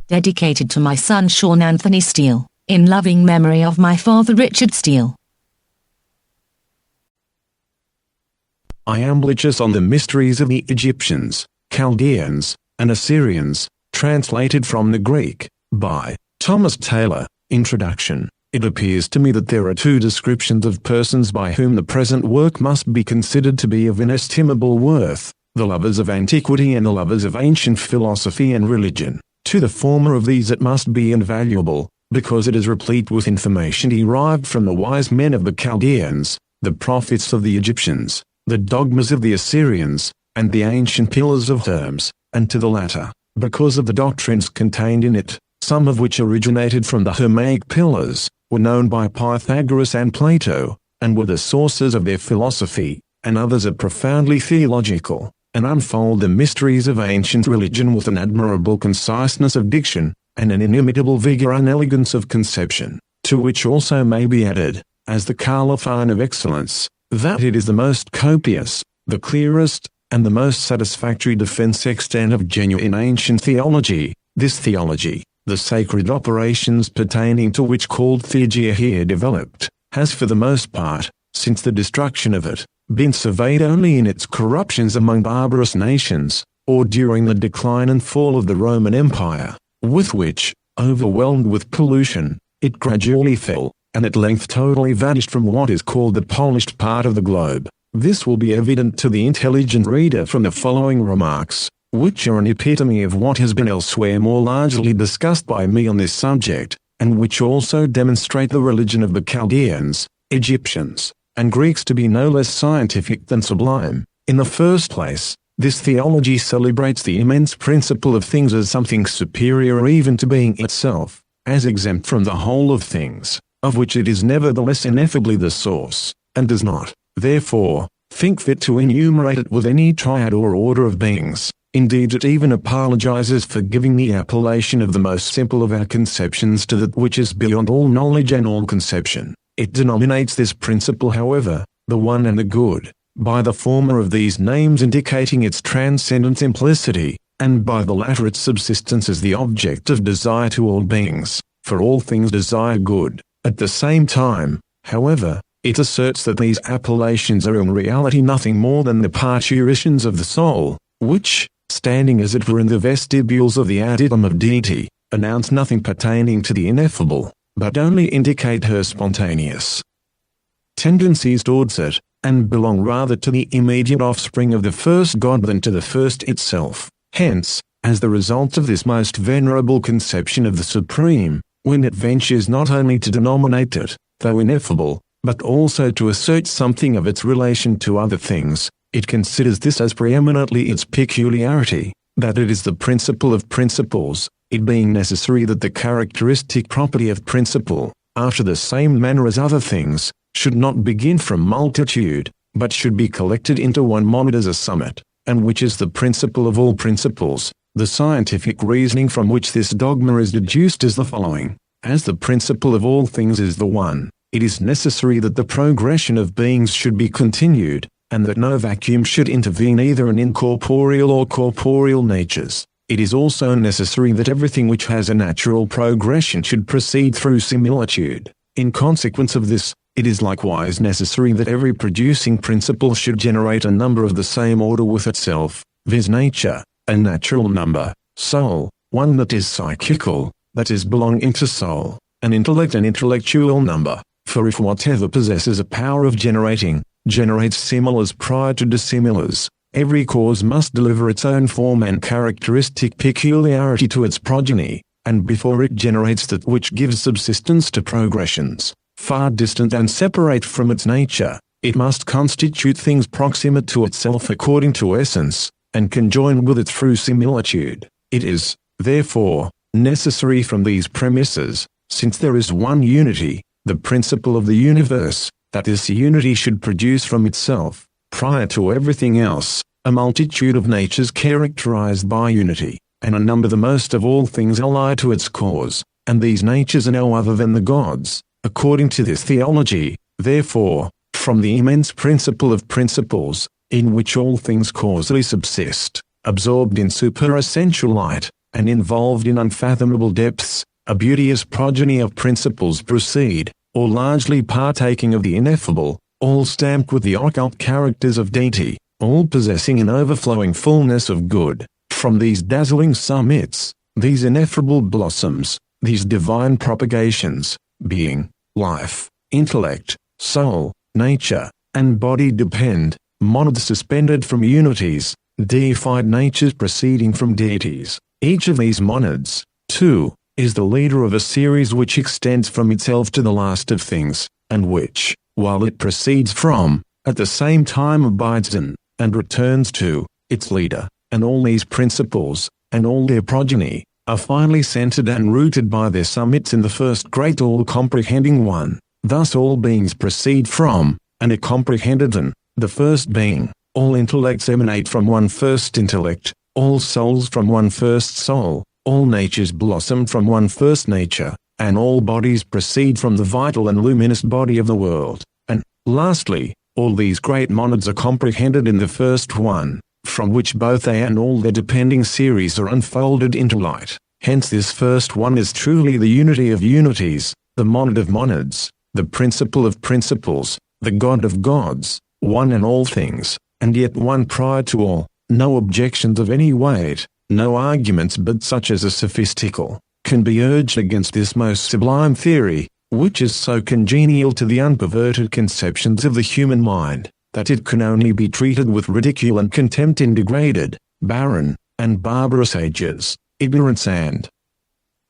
dedicated to my son Sean Anthony Steele, in loving memory of my father Richard Steele. Iamblichus on the Mysteries of the Egyptians, Chaldeans, and Assyrians, translated from the Greek, by Thomas Taylor. Introduction. It appears to me that there are two descriptions of persons by whom the present work must be considered to be of inestimable worth, the lovers of antiquity and the lovers of ancient philosophy and religion. To the former of these it must be invaluable, because it is replete with information derived from the wise men of the Chaldeans, the prophets of the Egyptians, the dogmas of the Assyrians, and the ancient pillars of terms, and to the latter, because of the doctrines contained in it, some of which originated from the Hermaic pillars, were known by Pythagoras and Plato, and were the sources of their philosophy, and others are profoundly theological, and unfold the mysteries of ancient religion with an admirable conciseness of diction, and an inimitable vigor and elegance of conception, to which also may be added, as the colophon of excellence, that it is the most copious, the clearest, and the most satisfactory defense extant of genuine ancient theology. This theology, the sacred operations pertaining to which called Theurgy are here developed, has for the most part, since the destruction of it, been surveyed only in its corruptions among barbarous nations, or during the decline and fall of the Roman Empire, with which, overwhelmed with pollution, it gradually fell, and at length totally vanished from what is called the polished part of the globe. This will be evident to the intelligent reader from the following remarks, which are an epitome of what has been elsewhere more largely discussed by me on this subject, and which also demonstrate the religion of the Chaldeans, Egyptians, and Greeks to be no less scientific than sublime. In the first place, this theology celebrates the immense principle of things as something superior even to being itself, as exempt from the whole of things, of which it is nevertheless ineffably the source, and does not, therefore, think fit to enumerate it with any triad or order of beings. Indeed, it even apologizes for giving the appellation of the most simple of our conceptions to that which is beyond all knowledge and all conception. It denominates this principle, however, the one and the good, by the former of these names indicating its transcendent simplicity, and by the latter its subsistence as the object of desire to all beings, for all things desire good. At the same time, however, it asserts that these appellations are in reality nothing more than the parturitions of the soul, which, standing as it were in the vestibules of the adytum of deity, announce nothing pertaining to the ineffable, but only indicate her spontaneous tendencies towards it, and belong rather to the immediate offspring of the first God than to the first itself. Hence, as the result of this most venerable conception of the Supreme, when it ventures not only to denominate it, though ineffable, but also to assert something of its relation to other things, it considers this as preeminently its peculiarity, that it is the principle of principles, it being necessary that the characteristic property of principle, after the same manner as other things, should not begin from multitude, but should be collected into one monad as a summit, and which is the principle of all principles. The scientific reasoning from which this dogma is deduced is the following: as the principle of all things is the one, it is necessary that the progression of beings should be continued, and that no vacuum should intervene either in incorporeal or corporeal natures. It is also necessary that everything which has a natural progression should proceed through similitude. In consequence of this, it is likewise necessary that every producing principle should generate a number of the same order with itself, viz. Nature, a natural number; soul, one that is psychical, that is belonging to soul; and intellect, an intellectual number. For if whatever possesses a power of generating, generates similars prior to dissimilars, every cause must deliver its own form and characteristic peculiarity to its progeny, and before it generates that which gives subsistence to progressions, far distant and separate from its nature, it must constitute things proximate to itself according to essence, and conjoin with it through similitude. It is, therefore, necessary from these premises, since there is one unity, the principle of the universe, that this unity should produce from itself, prior to everything else, a multitude of natures characterized by unity, and a number the most of all things allied to its cause, and these natures are no other than the gods. According to this theology, therefore, from the immense principle of principles, in which all things causally subsist, absorbed in superessential light, and involved in unfathomable depths, a beauteous progeny of principles proceed, or largely partaking of the ineffable, all stamped with the occult characters of deity, all possessing an overflowing fullness of good. From these dazzling summits, these ineffable blossoms, these divine propagations, being, life, intellect, soul, nature, and body depend, monads suspended from unities, deified natures proceeding from deities. Each of these monads, too, is the leader of a series which extends from itself to the last of things, and which, while it proceeds from, at the same time abides in, and returns to, its leader. And all these principles, and all their progeny, are finally centered and rooted by their summits in the first great all-comprehending one. Thus all beings proceed from, and are comprehended in, the first being. All intellects emanate from one first intellect, all souls from one first soul, all natures blossom from one first nature, and all bodies proceed from the vital and luminous body of the world. And, lastly, all these great monads are comprehended in the first one, from which both they and all their depending series are unfolded into light. Hence this first one is truly the unity of unities, the monad of monads, the principle of principles, the God of gods, one in all things, and yet one prior to all. No objections of any weight, no arguments but such as are sophistical, can be urged against this most sublime theory, which is so congenial to the unperverted conceptions of the human mind, that it can only be treated with ridicule and contempt in degraded, barren, and barbarous ages. Ignorance and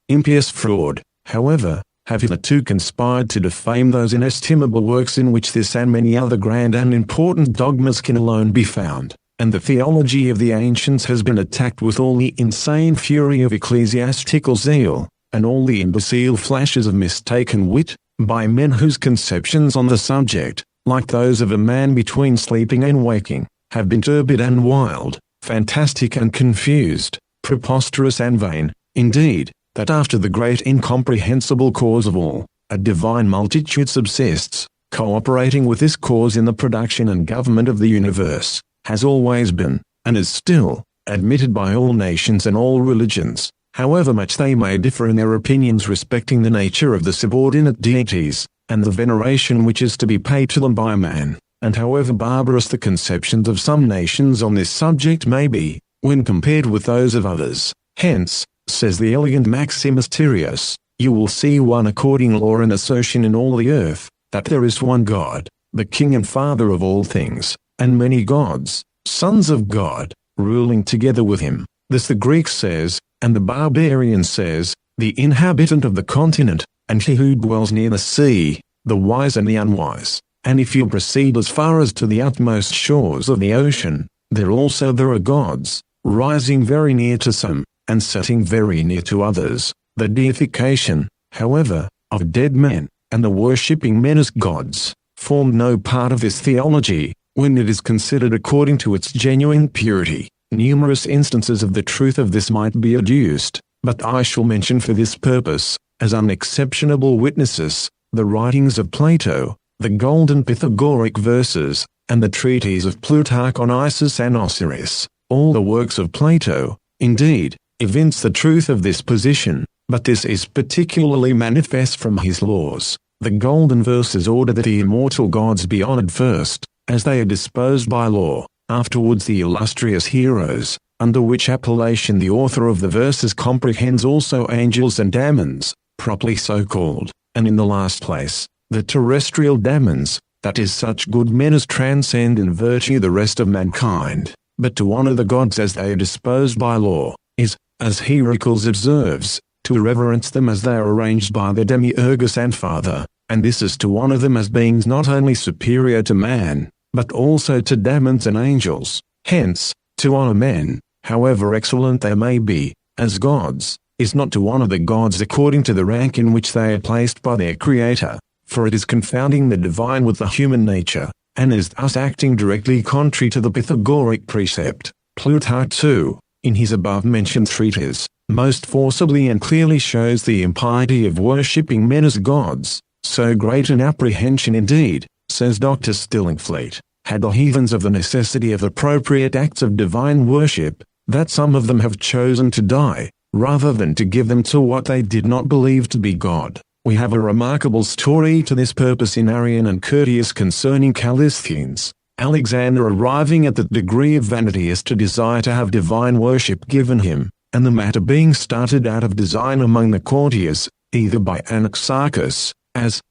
impious fraud, however, have hitherto conspired to defame those inestimable works in which this and many other grand and important dogmas can alone be found, and the theology of the ancients has been attacked with all the insane fury of ecclesiastical zeal, and all the imbecile flashes of mistaken wit, by men whose conceptions on the subject, like those of a man between sleeping and waking, have been turbid and wild, fantastic and confused, preposterous and vain, indeed, that after the great incomprehensible cause of all, a divine multitude subsists, co-operating with this cause in the production and government of the universe, has always been, and is still, admitted by all nations and all religions, however much they may differ in their opinions respecting the nature of the subordinate deities, and the veneration which is to be paid to them by man, and however barbarous the conceptions of some nations on this subject may be, when compared with those of others. Hence, says the elegant Maximus Tyrius, you will see one according law and assertion in all the earth, that there is one God, the King and Father of all things, and many gods, sons of God, ruling together with him. This the Greek says, and the barbarian says, the inhabitant of the continent, and he who dwells near the sea, the wise and the unwise. And if you proceed as far as to the utmost shores of the ocean, there also there are gods, rising very near to some, and setting very near to others. The deification, however, of dead men, and the worshipping men as gods, form no part of this theology, when it is considered according to its genuine purity. Numerous instances of the truth of this might be adduced, but I shall mention for this purpose, as unexceptionable witnesses, the writings of Plato, the golden Pythagorean verses, and the treatise of Plutarch on Isis and Osiris. All the works of Plato, indeed, evince the truth of this position, but this is particularly manifest from his laws. The golden verses order that the immortal gods be honored first, as they are disposed by law, afterwards the illustrious heroes, under which appellation the author of the verses comprehends also angels and demons, properly so called, and in the last place, the terrestrial demons, that is such good men as transcend in virtue the rest of mankind, but to honor the gods as they are disposed by law, is, as Heracles observes, to reverence them as they are arranged by their demiurgus and father, and this is to honor them as beings not only superior to man, but also to demons and angels. Hence, to honor men, however excellent they may be, as gods, is not to honor the gods according to the rank in which they are placed by their Creator, for it is confounding the divine with the human nature, and is thus acting directly contrary to the Pythagorean precept. Plutarch too, in his above-mentioned treatise, most forcibly and clearly shows the impiety of worshipping men as gods. So great an apprehension indeed, says Dr. Stillingfleet, had the heathens of the necessity of appropriate acts of divine worship, that some of them have chosen to die, rather than to give them to what they did not believe to be God. We have a remarkable story to this purpose in Arian and Curtius concerning Chaldeans. Alexander arriving at that degree of vanity as to desire to have divine worship given him, and the matter being started out of design among the courtiers, either by Anaxarchus, as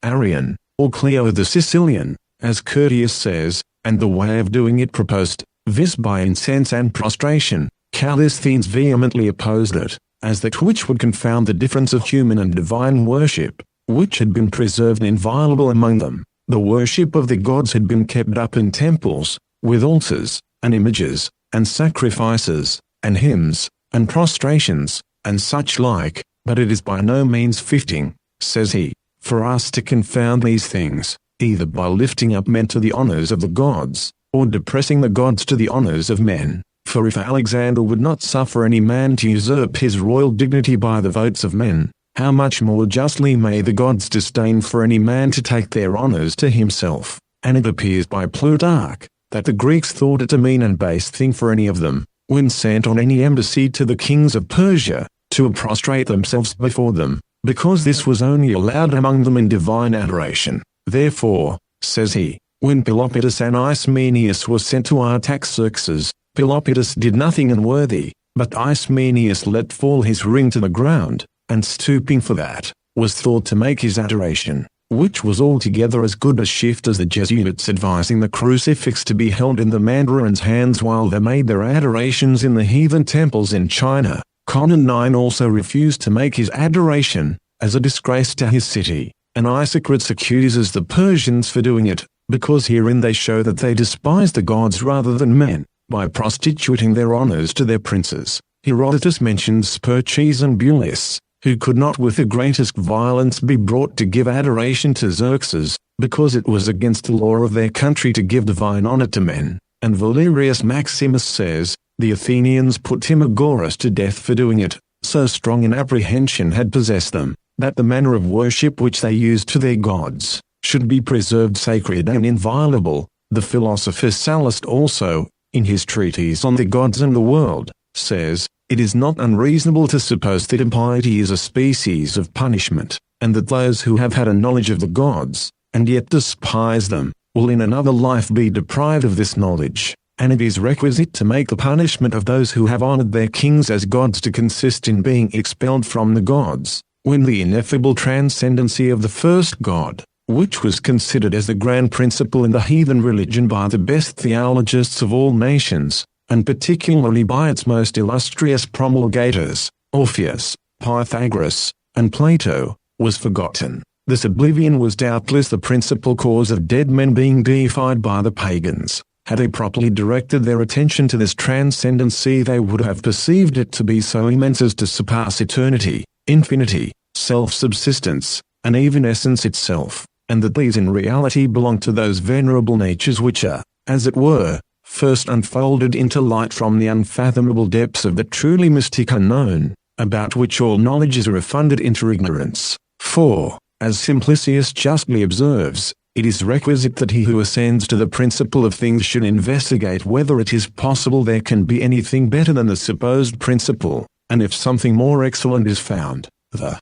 Arian, or Cleo the Sicilian, as Curtius says, and the way of doing it proposed, viz. By incense and prostration, Chaldeans vehemently opposed it, as that which would confound the difference of human and divine worship, which had been preserved inviolable among them. The worship of the gods had been kept up in temples, with altars, and images, and sacrifices, and hymns, and prostrations, and such like, but it is by no means fitting, says he, for us to confound these things, either by lifting up men to the honors of the gods, or depressing the gods to the honors of men. For if Alexander would not suffer any man to usurp his royal dignity by the votes of men, how much more justly may the gods disdain for any man to take their honors to himself? And it appears by Plutarch, that the Greeks thought it a mean and base thing for any of them, when sent on any embassy to the kings of Persia, to prostrate themselves before them, because this was only allowed among them in divine adoration. Therefore, says he, when Pelopidas and Ismenias were sent to Artaxerxes, Pelopidas did nothing unworthy, but Ismenias let fall his ring to the ground, and stooping for that, was thought to make his adoration, which was altogether as good a shift as the Jesuits advising the crucifix to be held in the mandarins' hands while they made their adorations in the heathen temples in China. Conon 9 also refused to make his adoration, as a disgrace to his city, and Isocrates accuses the Persians for doing it, because herein they show that they despise the gods rather than men, by prostituting their honors to their princes. Herodotus mentions Sperches and Bulis, who could not with the greatest violence be brought to give adoration to Xerxes, because it was against the law of their country to give divine honor to men. And Valerius Maximus says, the Athenians put Timagoras to death for doing it, so strong an apprehension had possessed them, that the manner of worship which they used to their gods, should be preserved sacred and inviolable. The philosopher Sallust also, in his treatise on the gods and the world, says, it is not unreasonable to suppose that impiety is a species of punishment, and that those who have had a knowledge of the gods, and yet despise them, will in another life be deprived of this knowledge, and it is requisite to make the punishment of those who have honored their kings as gods to consist in being expelled from the gods, when the ineffable transcendency of the first god, which was considered as the grand principle in the heathen religion by the best theologists of all nations, and particularly by its most illustrious promulgators, Orpheus, Pythagoras, and Plato, was forgotten. This oblivion was doubtless the principal cause of dead men being deified by the pagans. Had they properly directed their attention to this transcendency, they would have perceived it to be so immense as to surpass eternity, infinity, self-subsistence, and even essence itself, and that these in reality belong to those venerable natures which are, as it were, first unfolded into light from the unfathomable depths of the truly mystic unknown, about which all knowledge is refunded into ignorance. For, as Simplicius justly observes, it is requisite that he who ascends to the principle of things should investigate whether it is possible there can be anything better than the supposed principle, and if something more excellent is found, the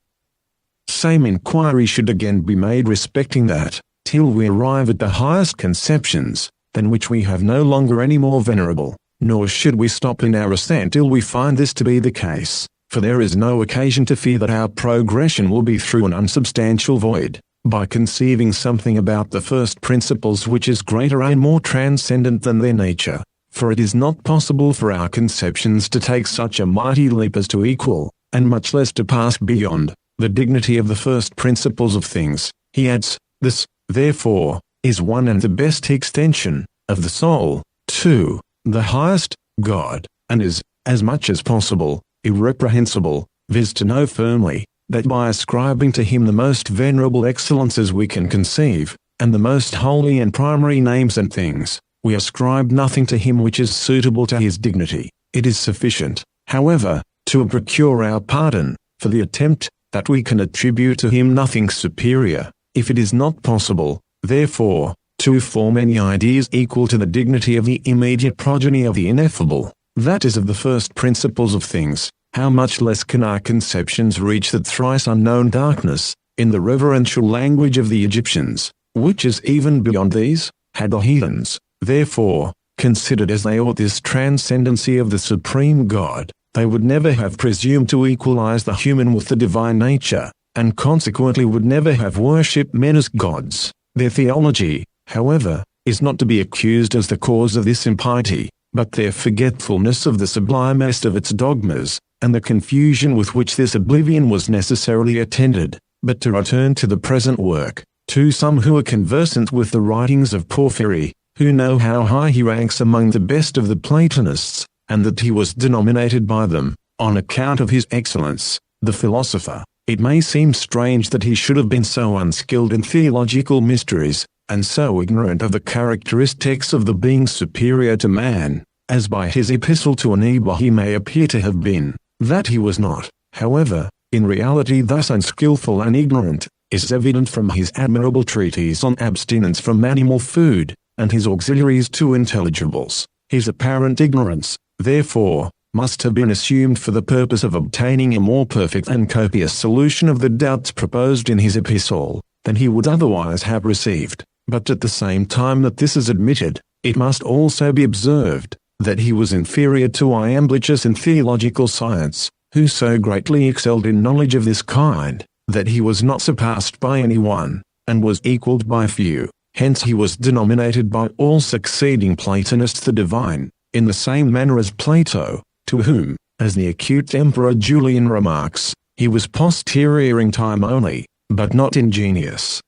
same inquiry should again be made respecting that, till we arrive at the highest conceptions, than which we have no longer any more venerable, nor should we stop in our ascent till we find this to be the case, for there is no occasion to fear that our progression will be through an unsubstantial void, by conceiving something about the first principles which is greater and more transcendent than their nature, for it is not possible for our conceptions to take such a mighty leap as to equal, and much less to pass beyond, the dignity of the first principles of things. He adds, this, therefore, is one and the best extension, of the soul, to, the highest, God, and is, as much as possible, irreprehensible, viz. To know firmly, that by ascribing to him the most venerable excellences we can conceive, and the most holy and primary names and things, we ascribe nothing to him which is suitable to his dignity. It is sufficient, however, to procure our pardon, for the attempt, that we can attribute to him nothing superior, if it is not possible, therefore, to form any ideas equal to the dignity of the immediate progeny of the ineffable, that is of the first principles of things, how much less can our conceptions reach that thrice unknown darkness, in the reverential language of the Egyptians, which is even beyond these, had the heathens, therefore, considered as they ought this transcendency of the supreme God, they would never have presumed to equalize the human with the divine nature, and consequently would never have worshipped men as gods. Their theology, however, is not to be accused as the cause of this impiety, but their forgetfulness of the sublimest of its dogmas, and the confusion with which this oblivion was necessarily attended. But to return to the present work, to some who are conversant with the writings of Porphyry, who know how high he ranks among the best of the Platonists, and that he was denominated by them, on account of his excellence, the philosopher, it may seem strange that he should have been so unskilled in theological mysteries, and so ignorant of the characteristics of the being superior to man, as by his epistle to Anebo he may appear to have been. That he was not, however, in reality thus unskillful and ignorant, is evident from his admirable treatise on abstinence from animal food, and his auxiliaries to intelligibles. His apparent ignorance, therefore, must have been assumed for the purpose of obtaining a more perfect and copious solution of the doubts proposed in his epistle, than he would otherwise have received. But at the same time that this is admitted, it must also be observed, that he was inferior to Iamblichus in theological science, who so greatly excelled in knowledge of this kind, that he was not surpassed by any one, and was equalled by few. Hence he was denominated by all succeeding Platonists the divine, in the same manner as Plato, to whom, as the acute Emperor Julian remarks, he was posterior in time only, but not in genius.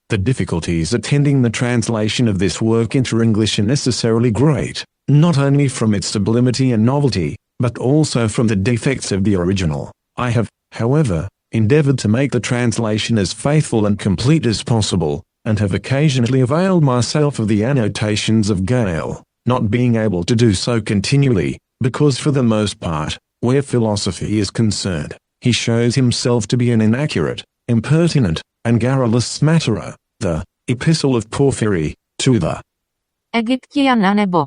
The difficulties attending the translation of this work into English are necessarily great, not only from its sublimity and novelty, but also from the defects of the original. I have, however, endeavored to make the translation as faithful and complete as possible, and have occasionally availed myself of the annotations of Gale, not being able to do so continually, because for the most part, where philosophy is concerned, he shows himself to be an inaccurate, impertinent, and garrulous smatterer. The Epistle of Porphyry, to the Egyptian Anebo.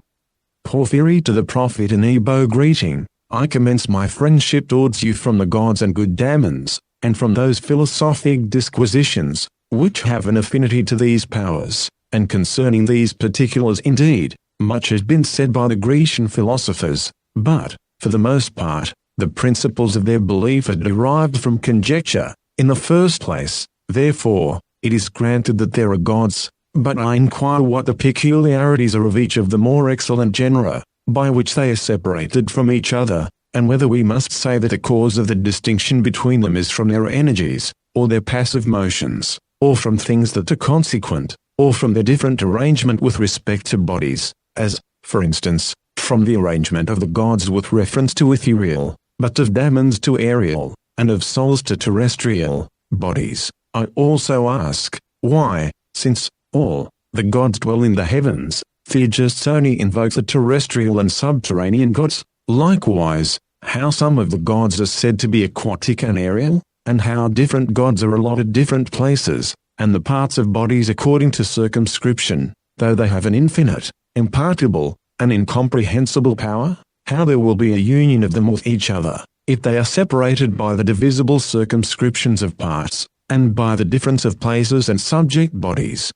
Porphyry to the prophet Anebo greeting. I commence my friendship towards you from the gods and good demons, and from those philosophic disquisitions, which have an affinity to these powers, and concerning these particulars indeed, much has been said by the Grecian philosophers, but, for the most part, the principles of their belief are derived from conjecture. In the first place, therefore, it is granted that there are gods, but I inquire what the peculiarities are of each of the more excellent genera, by which they are separated from each other, and whether we must say that the cause of the distinction between them is from their energies, or their passive motions, or from things that are consequent, or from their different arrangement with respect to bodies, as, for instance, from the arrangement of the gods with reference to ethereal, but of demons to aerial, and of souls to terrestrial, bodies. I also ask, why, since all the gods dwell in the heavens, theurgists only invoke the terrestrial and subterranean gods? Likewise, how some of the gods are said to be aquatic and aerial, and how different gods are allotted different places, and the parts of bodies according to circumscription, though they have an infinite, impartible, and incomprehensible power, how there will be a union of them with each other, if they are separated by the divisible circumscriptions of parts, and by the difference of places and subject bodies.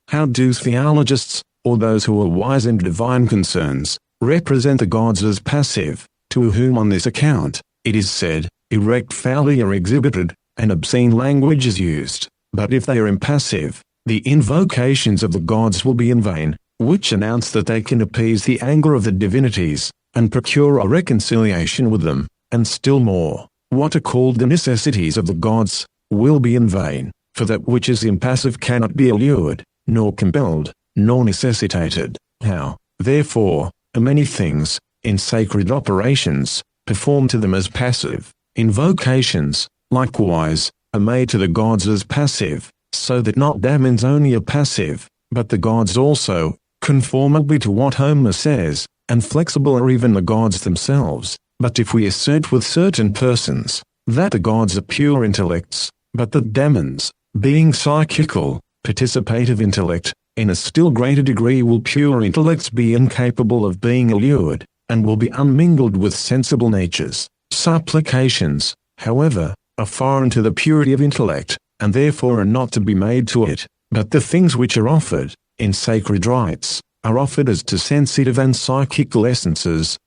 How do theologists, or those who are wise in divine concerns, represent the gods as passive, to whom on this account, it is said, erect folly are exhibited, and obscene language is used? But if they are impassive, the invocations of the gods will be in vain, which announce that they can appease the anger of the divinities, and procure a reconciliation with them, and still more, what are called the necessities of the gods, will be in vain, for that which is impassive cannot be allured, nor compelled, nor necessitated. How, therefore, are many things, in sacred operations, performed to them as passive, invocations, likewise, are made to the gods as passive, so that not demons only are passive, but the gods also, conformably to what Homer says, and flexible are even the gods themselves. But if we assert with certain persons, that the gods are pure intellects, but that demons, being psychical, participative intellect, in a still greater degree will pure intellects be incapable of being allured, and will be unmingled with sensible natures, Supplications, however, are foreign to the purity of intellect, and therefore are not to be made to it, but the things which are offered, in sacred rites, are offered as to sensitive and psychical essences.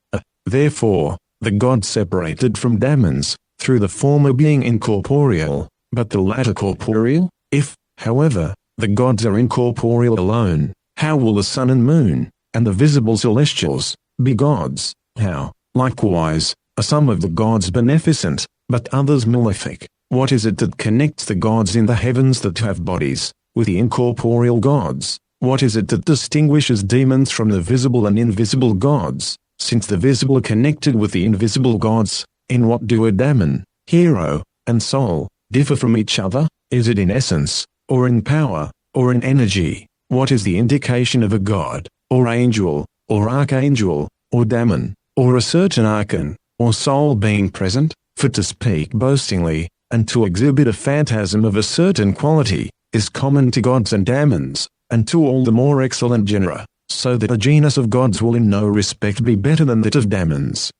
Therefore, the gods separated from demons, through the former being incorporeal, but the latter corporeal. If, however, the gods are incorporeal alone, how will the sun and moon, and the visible celestials, be gods? How, likewise, are some of the gods beneficent, but others malefic? What is it that connects the gods in the heavens that have bodies, with the incorporeal gods? What is it that distinguishes demons from the visible and invisible gods? Since the visible are connected with the invisible gods, in what do a demon, hero, and soul differ from each other? Is it in essence, or in power, or in energy? What is the indication of a god, or angel, or archangel, or demon, or a certain archon, or soul being present? For to speak boastingly, and to exhibit a phantasm of a certain quality, is common to gods and demons, and to all the more excellent genera, so that a genus of gods will in no respect be better than that of demons.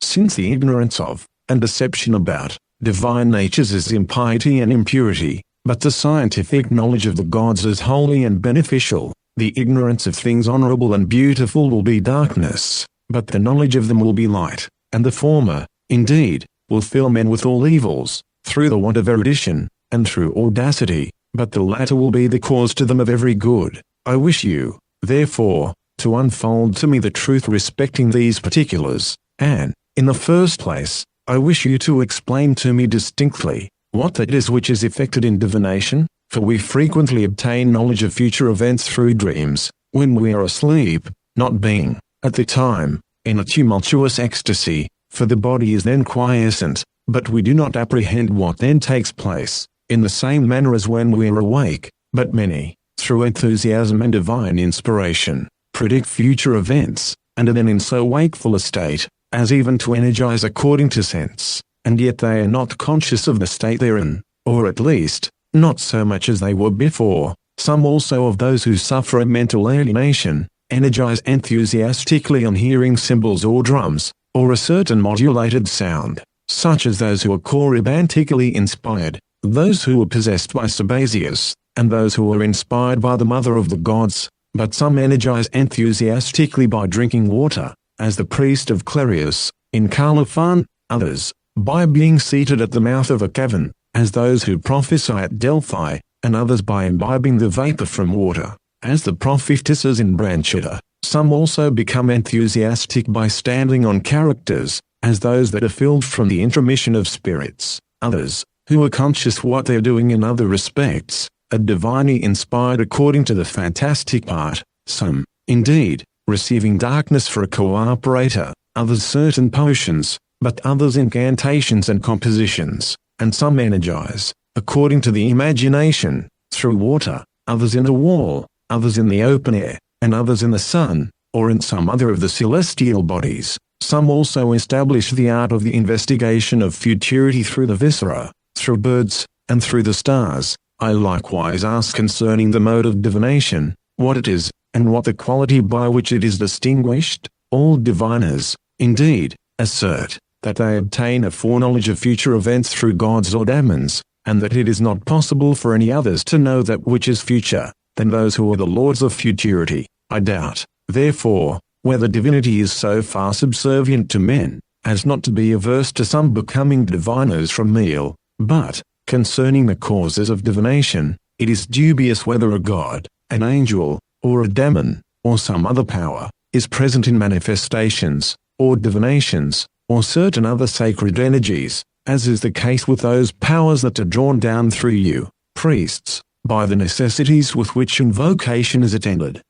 Since the ignorance of, and deception about, divine natures is impiety and impurity, but the scientific knowledge of the gods is holy and beneficial, the ignorance of things honorable and beautiful will be darkness, but the knowledge of them will be light, and the former, indeed, will fill men with all evils, through the want of erudition, and through audacity, but the latter will be the cause to them of every good. I wish you, therefore, to unfold to me the truth respecting these particulars, and, in the first place, I wish you to explain to me distinctly, what that is which is effected in divination, for we frequently obtain knowledge of future events through dreams, when we are asleep, not being, at the time, in a tumultuous ecstasy, for the body is then quiescent, but we do not apprehend what then takes place, in the same manner as when we are awake, but many, through enthusiasm and divine inspiration, predict future events, and are then in so wakeful a state, as even to energize according to sense, and yet they are not conscious of the state therein, or at least, not so much as they were before. Some also of those who suffer a mental alienation, energize enthusiastically on hearing cymbals or drums, or a certain modulated sound, such as those who are corybantically inspired, those who were possessed by Sabazius, and those who are inspired by the mother of the gods, but some energize enthusiastically by drinking water, as the priest of Clarius, in Colophon, others, by being seated at the mouth of a cavern, as those who prophesy at Delphi, and others by imbibing the vapor from water, as the prophetesses in Branchida. Some also become enthusiastic by standing on characters, as those that are filled from the intromission of spirits. Others, who are conscious what they are doing in other respects, are divinely inspired according to the fantastic part. Some, indeed, receiving darkness for a cooperator, others certain potions, but others incantations and compositions, and some energize, according to the imagination, through water, others in a wall, others in the open air, and others in the sun, or in some other of the celestial bodies. Some also establish the art of the investigation of futurity through the viscera, through birds, and through the stars. I likewise ask concerning the mode of divination, what it is, and what the quality by which it is distinguished. All diviners, indeed, assert that they obtain a foreknowledge of future events through gods or demons, and that it is not possible for any others to know that which is future, than those who are the lords of futurity. I doubt, therefore, whether divinity is so far subservient to men, as not to be averse to some becoming diviners from meal, but, concerning the causes of divination, it is dubious whether a god, an angel, or a demon, or some other power, is present in manifestations, or divinations, or certain other sacred energies, as is the case with those powers that are drawn down through you, priests, by the necessities with which invocation is attended.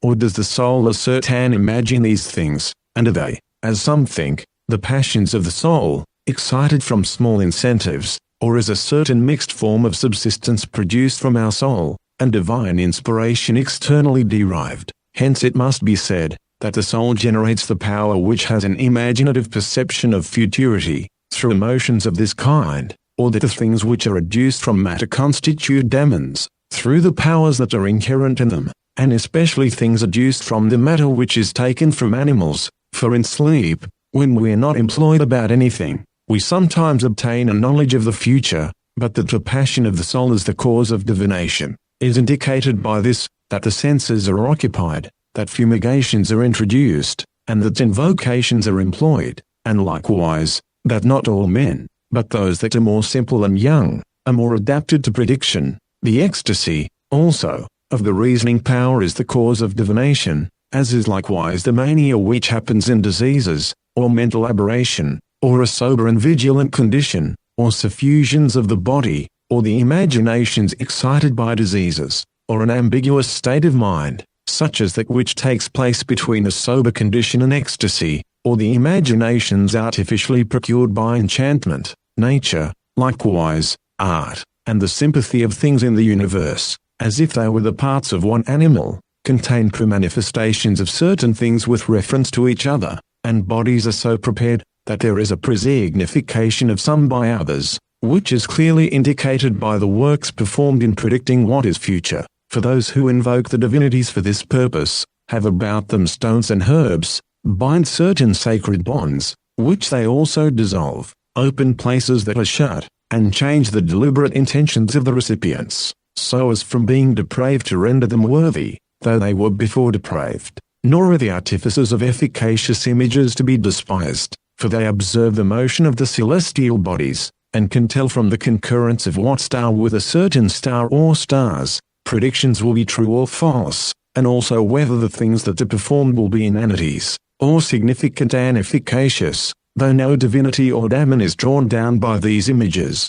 Or does the soul assert and imagine these things, and are they, as some think, the passions of the soul, excited from small incentives, or is a certain mixed form of subsistence produced from our soul, and divine inspiration externally derived? Hence it must be said, that the soul generates the power which has an imaginative perception of futurity, through emotions of this kind, or that the things which are adduced from matter constitute demons, through the powers that are inherent in them, and especially things adduced from the matter which is taken from animals, for in sleep, When we are not employed about anything, we sometimes obtain a knowledge of the future, but that the passion of the soul is the cause of divination, is indicated by this, that the senses are occupied, that fumigations are introduced, and that invocations are employed, and likewise, that not all men, but those that are more simple and young, are more adapted to prediction. The ecstasy, also, of the reasoning power is the cause of divination, as is likewise the mania which happens in diseases, or mental aberration, or a sober and vigilant condition, or suffusions of the body, or the imaginations excited by diseases, or an ambiguous state of mind, such as that which takes place between a sober condition and ecstasy, or the imaginations artificially procured by enchantment, nature, likewise, art, and the sympathy of things in the universe, as if they were the parts of one animal, contain pre-manifestations of certain things with reference to each other, and bodies are so prepared, that there is a presignification of some by others, which is clearly indicated by the works performed in predicting what is future. For those who invoke the divinities for this purpose, have about them stones and herbs, bind certain sacred bonds, which they also dissolve, open places that are shut, and change the deliberate intentions of the recipients, so as from being depraved to render them worthy, though they were before depraved. Nor are the artificers of efficacious images to be despised, for they observe the motion of the celestial bodies, and can tell from the concurrence of what star with a certain star or stars, predictions will be true or false, and also whether the things that are performed will be inanities, or significant and efficacious, though no divinity or daemon is drawn down by these images.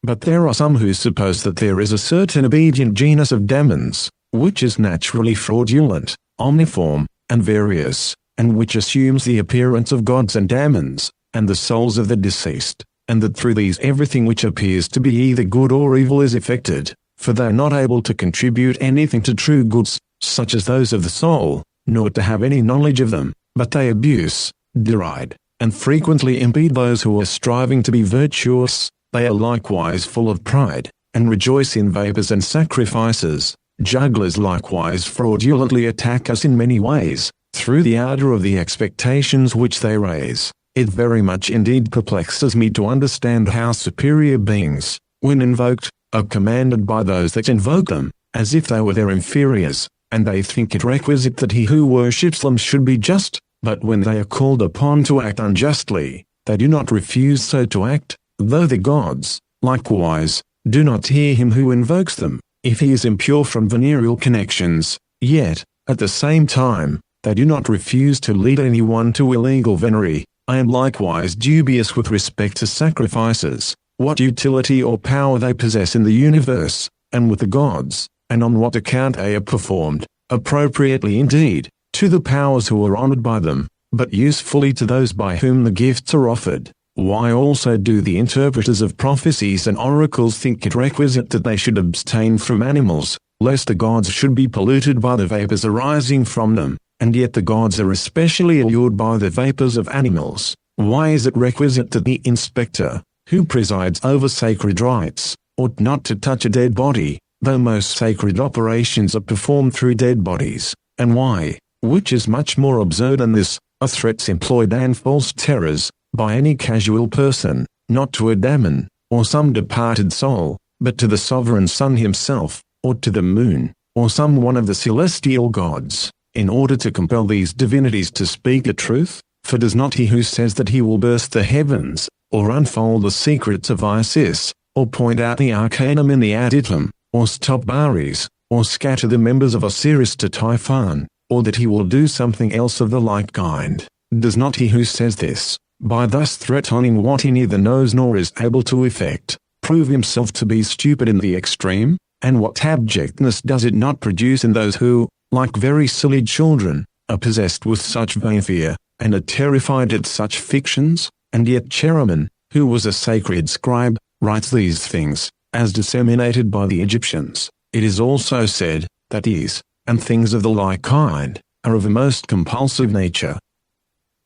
But there are some who suppose that there is a certain obedient genus of daemons, which is naturally fraudulent, omniform, and various, and which assumes the appearance of gods and daemons, and the souls of the deceased, and that through these everything which appears to be either good or evil is effected, for they are not able to contribute anything to true goods, such as those of the soul, nor to have any knowledge of them, but they abuse, deride, and frequently impede those who are striving to be virtuous. They are likewise full of pride, and rejoice in vapors and sacrifices. Jugglers likewise fraudulently attack us in many ways, through the ardor of the expectations which they raise. It very much indeed perplexes me to understand how superior beings, when invoked, are commanded by those that invoke them, as if they were their inferiors, and they think it requisite that he who worships them should be just, but when they are called upon to act unjustly, they do not refuse so to act, though the gods, likewise, do not hear him who invokes them, if he is impure from venereal connections, yet, at the same time, they do not refuse to lead anyone to illegal venery. I am likewise dubious with respect to sacrifices, what utility or power they possess in the universe, and with the gods, and on what account they are performed, appropriately indeed, to the powers who are honored by them, but usefully to those by whom the gifts are offered. Why also do the interpreters of prophecies and oracles think it requisite that they should abstain from animals, lest the gods should be polluted by the vapors arising from them, and yet the gods are especially allured by the vapors of animals? Why is it requisite that the inspector, who presides over sacred rites, ought not to touch a dead body, though most sacred operations are performed through dead bodies? And why, which is much more absurd than this, are threats employed and false terrors, by any casual person, not to a daemon, or some departed soul, but to the sovereign sun himself, or to the moon, or some one of the celestial gods, in order to compel these divinities to speak the truth? For does not he who says that he will burst the heavens, or unfold the secrets of Isis, or point out the arcanum in the adytum, or stop Baris, or scatter the members of Osiris to Typhon, or that he will do something else of the like kind? Does not he who says this, by thus threatening what he neither knows nor is able to effect, prove himself to be stupid in the extreme? And what abjectness does it not produce in those who, like very silly children, are possessed with such vain fear, and are terrified at such fictions? And yet Cherubin, who was a sacred scribe, writes these things, as disseminated by the Egyptians. It is also said, that these, and things of the like kind, are of a most compulsive nature.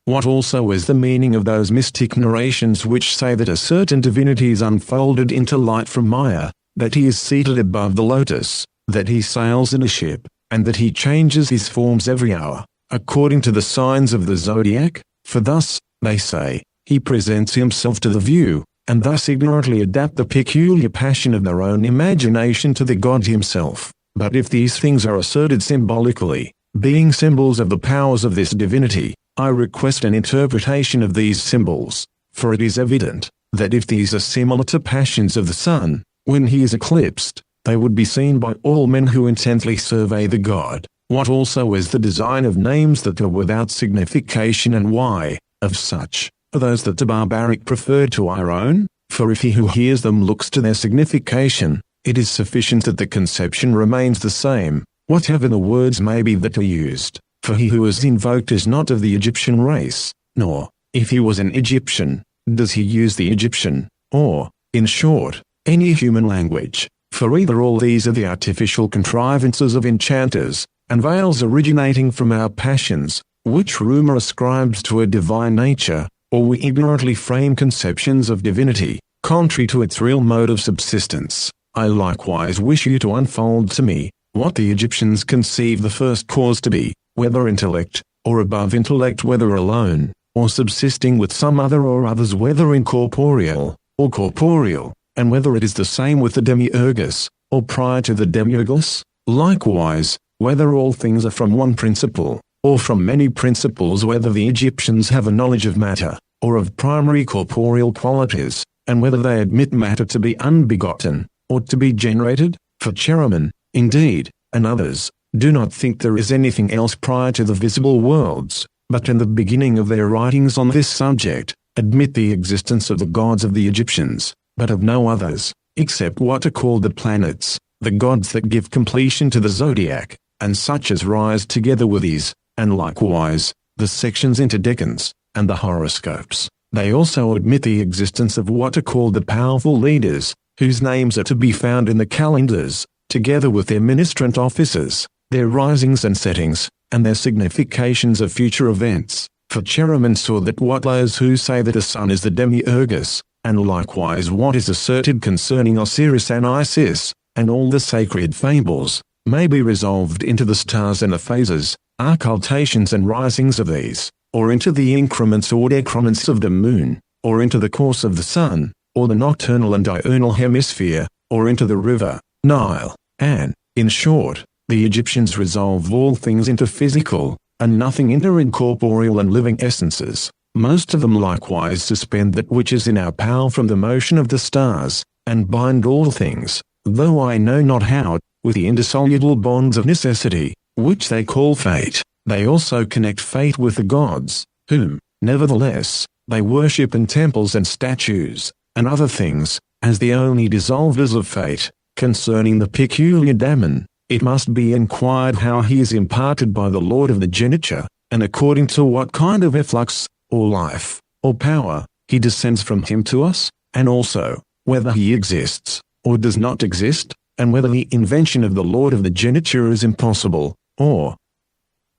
What also is the meaning of those mystic narrations which say that a certain divinity is unfolded into light from Maya, that he is seated above the lotus, that he sails in a ship, and that he changes his forms every hour, according to the signs of the zodiac? For thus, they say, he presents himself to the view, and thus ignorantly adapt the peculiar passion of their own imagination to the God himself. But if these things are asserted symbolically, being symbols of the powers of this divinity, I request an interpretation of these symbols, for it is evident, that if these are similar to passions of the sun, when he is eclipsed, they would be seen by all men who intently survey the God. What also is the design of names that are without signification, and why, of such, are those that the barbaric prefer to our own? For if he who hears them looks to their signification, it is sufficient that the conception remains the same, whatever the words may be that are used. For he who is invoked is not of the Egyptian race, nor, if he was an Egyptian, does he use the Egyptian, or, in short, any human language. For either all these are the artificial contrivances of enchanters, and veils originating from our passions, which rumour ascribes to a divine nature, or we ignorantly frame conceptions of divinity, contrary to its real mode of subsistence. I likewise wish you to unfold to me, what the Egyptians conceive the first cause to be, whether intellect, or above intellect, whether alone, or subsisting with some other or others, whether incorporeal, or corporeal, and whether it is the same with the demiurgus, or prior to the demiurgus. Likewise, whether all things are from one principle, or from many principles, whether the Egyptians have a knowledge of matter, or of primary corporeal qualities, and whether they admit matter to be unbegotten, or to be generated. For Cherubim, indeed, and others, do not think there is anything else prior to the visible worlds, but in the beginning of their writings on this subject, admit the existence of the gods of the Egyptians, but of no others, except what are called the planets, the gods that give completion to the zodiac, and such as rise together with these, and likewise, the sections into decans, and the horoscopes. They also admit the existence of what are called the powerful leaders, whose names are to be found in the calendars, together with their ministrant officers, their risings and settings, and their significations of future events. For Cherubim saw that what those who say that the sun is the demiurgus, and likewise what is asserted concerning Osiris and Isis, and all the sacred fables, may be resolved into the stars and the phases, occultations and risings of these, or into the increments or decrements of the moon, or into the course of the sun, or the nocturnal and diurnal hemisphere, or into the river, Nile, and, in short, the Egyptians resolve all things into physical, and nothing into incorporeal and living essences. Most of them likewise suspend that which is in our power from the motion of the stars, and bind all things, though I know not how, with the indissoluble bonds of necessity, which they call fate. They also connect fate with the gods, whom, nevertheless, they worship in temples and statues, and other things, as the only dissolvers of fate. Concerning the peculiar daemon, it must be inquired how he is imparted by the Lord of the geniture, and according to what kind of efflux, or life, or power, he descends from him to us, and also, whether he exists, or does not exist, and whether the invention of the Lord of the geniture is impossible, or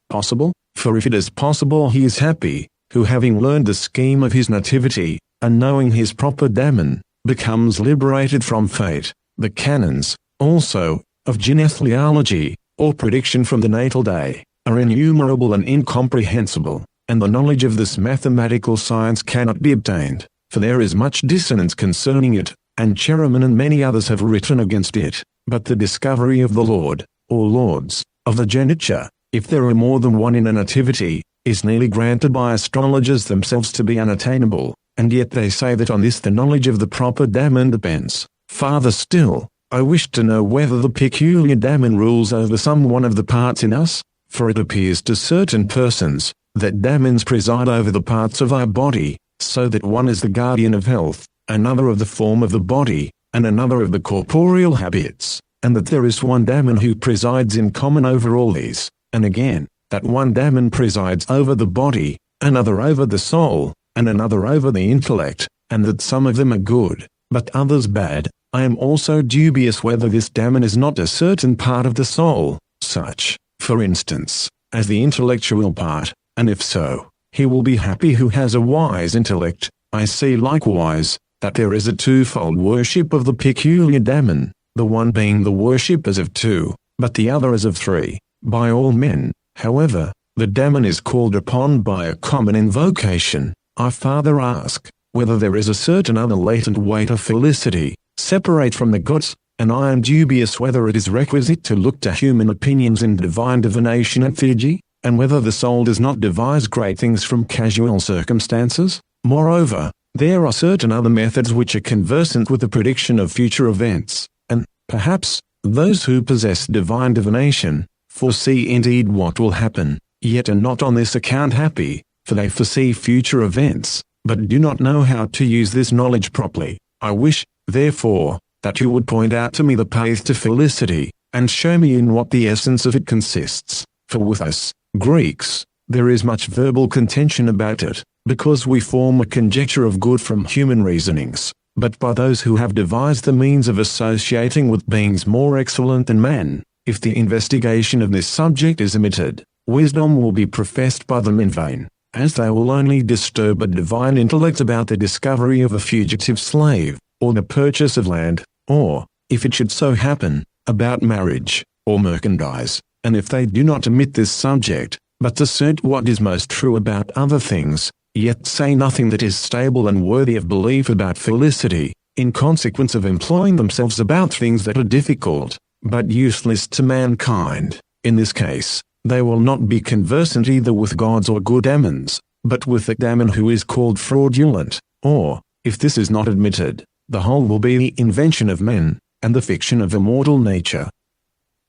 possible. For if it is possible, he is happy, who having learned the scheme of his nativity, and knowing his proper daemon, becomes liberated from fate. The canons, also, of genethliology, or prediction from the natal day, are innumerable and incomprehensible, and the knowledge of this mathematical science cannot be obtained, for there is much dissonance concerning it, and Cherubim and many others have written against it. But the discovery of the Lord, or lords, of the geniture, if there are more than one in a nativity, is nearly granted by astrologers themselves to be unattainable, and yet they say that on this the knowledge of the proper daemon depends. Farther still, I wish to know whether the peculiar daemon rules over some one of the parts in us, for it appears to certain persons, that daemons preside over the parts of our body, so that one is the guardian of health, another of the form of the body, and another of the corporeal habits, and that there is one daemon who presides in common over all these, and again, that one daemon presides over the body, another over the soul, and another over the intellect, and that some of them are good, but others bad. I am also dubious whether this daemon is not a certain part of the soul, such, for instance, as the intellectual part, and if so, he will be happy who has a wise intellect. I see likewise, that there is a twofold worship of the peculiar daemon, the one being the worship as of two, but the other as of three, by all men. However, the damned is called upon by a common invocation, I farther ask, whether there is a certain other latent weight of felicity, separate from the gods, and I am dubious whether it is requisite to look to human opinions in divine divination and theurgy, and whether the soul does not devise great things from casual circumstances. Moreover, there are certain other methods which are conversant with the prediction of future events, and, perhaps, those who possess divine divination, foresee indeed what will happen, yet are not on this account happy, for they foresee future events, but do not know how to use this knowledge properly. I wish, therefore, that you would point out to me the path to felicity, and show me in what the essence of it consists, for with us, Greeks, there is much verbal contention about it, because we form a conjecture of good from human reasonings, but by those who have devised the means of associating with beings more excellent than man, if the investigation of this subject is omitted, wisdom will be professed by them in vain, as they will only disturb a divine intellect about the discovery of a fugitive slave, or the purchase of land, or, if it should so happen, about marriage, or merchandise, and if they do not omit this subject, but assert what is most true about other things, yet say nothing that is stable and worthy of belief about felicity, in consequence of employing themselves about things that are difficult, but useless to mankind, in this case, they will not be conversant either with gods or good demons, but with the demon who is called fraudulent, or, if this is not admitted, the whole will be the invention of men, and the fiction of immortal nature.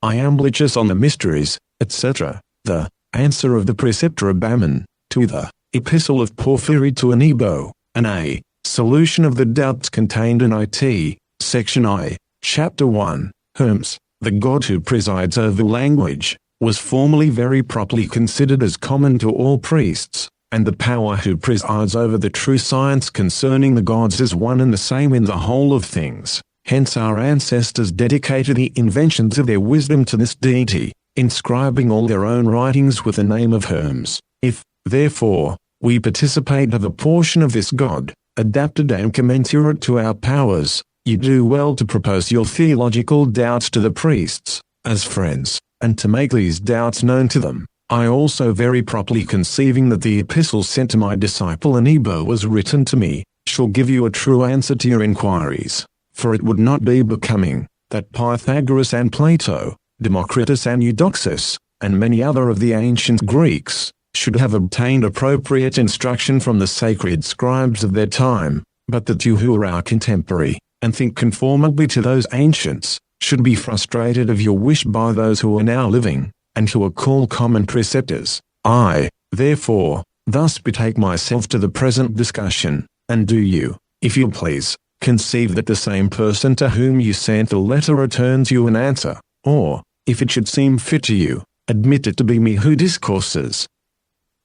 Iamblichus On the Mysteries, etc., the answer of the preceptor Abammon, to the Epistle of Porphyry to Anebo, and a solution of the doubts contained in it, section I, chapter 1, Hermes, the god who presides over language, was formerly very properly considered as common to all priests, and the power who presides over the true science concerning the gods is one and the same in the whole of things. Hence our ancestors dedicated the inventions of their wisdom to this deity, inscribing all their own writings with the name of Hermes. If, therefore, we participate of a portion of this god, adapted and commensurate to our powers, you do well to propose your theological doubts to the priests, as friends, and to make these doubts known to them. I also very properly conceiving that the epistle sent to my disciple Anebo was written to me, shall give you a true answer to your inquiries, for it would not be becoming, that Pythagoras and Plato, Democritus and Eudoxus, and many other of the ancient Greeks, should have obtained appropriate instruction from the sacred scribes of their time, but that you who are our contemporary, and think conformably to those ancients, should be frustrated of your wish by those who are now living, and who are called common preceptors. I, therefore, thus betake myself to the present discussion, and do you, if you please, conceive that the same person to whom you sent the letter returns you an answer, or, if it should seem fit to you, admit it to be me who discourses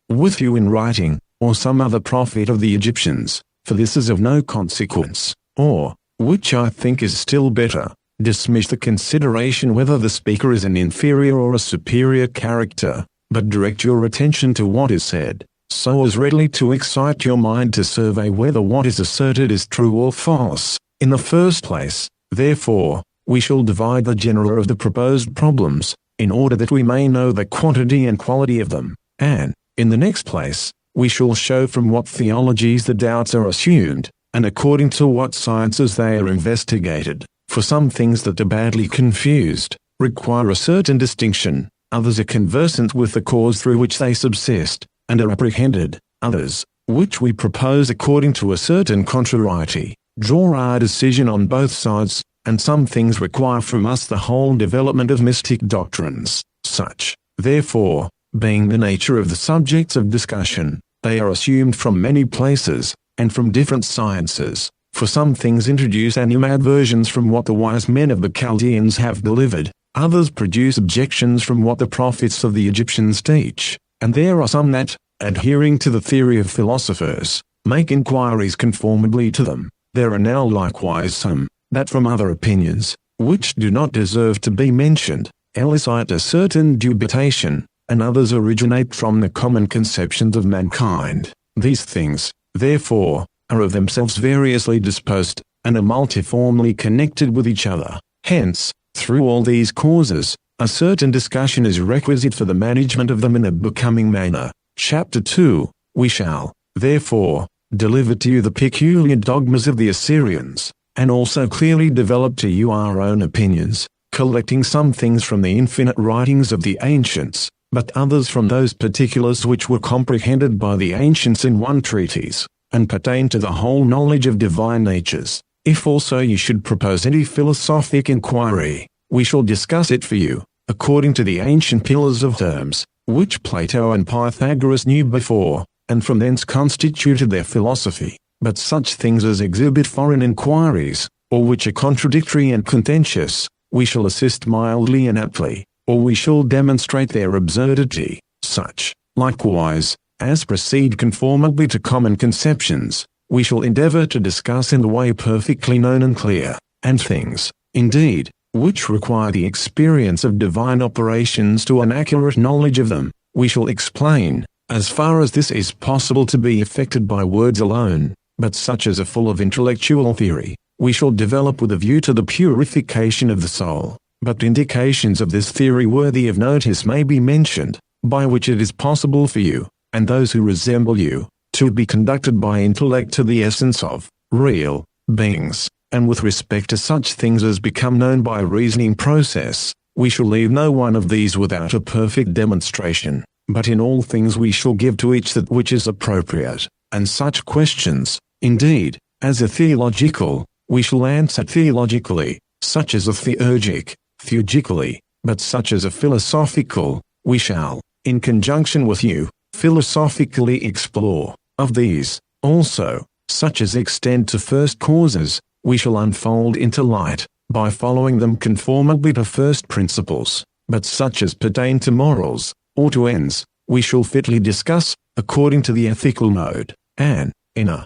with you in writing, or some other prophet of the Egyptians, for this is of no consequence, or, which I think is still better, dismiss the consideration whether the speaker is an inferior or a superior character, but direct your attention to what is said, so as readily to excite your mind to survey whether what is asserted is true or false. In the first place, therefore, we shall divide the genera of the proposed problems, in order that we may know the quantity and quality of them, and, in the next place, we shall show from what theologies the doubts are assumed, and according to what sciences they are investigated. For some things that are badly confused, require a certain distinction, others are conversant with the cause through which they subsist, and are apprehended, others, which we propose according to a certain contrariety, draw our decision on both sides, and some things require from us the whole development of mystic doctrines. Such, therefore, being the nature of the subjects of discussion, they are assumed from many places, and from different sciences. For some things introduce animadversions from what the wise men of the Chaldeans have delivered, others produce objections from what the prophets of the Egyptians teach, and there are some that, adhering to the theory of philosophers, make inquiries conformably to them. There are now likewise some, that from other opinions, which do not deserve to be mentioned, elicite a certain dubitation, and others originate from the common conceptions of mankind. These things, therefore, are of themselves variously disposed, and are multiformly connected with each other. Hence, through all these causes, a certain discussion is requisite for the management of them in a becoming manner. Chapter 2. We shall, therefore, deliver to you the peculiar dogmas of the Assyrians, and also clearly develop to you our own opinions, collecting some things from the infinite writings of the ancients, but others from those particulars which were comprehended by the ancients in one treatise, and pertain to the whole knowledge of divine natures. If also you should propose any philosophic inquiry, we shall discuss it for you, according to the ancient pillars of terms, which Plato and Pythagoras knew before, and from thence constituted their philosophy. But such things as exhibit foreign inquiries, or which are contradictory and contentious, we shall assist mildly and aptly, or we shall demonstrate their absurdity. Such, likewise, as proceed conformably to common conceptions, we shall endeavor to discuss in the way perfectly known and clear, and things, indeed, which require the experience of divine operations to an accurate knowledge of them, we shall explain, as far as this is possible to be effected by words alone, but such as are full of intellectual theory, we shall develop with a view to the purification of the soul. But indications of this theory worthy of notice may be mentioned, by which it is possible for you, and those who resemble you, to be conducted by intellect to the essence of real beings, and with respect to such things as become known by reasoning process, we shall leave no one of these without a perfect demonstration, but in all things we shall give to each that which is appropriate, and such questions, indeed, as are theological, we shall answer theologically, such as are theurgic, theologically, but such as are philosophical, we shall, in conjunction with you, philosophically explore. Of these, also, such as extend to first causes, we shall unfold into light, by following them conformably to first principles, but such as pertain to morals, or to ends, we shall fitly discuss, according to the ethical mode, and, in a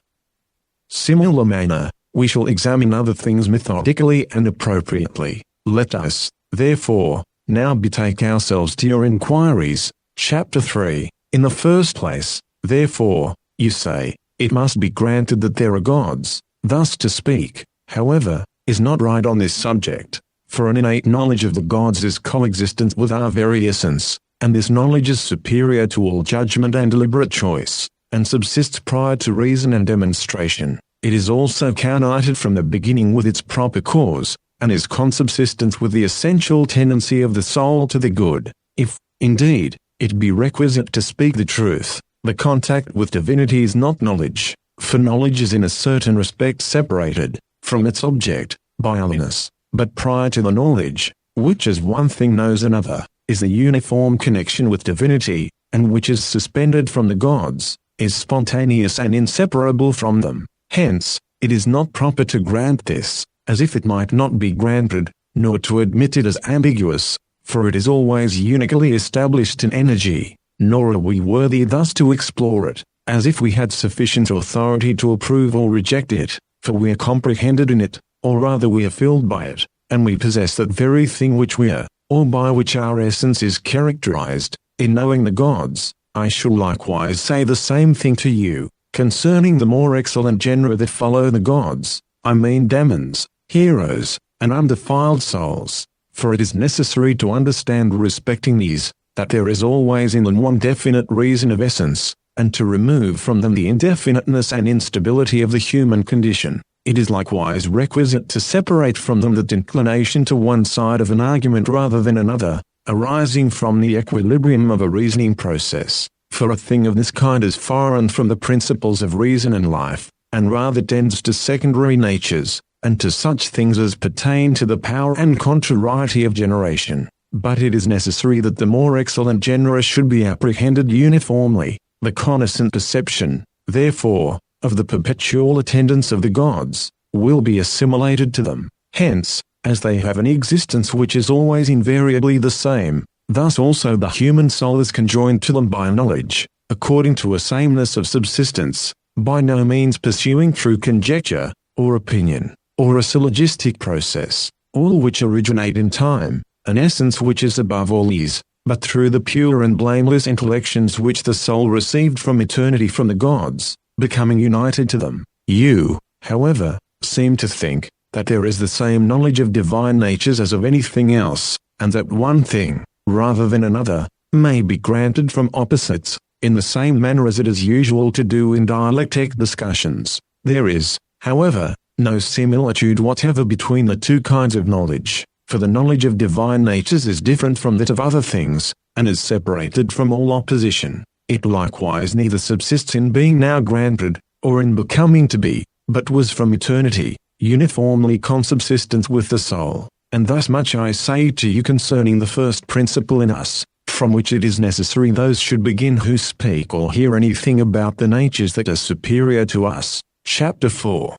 similar manner, we shall examine other things methodically and appropriately. Let us, therefore, now betake ourselves to your inquiries. Chapter 3. In the first place, therefore, you say, it must be granted that there are gods. Thus to speak, however, is not right on this subject, for an innate knowledge of the gods is coexistent with our very essence, and this knowledge is superior to all judgment and deliberate choice, and subsists prior to reason and demonstration. It is also counited from the beginning with its proper cause, and is consubsistent with the essential tendency of the soul to the good. If, indeed, it be requisite to speak the truth, the contact with divinity is not knowledge, for knowledge is in a certain respect separated from its object by alieness, but prior to the knowledge, which as one thing knows another, is the uniform connection with divinity, and which is suspended from the gods, is spontaneous and inseparable from them. Hence, it is not proper to grant this, as if it might not be granted, nor to admit it as ambiguous, for it is always unically established in energy, nor are we worthy thus to explore it, as if we had sufficient authority to approve or reject it, for we are comprehended in it, or rather we are filled by it, and we possess that very thing which we are, or by which our essence is characterized. In knowing the gods, I shall likewise say the same thing to you, concerning the more excellent genera that follow the gods, I mean demons, heroes, and undefiled souls, for it is necessary to understand respecting these, that there is always in them one definite reason of essence, and to remove from them the indefiniteness and instability of the human condition. It is likewise requisite to separate from them that inclination to one side of an argument rather than another, arising from the equilibrium of a reasoning process, for a thing of this kind is foreign from the principles of reason and life, and rather tends to secondary natures, and to such things as pertain to the power and contrariety of generation. But it is necessary that the more excellent genera should be apprehended uniformly. The connaissant perception, therefore, of the perpetual attendance of the gods, will be assimilated to them. Hence, as they have an existence which is always invariably the same, thus also the human soul is conjoined to them by knowledge, according to a sameness of subsistence, by no means pursuing through conjecture, or opinion, or a syllogistic process, all which originate in time, an essence which is above all these, but through the pure and blameless intellections which the soul received from eternity from the gods, becoming united to them. You, however, seem to think that there is the same knowledge of divine natures as of anything else, and that one thing, rather than another, may be granted from opposites, in the same manner as it is usual to do in dialectic discussions. There is, however, no similitude whatever between the two kinds of knowledge, for the knowledge of divine natures is different from that of other things, and is separated from all opposition. It likewise neither subsists in being now granted, or in becoming to be, but was from eternity, uniformly consubsistent with the soul. And thus much I say to you concerning the first principle in us, from which it is necessary those should begin who speak or hear anything about the natures that are superior to us. Chapter 4.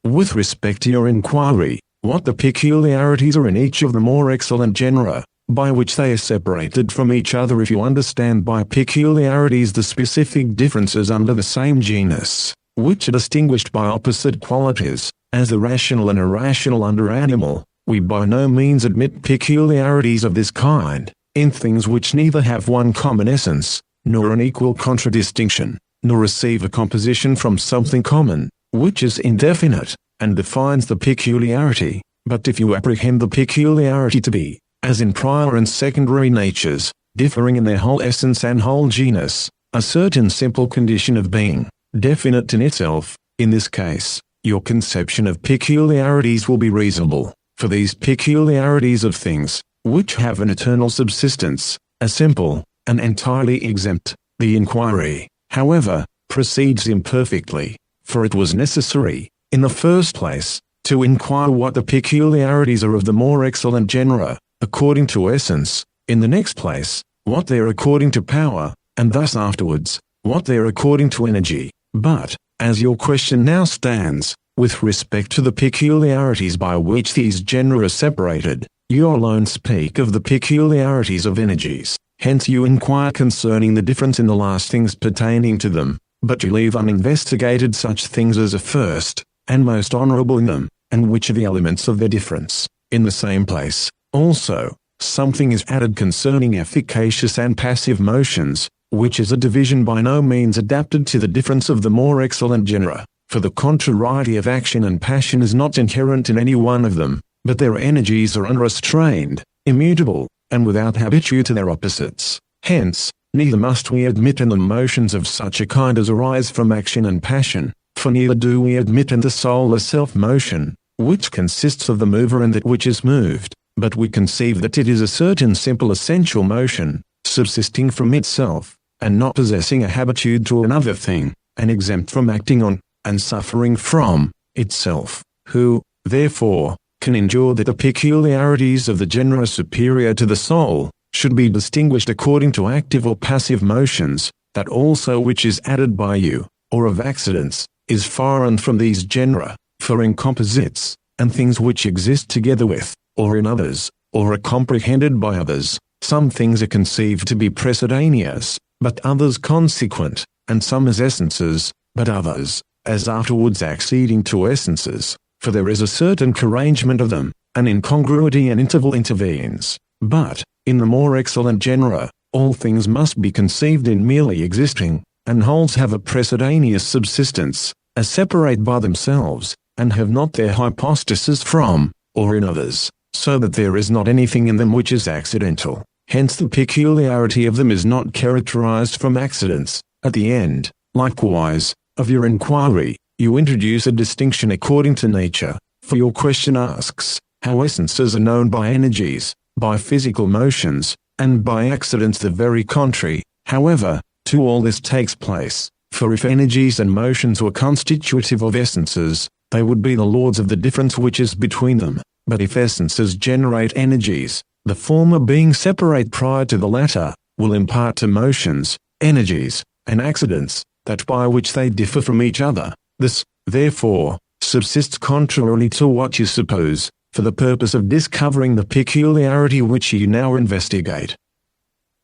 With respect to your inquiry, what the peculiarities are in each of the more excellent genera, by which they are separated from each other, if you understand by peculiarities the specific differences under the same genus, which are distinguished by opposite qualities, as the rational and irrational under animal, we by no means admit peculiarities of this kind, in things which neither have one common essence, nor an equal contradistinction, nor receive a composition from something common, which is indefinite, and defines the peculiarity. But if you apprehend the peculiarity to be, as in prior and secondary natures, differing in their whole essence and whole genus, a certain simple condition of being, definite in itself, in this case, your conception of peculiarities will be reasonable, for these peculiarities of things, which have an eternal subsistence, are simple, and entirely exempt. The inquiry, however, proceeds imperfectly, for it was necessary, in the first place, to inquire what the peculiarities are of the more excellent genera, according to essence, in the next place, what they are according to power, and thus afterwards, what they are according to energy. But, as your question now stands, with respect to the peculiarities by which these genera are separated, you alone speak of the peculiarities of energies. Hence you inquire concerning the difference in the last things pertaining to them, but you leave uninvestigated such things as are first, and most honorable in them, and which are the elements of their difference. In the same place, also, something is added concerning efficacious and passive motions, which is a division by no means adapted to the difference of the more excellent genera, for the contrariety of action and passion is not inherent in any one of them, but their energies are unrestrained, immutable, and without habitude to their opposites. Hence, neither must we admit in them motions of such a kind as arise from action and passion, for neither do we admit in the soul a self-motion, which consists of the mover and that which is moved, but we conceive that it is a certain simple essential motion, subsisting from itself, and not possessing a habitude to another thing, and exempt from acting on, and suffering from, itself, who, therefore, can endure that the peculiarities of the genera superior to the soul, should be distinguished according to active or passive motions, that also which is added by you, or of accidents, is foreign from these genera, for in composites, and things which exist together with, or in others, or are comprehended by others, some things are conceived to be precedaneous, but others consequent, and some as essences, but others, as afterwards acceding to essences, for there is a certain arrangement of them, an incongruity and interval intervenes. But, in the more excellent genera, all things must be conceived in merely existing, and wholes have a precedaneous subsistence, as separate by themselves, and have not their hypostasis from, or in others, so that there is not anything in them which is accidental. Hence the peculiarity of them is not characterized from accidents. At the end, likewise, of your inquiry, you introduce a distinction according to nature, for your question asks, how essences are known by energies, by physical motions, and by accidents the very contrary. However, to all this takes place, for if energies and motions were constitutive of essences, they would be the lords of the difference which is between them. But if essences generate energies, the former being separate prior to the latter, will impart to motions, energies, and accidents, that by which they differ from each other. This, therefore, subsists contrarily to what you suppose, for the purpose of discovering the peculiarity which you now investigate.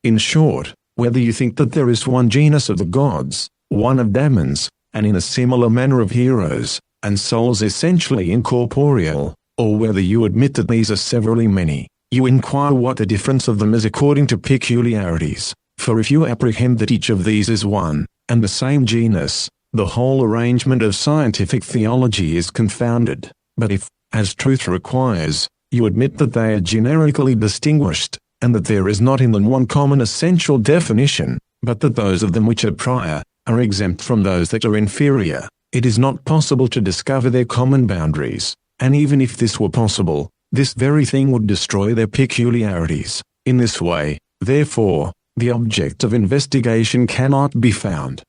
In short, whether you think that there is one genus of the gods, one of demons, and in a similar manner of heroes, and souls essentially incorporeal, or whether you admit that these are severally many, you inquire what the difference of them is according to peculiarities. For if you apprehend that each of these is one, and the same genus, the whole arrangement of scientific theology is confounded. But if, as truth requires, you admit that they are generically distinguished, and that there is not in them one common essential definition, but that those of them which are prior, are exempt from those that are inferior. It is not possible to discover their common boundaries, and even if this were possible, this very thing would destroy their peculiarities. In this way, therefore, the object of investigation cannot be found.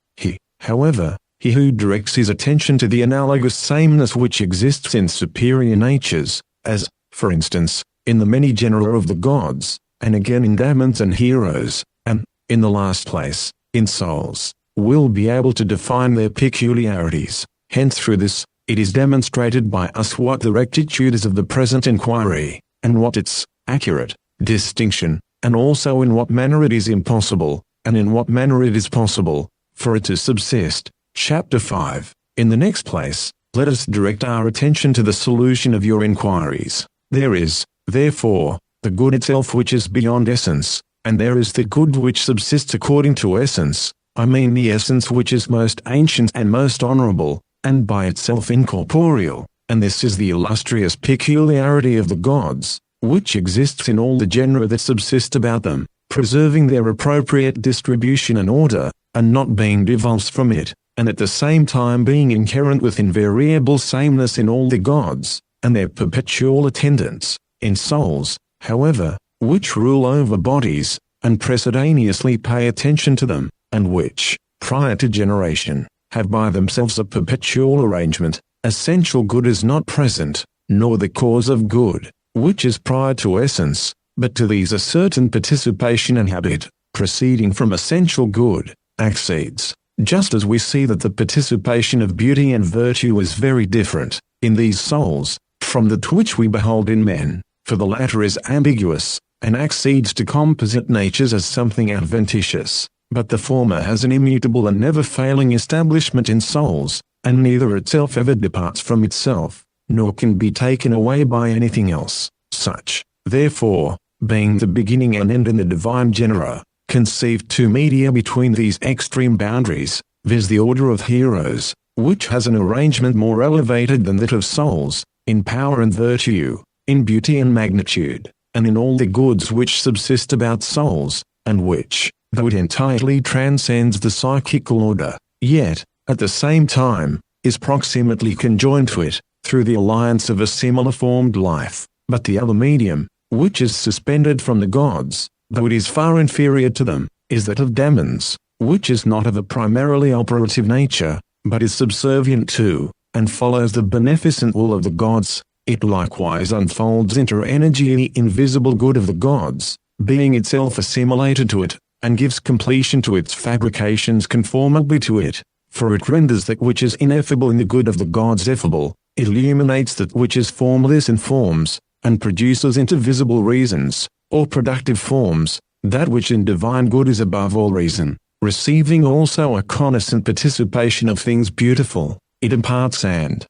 However, he who directs his attention to the analogous sameness which exists in superior natures, as, for instance, in the many genera of the gods, and again in demons and heroes, and, in the last place, in souls, will be able to define their peculiarities. Hence through this, it is demonstrated by us what the rectitude is of the present inquiry, and what its accurate distinction, and also in what manner it is impossible, and in what manner it is possible, for it to subsist. Chapter 5. In the next place, let us direct our attention to the solution of your inquiries. There is, therefore, the good itself which is beyond essence, and there is the good which subsists according to essence, I mean the essence which is most ancient and most honorable, and by itself incorporeal, and this is the illustrious peculiarity of the gods, which exists in all the genera that subsist about them, preserving their appropriate distribution and order, and not being divulged from it, and at the same time being inherent with invariable sameness in all the gods, and their perpetual attendants, in souls, however, which rule over bodies, and precedentiously pay attention to them, and which, prior to generation, have by themselves a perpetual arrangement. Essential good is not present, nor the cause of good, which is prior to essence, but to these a certain participation and habit, proceeding from essential good, accedes, just as we see that the participation of beauty and virtue is very different, in these souls, from that which we behold in men, for the latter is ambiguous, and accedes to composite natures as something adventitious, but the former has an immutable and never-failing establishment in souls, and neither itself ever departs from itself, nor can be taken away by anything else. Such, therefore, being the beginning and end in the divine genera, conceived two media between these extreme boundaries, viz. The order of heroes, which has an arrangement more elevated than that of souls, in power and virtue, in beauty and magnitude, and in all the goods which subsist about souls, and which, though it entirely transcends the psychical order, yet, at the same time, is proximately conjoined to it, through the alliance of a similar formed life. But the other medium, which is suspended from the gods, though it is far inferior to them, is that of demons, which is not of a primarily operative nature, but is subservient to, and follows the beneficent will of the gods. It likewise unfolds into energy the invisible good of the gods, being itself assimilated to it, and gives completion to its fabrications conformably to it, for it renders that which is ineffable in the good of the gods effable, it illuminates that which is formless in forms, and produces into visible reasons, or productive forms, that which in divine good is above all reason, receiving also a connascent participation of things beautiful, it imparts and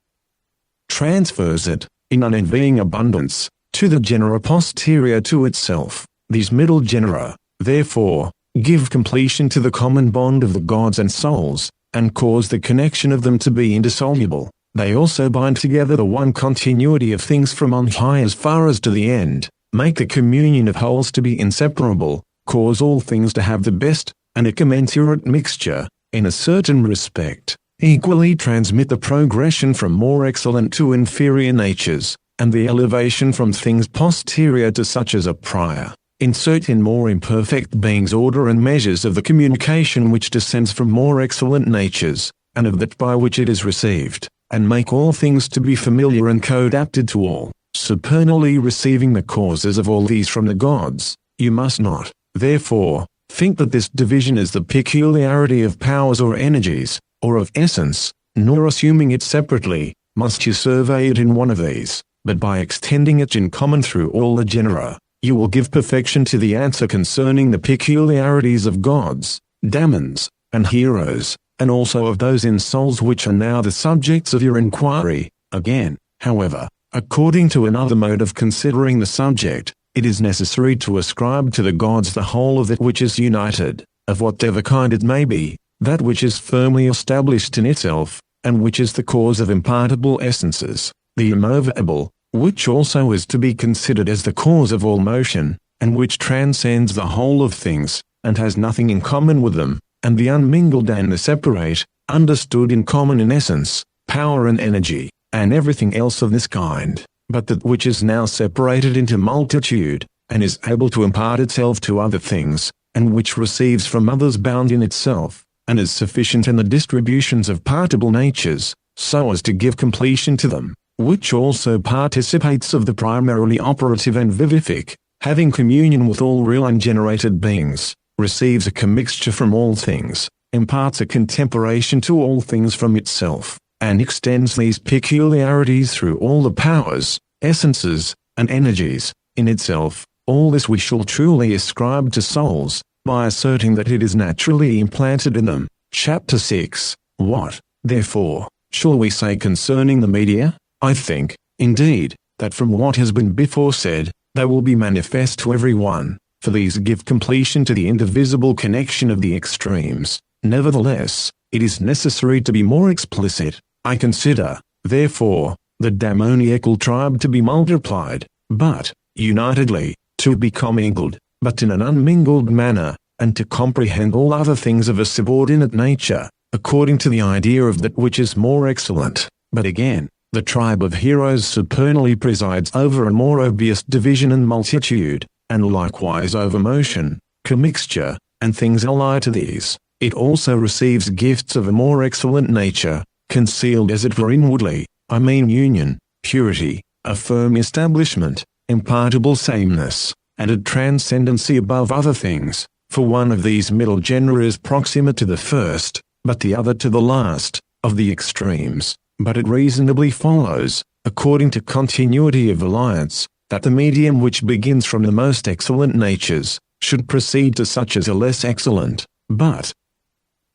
transfers it, in unenvying abundance, to the genera posterior to itself. These middle genera, therefore, give completion to the common bond of the gods and souls, and cause the connection of them to be indissoluble. They also bind together the one continuity of things from on high as far as to the end, make the communion of wholes to be inseparable, cause all things to have the best, and a commensurate mixture, in a certain respect, equally transmit the progression from more excellent to inferior natures, and the elevation from things posterior to such as are prior. Insert in more imperfect beings order and measures of the communication which descends from more excellent natures, and of that by which it is received, and make all things to be familiar and co-adapted to all, supernally receiving the causes of all these from the gods. You must not, therefore, think that this division is the peculiarity of powers or energies, or of essence, nor assuming it separately, must you survey it in one of these, but by extending it in common through all the genera, you will give perfection to the answer concerning the peculiarities of gods, demons, and heroes, and also of those in souls which are now the subjects of your inquiry. Again, however, according to another mode of considering the subject, it is necessary to ascribe to the gods the whole of that which is united, of whatever kind it may be, that which is firmly established in itself, and which is the cause of impartible essences, the immovable, which also is to be considered as the cause of all motion, and which transcends the whole of things, and has nothing in common with them, and the unmingled and the separate, understood in common in essence, power and energy, and everything else of this kind, but that which is now separated into multitude, and is able to impart itself to other things, and which receives from others bound in itself, and is sufficient in the distributions of partible natures, so as to give completion to them, which also participates of the primarily operative and vivific, having communion with all real ungenerated beings, receives a commixture from all things, imparts a contemperation to all things from itself, and extends these peculiarities through all the powers, essences, and energies, in itself. All this we shall truly ascribe to souls, by asserting that it is naturally implanted in them. Chapter 6. What, therefore, shall we say concerning the media? I think, indeed, that from what has been before said, they will be manifest to every one, for these give completion to the indivisible connection of the extremes. Nevertheless, it is necessary to be more explicit. I consider, therefore, the demoniacal tribe to be multiplied, but, unitedly, to be commingled, but in an unmingled manner, and to comprehend all other things of a subordinate nature, according to the idea of that which is more excellent. But again, the tribe of heroes supernally presides over a more obvious division and multitude, and likewise over motion, commixture, and things allied to these. It also receives gifts of a more excellent nature, concealed as it were inwardly, I mean union, purity, a firm establishment, impartible sameness, and a transcendency above other things, for one of these middle genera is proximate to the first, but the other to the last, of the extremes. But it reasonably follows, according to continuity of alliance, that the medium which begins from the most excellent natures, should proceed to such as are less excellent, but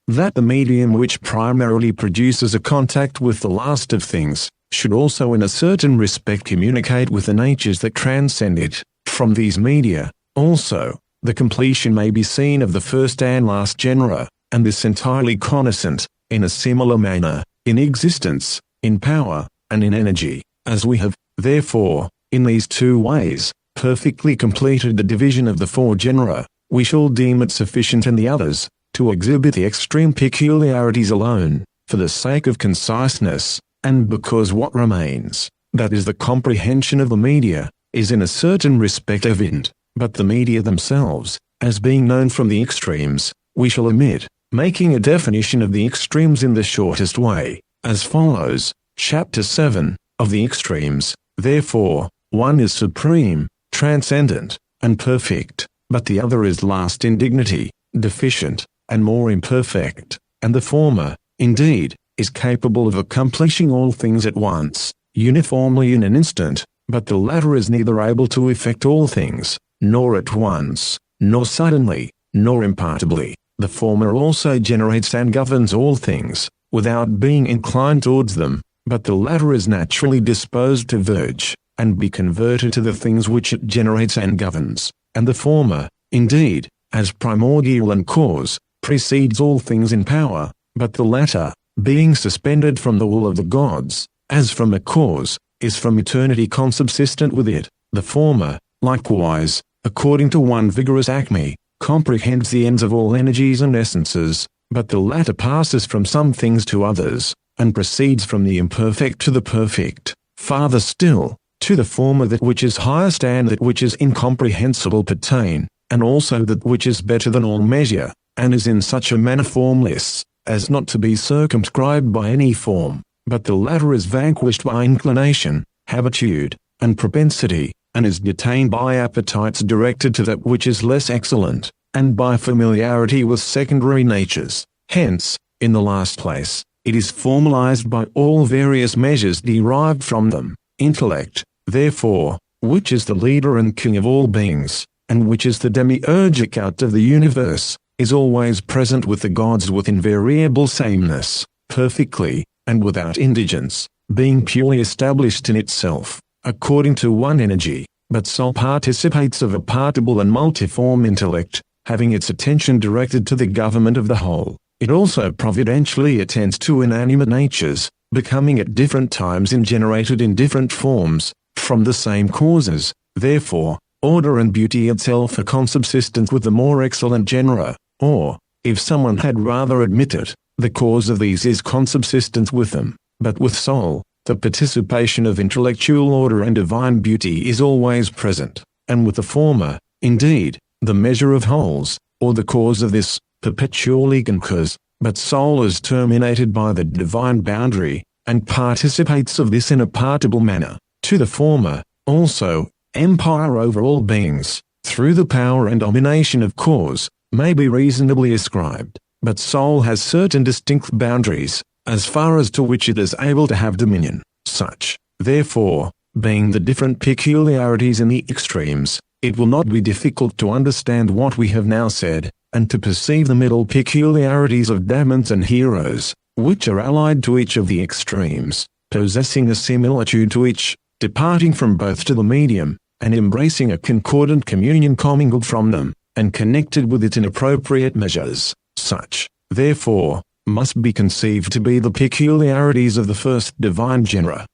that the medium which primarily produces a contact with the last of things, should also in a certain respect communicate with the natures that transcend it. From these media, also, the completion may be seen of the first and last genera, and this entirely connascent, in a similar manner, in existence, in power, and in energy, as we have, therefore, in these two ways, perfectly completed the division of the four genera. We shall deem it sufficient in the others, to exhibit the extreme peculiarities alone, for the sake of conciseness, and because what remains, that is the comprehension of the media, is in a certain respect evident, but the media themselves, as being known from the extremes, we shall omit, making a definition of the extremes in the shortest way, as follows. Chapter 7, of the extremes. Therefore, one is supreme, transcendent, and perfect, but the other is last in dignity, deficient, and more imperfect, and the former, indeed, is capable of accomplishing all things at once, uniformly in an instant, but the latter is neither able to effect all things, nor at once, nor suddenly, nor impartibly. The former also generates and governs all things, without being inclined towards them, but the latter is naturally disposed to verge, and be converted to the things which it generates and governs, and the former, indeed, as primordial and cause, precedes all things in power, but the latter, being suspended from the will of the gods, as from a cause, is from eternity consubsistent with it. The former, likewise, according to one vigorous acme, comprehends the ends of all energies and essences, but the latter passes from some things to others, and proceeds from the imperfect to the perfect. Farther still, to the former that which is highest and that which is incomprehensible pertain, and also that which is better than all measure, and is in such a manner formless, as not to be circumscribed by any form, but the latter is vanquished by inclination, habitude, and propensity, and is detained by appetites directed to that which is less excellent, and by familiarity with secondary natures. Hence, in the last place, it is formalized by all various measures derived from them. Intellect, therefore, which is the leader and king of all beings, and which is the demiurgic art of the universe, is always present with the gods with invariable sameness, perfectly, and without indigence, being purely established in itself, according to one energy, but so participates of a partible and multiform intellect, having its attention directed to the government of the whole. It also providentially attends to inanimate natures, becoming at different times ingenerated in different forms, from the same causes. Therefore, order and beauty itself are consubsistent with the more excellent genera, or, if someone had rather admit it, the cause of these is consubsistent with them. But with soul, the participation of intellectual order and divine beauty is always present, and with the former, indeed, the measure of wholes, or the cause of this, perpetually concurs. But soul is terminated by the divine boundary, and participates of this in a partible manner. To the former, also, empire over all beings, through the power and domination of cause, may be reasonably ascribed, but soul has certain distinct boundaries, as far as to which it is able to have dominion. Such, therefore, being the different peculiarities in the extremes, it will not be difficult to understand what we have now said, and to perceive the middle peculiarities of demons and heroes, which are allied to each of the extremes, possessing a similitude to each, departing from both to the medium, and embracing a concordant communion commingled from them, and connected with it in appropriate measures. Such, therefore, must be conceived to be the peculiarities of the first divine genera.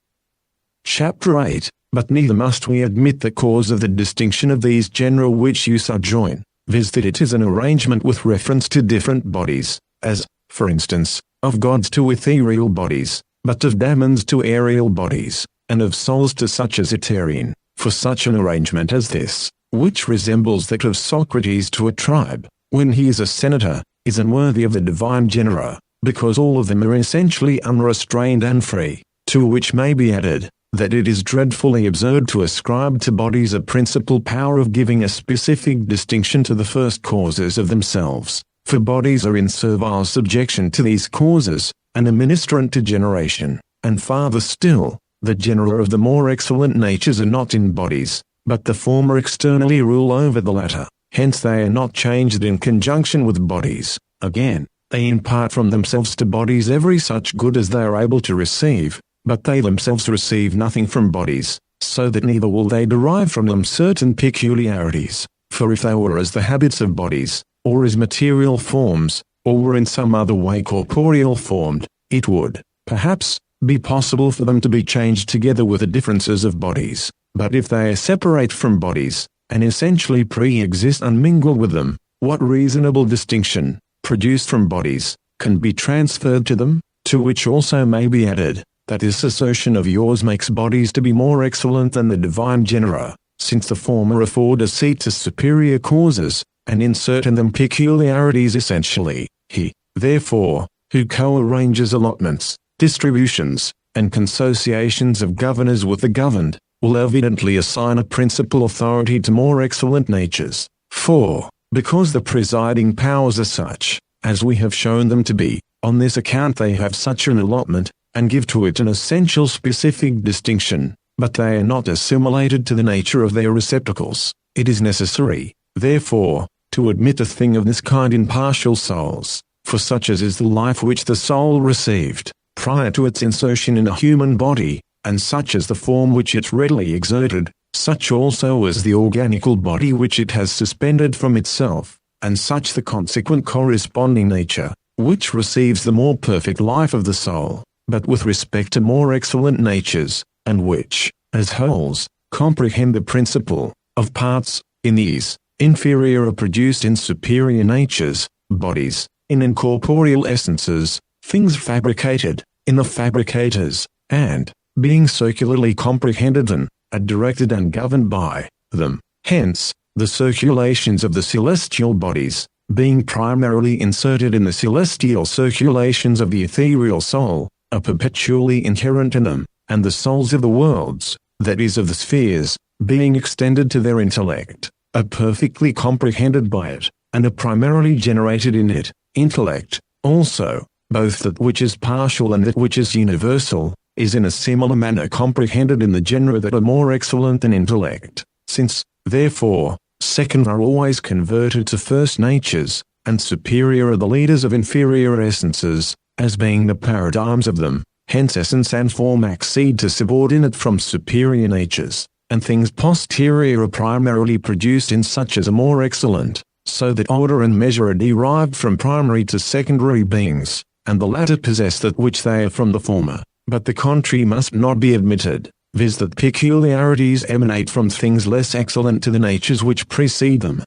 Chapter 8. But neither must we admit the cause of the distinction of these genera which you subjoin, viz. That it is an arrangement with reference to different bodies, as, for instance, of gods to ethereal bodies, but of demons to aerial bodies, and of souls to such as Eterian. For such an arrangement as this, which resembles that of Socrates to a tribe, when he is a senator, is unworthy of the divine genera, because all of them are essentially unrestrained and free, to which may be added, that it is dreadfully absurd to ascribe to bodies a principal power of giving a specific distinction to the first causes of themselves, for bodies are in servile subjection to these causes, and are ministrant to generation, and farther still, the genera of the more excellent natures are not in bodies, but the former externally rule over the latter, hence they are not changed in conjunction with bodies. Again, they impart from themselves to bodies every such good as they are able to receive, but they themselves receive nothing from bodies, so that neither will they derive from them certain peculiarities. For if they were as the habits of bodies, or as material forms, or were in some other way corporeal formed, it would, perhaps, be possible for them to be changed together with the differences of bodies. But if they are separate from bodies, and essentially pre-exist unmingled with them, what reasonable distinction, produced from bodies, can be transferred to them? To which also may be added, that this assertion of yours makes bodies to be more excellent than the divine genera, since the former afford a seat to superior causes, and insert in them peculiarities essentially. He, therefore, who co-arranges allotments, distributions, and consociations of governors with the governed, will evidently assign a principal authority to more excellent natures. For, because the presiding powers are such, as we have shown them to be, on this account they have such an allotment, and give to it an essential specific distinction, but they are not assimilated to the nature of their receptacles. It is necessary, therefore, to admit a thing of this kind in partial souls, for such as is the life which the soul received, prior to its insertion in a human body, and such as the form which it readily exerted, such also as the organical body which it has suspended from itself, and such the consequent corresponding nature, which receives the more perfect life of the soul, but with respect to more excellent natures, and which, as wholes, comprehend the principle of parts. In these, inferior are produced in superior natures, bodies, in incorporeal essences, things fabricated, in the fabricators, and, being circularly comprehended and, are directed and governed by them. Hence, the circulations of the celestial bodies, being primarily inserted in the celestial circulations of the ethereal soul, are perpetually inherent in them, and the souls of the worlds, that is of the spheres, being extended to their intellect, are perfectly comprehended by it, and are primarily generated in it. Intellect, also, both that which is partial and that which is universal, is in a similar manner comprehended in the genera that are more excellent than intellect, since, therefore, second are always converted to first natures, and superior are the leaders of inferior essences, as being the paradigms of them. Hence essence and form accede to subordinate from superior natures, and things posterior are primarily produced in such as are more excellent, so that order and measure are derived from primary to secondary beings, and the latter possess that which they are from the former. But the contrary must not be admitted, viz. that peculiarities emanate from things less excellent to the natures which precede them.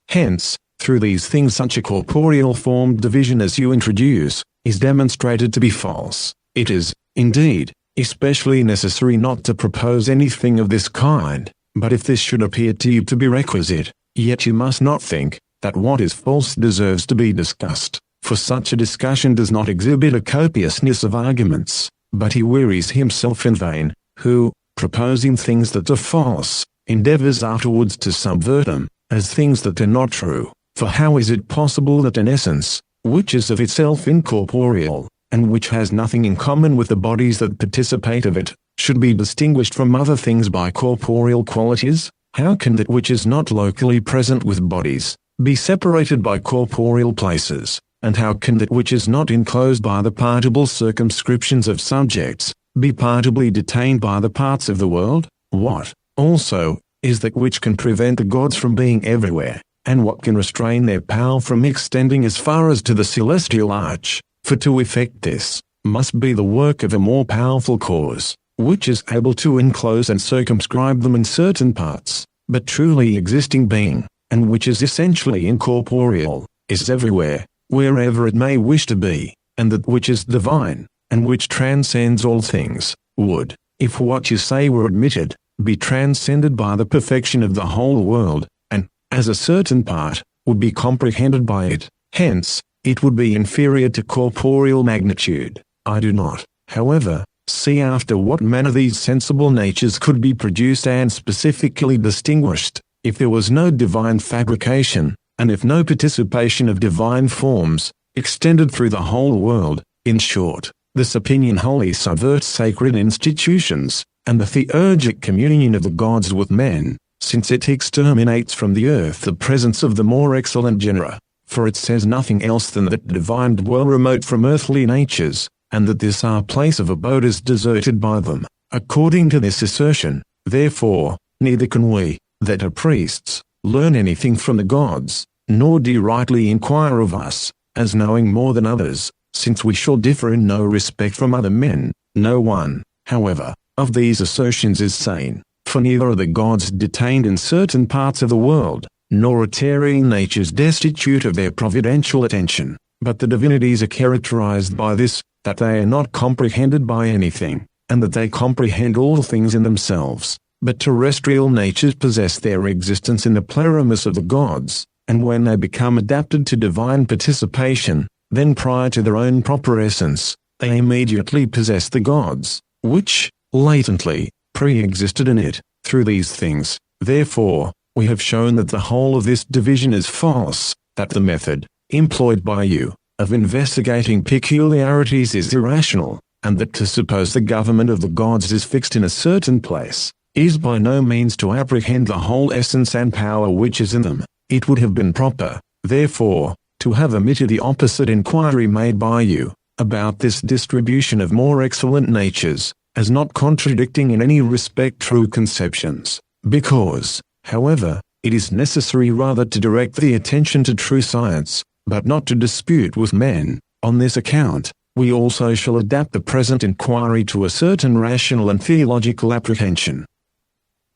Hence, through these things such a corporeal formed division as you introduce, is demonstrated to be false. It is, indeed, especially necessary not to propose anything of this kind, but if this should appear to you to be requisite, yet you must not think that what is false deserves to be discussed, for such a discussion does not exhibit a copiousness of arguments, but he wearies himself in vain, who, proposing things that are false, endeavors afterwards to subvert them, as things that are not true. For how is it possible that an essence, which is of itself incorporeal, and which has nothing in common with the bodies that participate of it, should be distinguished from other things by corporeal qualities? How can that which is not locally present with bodies, be separated by corporeal places? And how can that which is not enclosed by the partible circumscriptions of subjects, be partably detained by the parts of the world? What, also, is that which can prevent the gods from being everywhere, and what can restrain their power from extending as far as to the celestial arch? For to effect this, must be the work of a more powerful cause, which is able to enclose and circumscribe them in certain parts, but truly existing being, and which is essentially incorporeal, is everywhere, wherever it may wish to be, and that which is divine, and which transcends all things, would, if what you say were admitted, be transcended by the perfection of the whole world, and, as a certain part, would be comprehended by it. Hence, it would be inferior to corporeal magnitude. I do not, however, see after what manner these sensible natures could be produced and specifically distinguished, if there was no divine fabrication, and if no participation of divine forms, extended through the whole world. In short, this opinion wholly subverts sacred institutions, and the theurgic communion of the gods with men, since it exterminates from the earth the presence of the more excellent genera, for it says nothing else than that divine dwell remote from earthly natures, and that this our place of abode is deserted by them. According to this assertion, therefore, neither can we, that are priests, learn anything from the gods, nor do rightly inquire of us, as knowing more than others, since we shall differ in no respect from other men. No one, however, of these assertions is sane, for neither are the gods detained in certain parts of the world, nor are terrene natures destitute of their providential attention, but the divinities are characterized by this, that they are not comprehended by anything, and that they comprehend all things in themselves. But terrestrial natures possess their existence in the plurimus of the gods, and when they become adapted to divine participation, then prior to their own proper essence, they immediately possess the gods, which, latently, pre-existed in it. Through these things, therefore, we have shown that the whole of this division is false, that the method, employed by you, of investigating peculiarities is irrational, and that to suppose the government of the gods is fixed in a certain place, is by no means to apprehend the whole essence and power which is in them. It would have been proper, therefore, to have omitted the opposite inquiry made by you, about this distribution of more excellent natures, as not contradicting in any respect true conceptions, because, however, it is necessary rather to direct the attention to true science, but not to dispute with men. On this account, we also shall adapt the present inquiry to a certain rational and theological apprehension.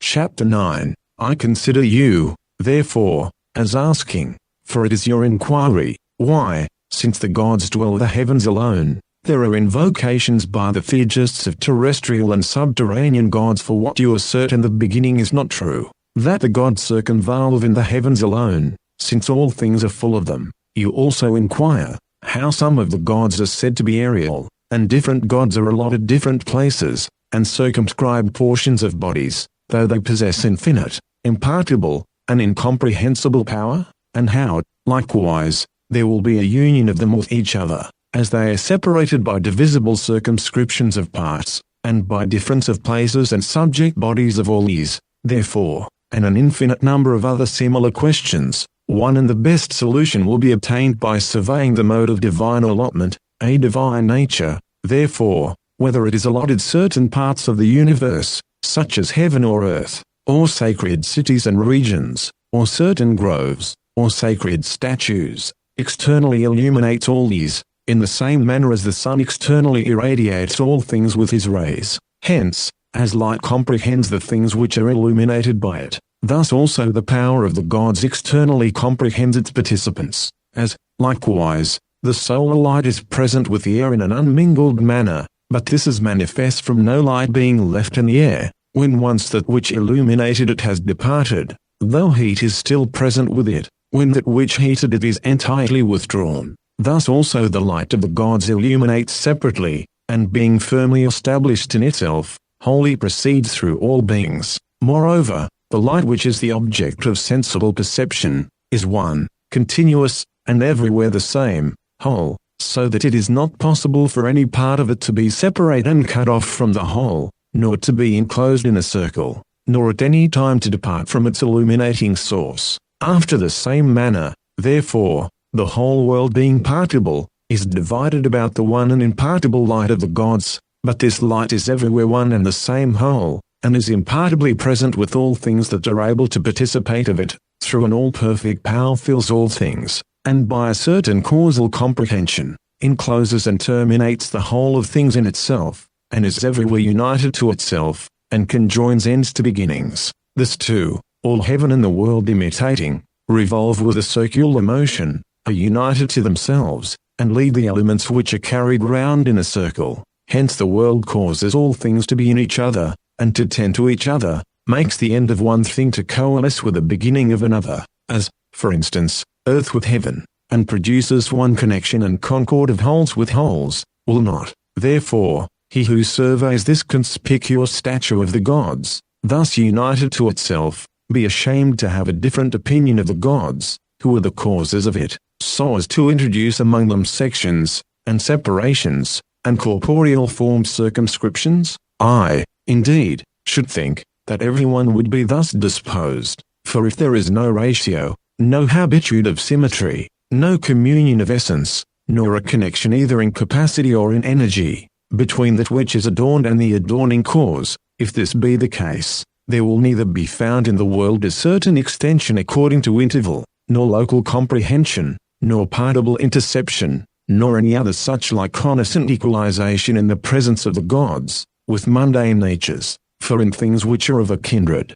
Chapter 9. I consider you, therefore, as asking, for it is your inquiry, why, since the gods dwell the heavens alone, there are invocations by the theurgists of terrestrial and subterranean gods, for what you assert in the beginning is not true, that the gods circumvolve in the heavens alone, since all things are full of them. You also inquire, how some of the gods are said to be aerial, and different gods are allotted different places, and circumscribed portions of bodies, though they possess infinite, impartible, and incomprehensible power, and how, likewise, there will be a union of them with each other, as they are separated by divisible circumscriptions of parts, and by difference of places and subject bodies of all these, therefore, and an infinite number of other similar questions. One and the best solution will be obtained by surveying the mode of divine allotment, a divine nature, therefore, whether it is allotted certain parts of the universe, such as heaven or earth, or sacred cities and regions, or certain groves, or sacred statues, externally illuminates all these, in the same manner as the sun externally irradiates all things with his rays. Hence, as light comprehends the things which are illuminated by it, thus also the power of the gods externally comprehends its participants, as, likewise, the solar light is present with the air in an unmingled manner, but this is manifest from no light being left in the air, when once that which illuminated it has departed, though heat is still present with it, when that which heated it is entirely withdrawn. Thus also the light of the gods illuminates separately, and being firmly established in itself, wholly proceeds through all beings. Moreover, the light which is the object of sensible perception, is one, continuous, and everywhere the same, whole, so that it is not possible for any part of it to be separate and cut off from the whole, nor to be enclosed in a circle, nor at any time to depart from its illuminating source. After the same manner, therefore, the whole world being partible, is divided about the one and impartible light of the gods, but this light is everywhere one and the same whole, and is impartibly present with all things that are able to participate of it, through an all-perfect power fills all things, and by a certain causal comprehension, encloses and terminates the whole of things in itself, and is everywhere united to itself, and conjoins ends to beginnings. This too, all heaven and the world imitating, revolve with a circular motion, are united to themselves, and lead the elements which are carried round in a circle. Hence the world causes all things to be in each other, and to tend to each other, makes the end of one thing to coalesce with the beginning of another, as, for instance, earth with heaven, and produces one connection and concord of wholes with wholes, will not, therefore, he who surveys this conspicuous statue of the gods, thus united to itself, be ashamed to have a different opinion of the gods, who are the causes of it, so as to introduce among them sections, and separations, and corporeal formed circumscriptions? I, indeed, should think, that everyone would be thus disposed, for if there is no ratio, no habitude of symmetry, no communion of essence, nor a connection either in capacity or in energy, between that which is adorned and the adorning cause, if this be the case, there will neither be found in the world a certain extension according to interval, nor local comprehension, nor partible interception, nor any other such like connascent equalization in the presence of the gods, with mundane natures, for in things which are of a kindred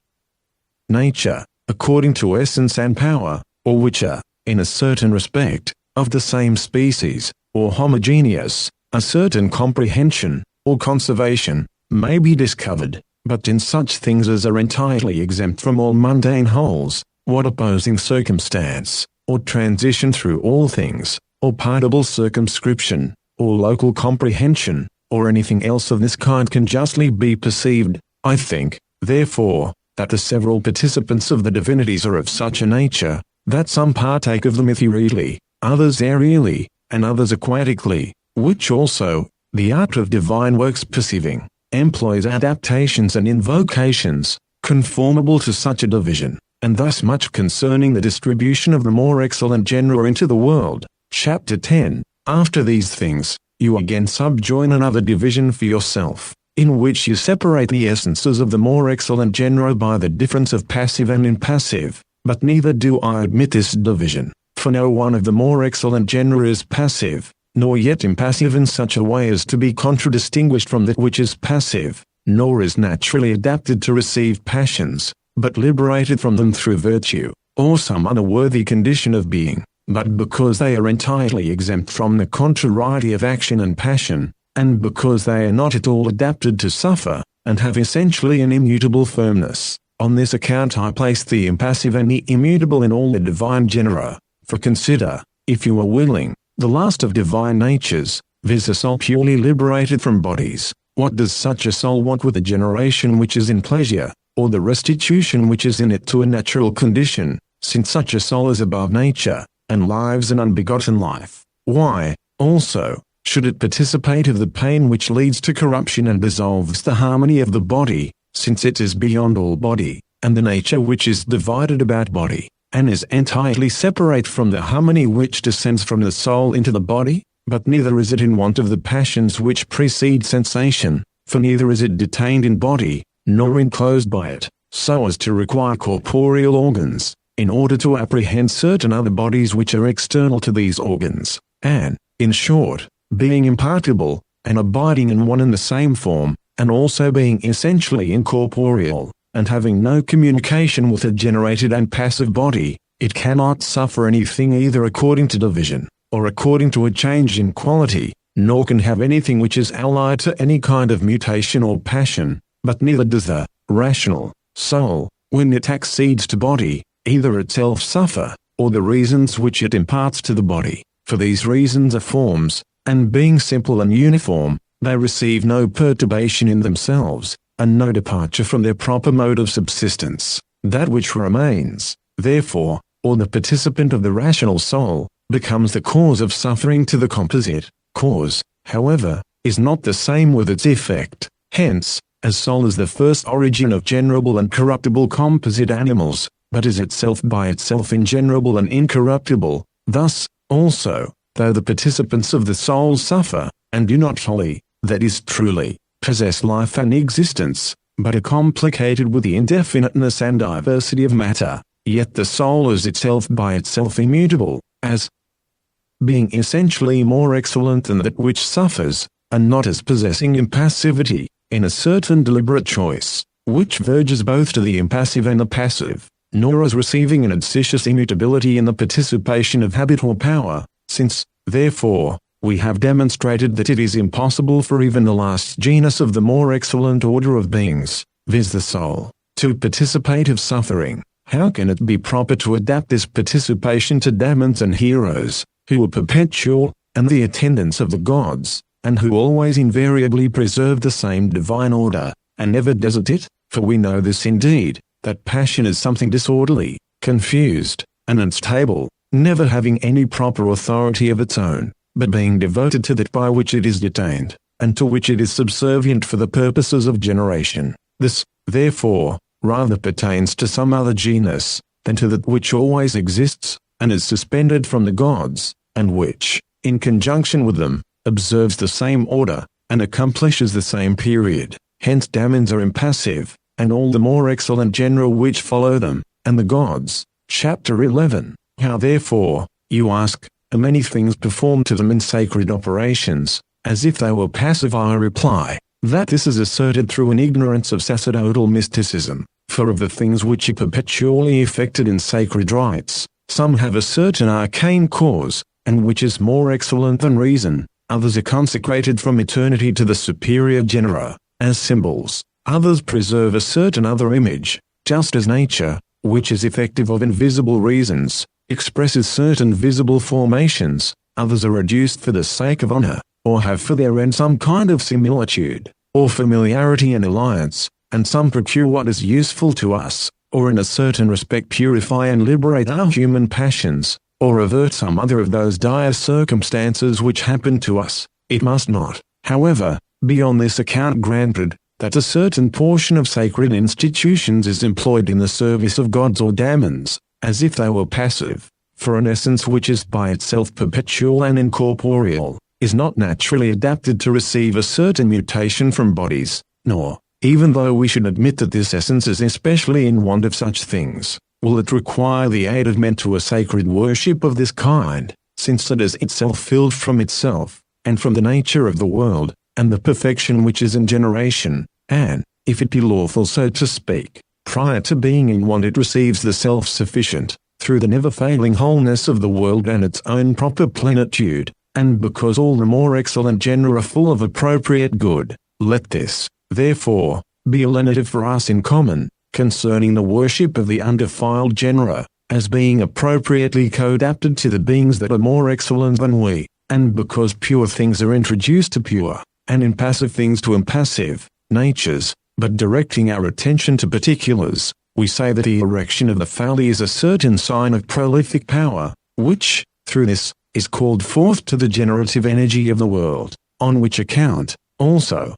nature, according to essence and power, or which are, in a certain respect, of the same species, or homogeneous, a certain comprehension, or conservation, may be discovered, but in such things as are entirely exempt from all mundane wholes, what opposing circumstance, or transition through all things, or partible circumscription, or local comprehension, or anything else of this kind can justly be perceived, I think, therefore, that the several participants of the divinities are of such a nature, that some partake of them ethereally, others aerially, and others aquatically, which also, the art of divine works perceiving, employs adaptations and invocations, conformable to such a division, and thus much concerning the distribution of the more excellent genera into the world. Chapter 10. After these things, you again subjoin another division for yourself, in which you separate the essences of the more excellent genera by the difference of passive and impassive, but neither do I admit this division, for no one of the more excellent genera is passive, nor yet impassive in such a way as to be contradistinguished from that which is passive, nor is naturally adapted to receive passions, but liberated from them through virtue, or some other worthy condition of being, but because they are entirely exempt from the contrariety of action and passion, and because they are not at all adapted to suffer, and have essentially an immutable firmness. On this account I place the impassive and the immutable in all the divine genera. For consider, if you are willing, the last of divine natures, viz. A soul purely liberated from bodies. What does such a soul want with the generation which is in pleasure, or the restitution which is in it to a natural condition, since such a soul is above nature, and lives an unbegotten life? Why, also, should it participate of the pain which leads to corruption and dissolves the harmony of the body, since it is beyond all body, and the nature which is divided about body, and is entirely separate from the harmony which descends from the soul into the body? But neither is it in want of the passions which precede sensation, for neither is it detained in body, nor enclosed by it, so as to require corporeal organs, in order to apprehend certain other bodies which are external to these organs, and, in short, being impartible, and abiding in one and the same form, and also being essentially incorporeal, and having no communication with a generated and passive body, it cannot suffer anything either according to division, or according to a change in quality, nor can have anything which is allied to any kind of mutation or passion, but neither does the rational soul, when it accedes to body, either itself suffer, or the reasons which it imparts to the body. For these reasons are forms, and being simple and uniform, they receive no perturbation in themselves, and no departure from their proper mode of subsistence. That which remains, therefore, or the participant of the rational soul, becomes the cause of suffering to the composite. Cause, however, is not the same with its effect. Hence, as soul is the first origin of generable and corruptible composite animals, but is itself by itself ingenerable and incorruptible, thus, also, though the participants of the soul suffer, and do not wholly, that is truly, possess life and existence, but are complicated with the indefiniteness and diversity of matter, yet the soul is itself by itself immutable, as being essentially more excellent than that which suffers, and not as possessing impassivity, in a certain deliberate choice, which verges both to the impassive and the passive, nor as receiving an adstitious immutability in the participation of habit or power, since, therefore, we have demonstrated that it is impossible for even the last genus of the more excellent order of beings, viz. The soul, to participate of suffering. How can it be proper to adapt this participation to demons and heroes, who are perpetual, and the attendants of the gods, and who always invariably preserve the same divine order, and never desert it? For we know this indeed, that passion is something disorderly, confused, and unstable, never having any proper authority of its own, but being devoted to that by which it is detained, and to which it is subservient for the purposes of generation. This, therefore, rather pertains to some other genus, than to that which always exists, and is suspended from the gods, and which, in conjunction with them, observes the same order, and accomplishes the same period. Hence demons are impassive, and all the more excellent genera which follow them, and the gods. Chapter 11. How therefore, you ask, are many things performed to them in sacred operations, as if they were passive? I reply, that this is asserted through an ignorance of sacerdotal mysticism, for of the things which are perpetually effected in sacred rites, some have a certain arcane cause, and which is more excellent than reason, others are consecrated from eternity to the superior genera, as symbols, others preserve a certain other image, just as nature, which is effective of invisible reasons, expresses certain visible formations, others are reduced for the sake of honor, or have for their end some kind of similitude, or familiarity and alliance, and some procure what is useful to us, or in a certain respect purify and liberate our human passions, or avert some other of those dire circumstances which happen to us. It must not, however, be on this account granted, that a certain portion of sacred institutions is employed in the service of gods or demons, as if they were passive, for an essence which is by itself perpetual and incorporeal, is not naturally adapted to receive a certain mutation from bodies, nor, even though we should admit that this essence is especially in want of such things, will it require the aid of men to a sacred worship of this kind, since it is itself filled from itself, and from the nature of the world, and the perfection which is in generation, and, if it be lawful so to speak, prior to being in want it receives the self-sufficient, through the never-failing wholeness of the world and its own proper plenitude, and because all the more excellent genera are full of appropriate good. Let this, therefore, be a lenitive for us in common, concerning the worship of the undefiled genera, as being appropriately co-adapted to the beings that are more excellent than we, and because pure things are introduced to pure, and impassive things to impassive, natures, but directing our attention to particulars, we say that the erection of the phalli is a certain sign of prolific power, which, through this, is called forth to the generative energy of the world, on which account, also,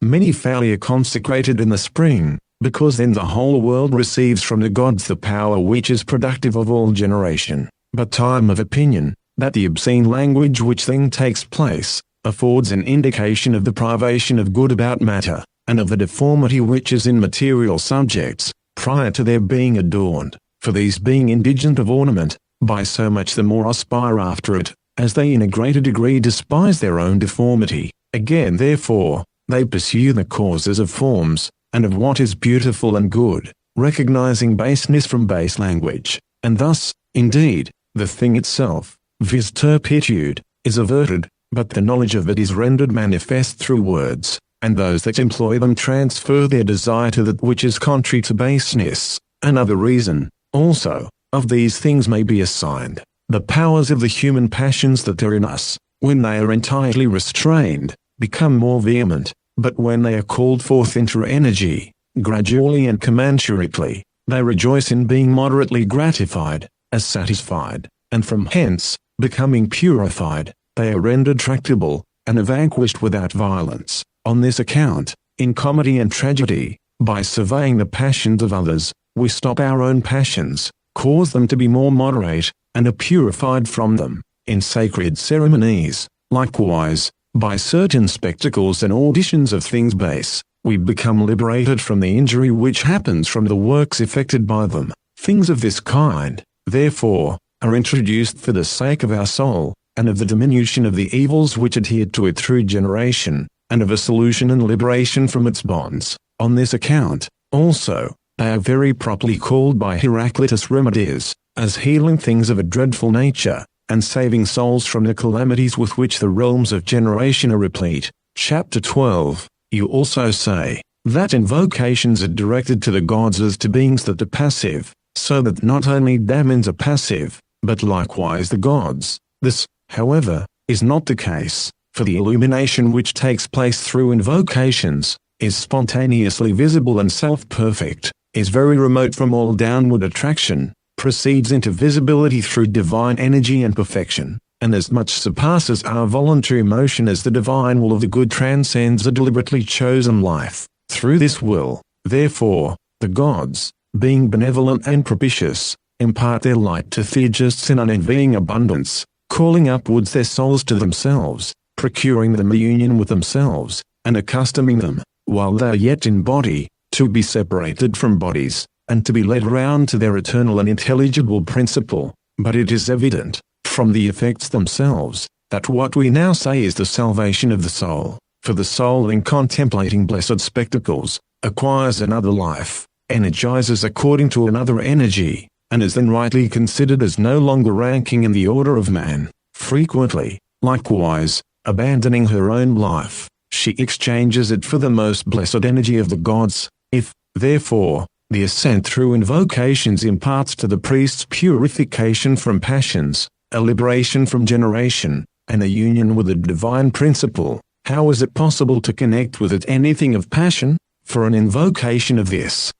many phalli are consecrated in the spring, because then the whole world receives from the gods the power which is productive of all generation. But time of opinion, that the obscene language which then takes place, affords an indication of the privation of good about matter, and of the deformity which is in material subjects, prior to their being adorned, for these being indigent of ornament, by so much the more aspire after it, as they in a greater degree despise their own deformity. Again therefore, they pursue the causes of forms, and of what is beautiful and good, recognizing baseness from base language, and thus, indeed, the thing itself, viz. Turpitude, is averted, but the knowledge of it is rendered manifest through words, and those that employ them transfer their desire to that which is contrary to baseness. Another reason, also, of these things may be assigned, the powers of the human passions that are in us, when they are entirely restrained, become more vehement, but when they are called forth into energy, gradually and commensurately, they rejoice in being moderately gratified, as satisfied, and from hence, becoming purified, they are rendered tractable, and are vanquished without violence. On this account, in comedy and tragedy, by surveying the passions of others, we stop our own passions, cause them to be more moderate, and are purified from them. In sacred ceremonies, likewise, by certain spectacles and auditions of things base, we become liberated from the injury which happens from the works effected by them. Things of this kind, therefore, are introduced for the sake of our soul, and of the diminution of the evils which adhered to it through generation, and of a solution and liberation from its bonds. On this account, also, they are very properly called by Heraclitus remedies, as healing things of a dreadful nature, and saving souls from the calamities with which the realms of generation are replete. Chapter 12. You also say, that invocations are directed to the gods as to beings that are passive, so that not only demons are passive, but likewise the gods. This, however, is not the case, for the illumination which takes place through invocations, is spontaneously visible and self-perfect, is very remote from all downward attraction, proceeds into visibility through divine energy and perfection, and as much surpasses our voluntary motion as the divine will of the good transcends a deliberately chosen life. Through this will, therefore, the gods, being benevolent and propitious, impart their light to theurgists in unenvying abundance, calling upwards their souls to themselves, procuring them a union with themselves, and accustoming them, while they are yet in body, to be separated from bodies, and to be led round to their eternal and intelligible principle. But it is evident, from the effects themselves, that what we now say is the salvation of the soul, for the soul in contemplating blessed spectacles, acquires another life, energizes according to another energy, and is then rightly considered as no longer ranking in the order of man. Frequently, likewise, abandoning her own life, she exchanges it for the most blessed energy of the gods. If, therefore, the ascent through invocations imparts to the priests purification from passions, a liberation from generation, and a union with the divine principle, how is it possible to connect with it anything of passion? For an invocation of this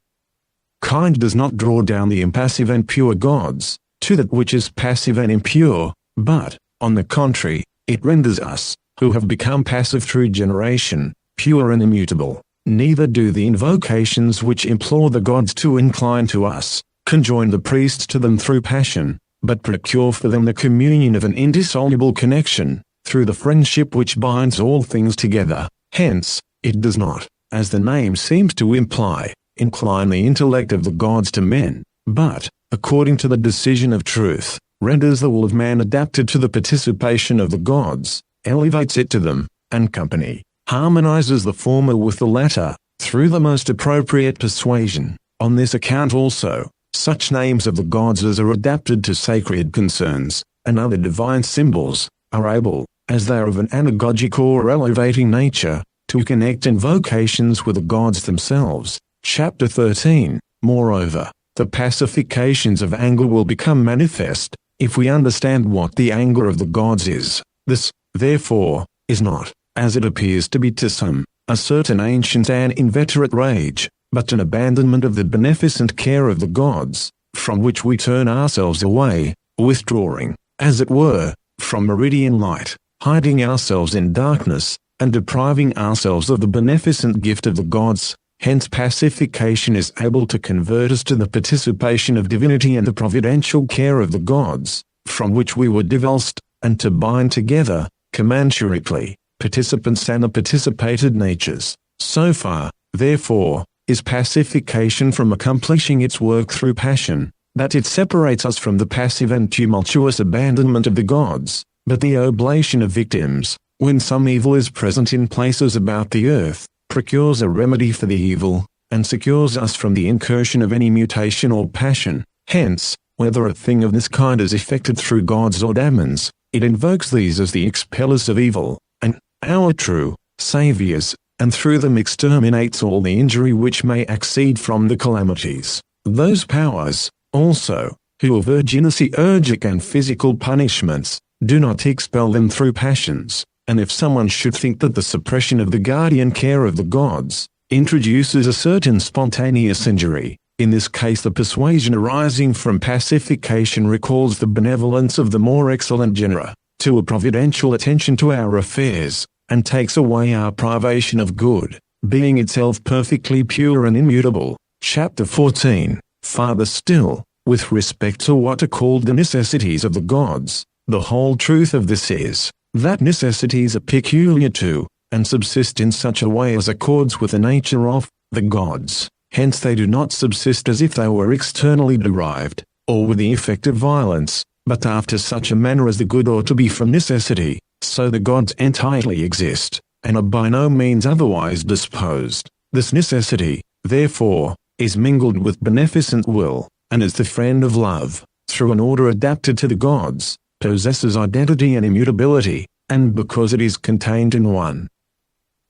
kind does not draw down the impassive and pure gods, to that which is passive and impure, but, on the contrary, it renders us, who have become passive through generation, pure and immutable. Neither do the invocations which implore the gods to incline to us, conjoin the priests to them through passion, but procure for them the communion of an indissoluble connection, through the friendship which binds all things together. Hence, it does not, as the name seems to imply, incline the intellect of the gods to men, but, according to the decision of truth, renders the will of man adapted to the participation of the gods, elevates it to them, and company, harmonizes the former with the latter, through the most appropriate persuasion. On this account also, such names of the gods as are adapted to sacred concerns, and other divine symbols, are able, as they are of an anagogic or elevating nature, to connect invocations with the gods themselves. Chapter 13. Moreover, the pacifications of anger will become manifest, if we understand what the anger of the gods is. This, therefore, is not, as it appears to be to some, a certain ancient and inveterate rage, but an abandonment of the beneficent care of the gods, from which we turn ourselves away, withdrawing, as it were, from meridian light, hiding ourselves in darkness, and depriving ourselves of the beneficent gift of the gods. Hence pacification is able to convert us to the participation of divinity and the providential care of the gods, from which we were divulsed, and to bind together, commensurately, participants and the participated natures. So far, therefore, is pacification from accomplishing its work through passion, that it separates us from the passive and tumultuous abandonment of the gods, but the oblation of victims, when some evil is present in places about the earth, procures a remedy for the evil, and secures us from the incursion of any mutation or passion. Hence, whether a thing of this kind is effected through gods or demons, it invokes these as the expellers of evil, and our true saviours, and through them exterminates all the injury which may accede from the calamities. Those powers, also, who avert urgic and physical punishments, do not expel them through passions, and if someone should think that the suppression of the guardian care of the gods introduces a certain spontaneous injury, in this case the persuasion arising from pacification recalls the benevolence of the more excellent genera to a providential attention to our affairs, and takes away our privation of good, being itself perfectly pure and immutable. Chapter 14. Farther still, with respect to what are called the necessities of the gods, the whole truth of this is, that necessities are peculiar to, and subsist in such a way as accords with the nature of, the gods. Hence they do not subsist as if they were externally derived, or with the effect of violence, but after such a manner as the good ought to be from necessity. So the gods entirely exist, and are by no means otherwise disposed. This necessity, therefore, is mingled with beneficent will, and is the friend of love, through an order adapted to the gods, possesses identity and immutability, and because it is contained in one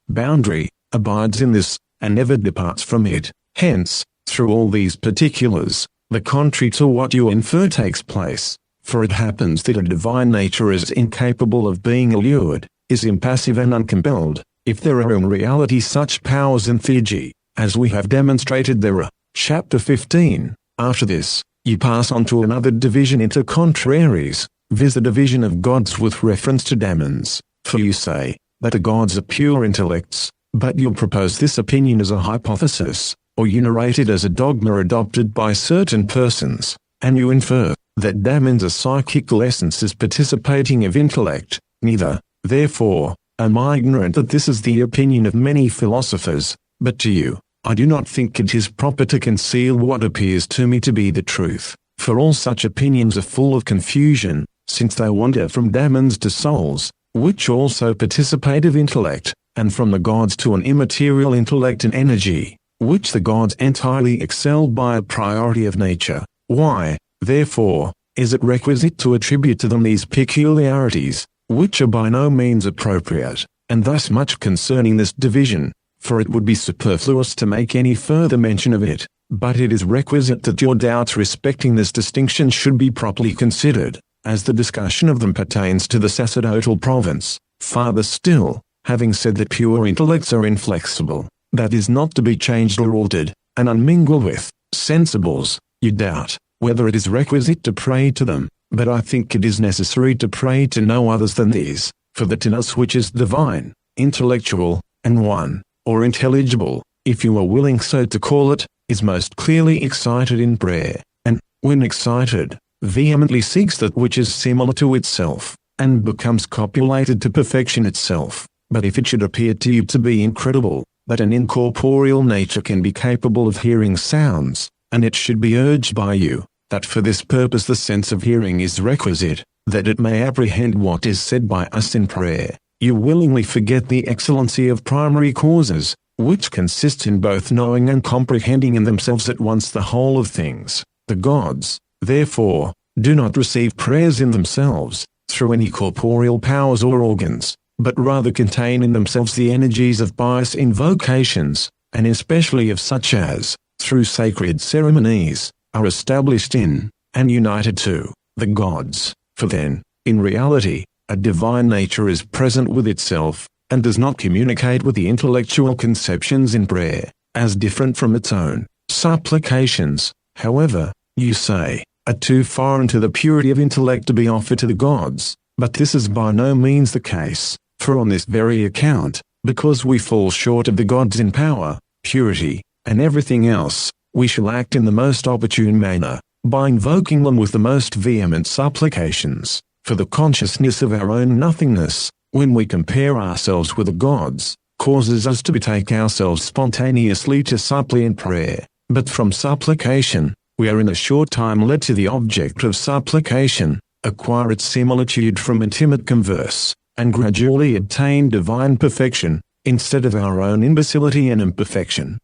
boundary, abides in this, and never departs from it. Hence, through all these particulars, the contrary to what you infer takes place, for it happens that a divine nature is incapable of being allured, is impassive and uncompelled, if there are in reality such powers in Theurgy, as we have demonstrated there are. Chapter 15. After this, you pass on to another division into contraries, viz. The division of gods with reference to demons, for you say, that the gods are pure intellects, but you propose this opinion as a hypothesis, or you narrate it as a dogma adopted by certain persons, and you infer that demons are psychical essences participating of intellect. Neither, therefore, am I ignorant that this is the opinion of many philosophers, but to you, I do not think it is proper to conceal what appears to me to be the truth, for all such opinions are full of confusion, since they wander from demons to souls, which also participate of intellect, and from the gods to an immaterial intellect and energy, which the gods entirely excel by a priority of nature. Why, therefore, is it requisite to attribute to them these peculiarities, which are by no means appropriate, and thus much concerning this division, for it would be superfluous to make any further mention of it, but it is requisite that your doubts respecting this distinction should be properly considered, as the discussion of them pertains to the sacerdotal province. Farther still, having said that pure intellects are inflexible, that is not to be changed or altered, and unmingled with sensibles, you doubt whether it is requisite to pray to them, but I think it is necessary to pray to no others than these, for that in us which is divine, intellectual, and one, or intelligible, if you are willing so to call it, is most clearly excited in prayer, and, when excited, vehemently seeks that which is similar to itself, and becomes copulated to perfection itself. But if it should appear to you to be incredible, that an incorporeal nature can be capable of hearing sounds, and it should be urged by you, that for this purpose the sense of hearing is requisite, that it may apprehend what is said by us in prayer, you willingly forget the excellency of primary causes, which consists in both knowing and comprehending in themselves at once the whole of things. The gods, therefore, do not receive prayers in themselves, through any corporeal powers or organs, but rather contain in themselves the energies of pious invocations, and especially of such as, through sacred ceremonies, are established in, and united to, the gods. For then, in reality, a divine nature is present with itself, and does not communicate with the intellectual conceptions in prayer, as different from its own. Supplications, however, you say, are too foreign to the purity of intellect to be offered to the gods, but this is by no means the case, for on this very account, because we fall short of the gods in power, purity, and everything else, we shall act in the most opportune manner, by invoking them with the most vehement supplications, for the consciousness of our own nothingness, when we compare ourselves with the gods, causes us to betake ourselves spontaneously to suppliant prayer, but from supplication, we are in a short time led to the object of supplication, acquire its similitude from intimate converse, and gradually attain divine perfection, instead of our own imbecility and imperfection.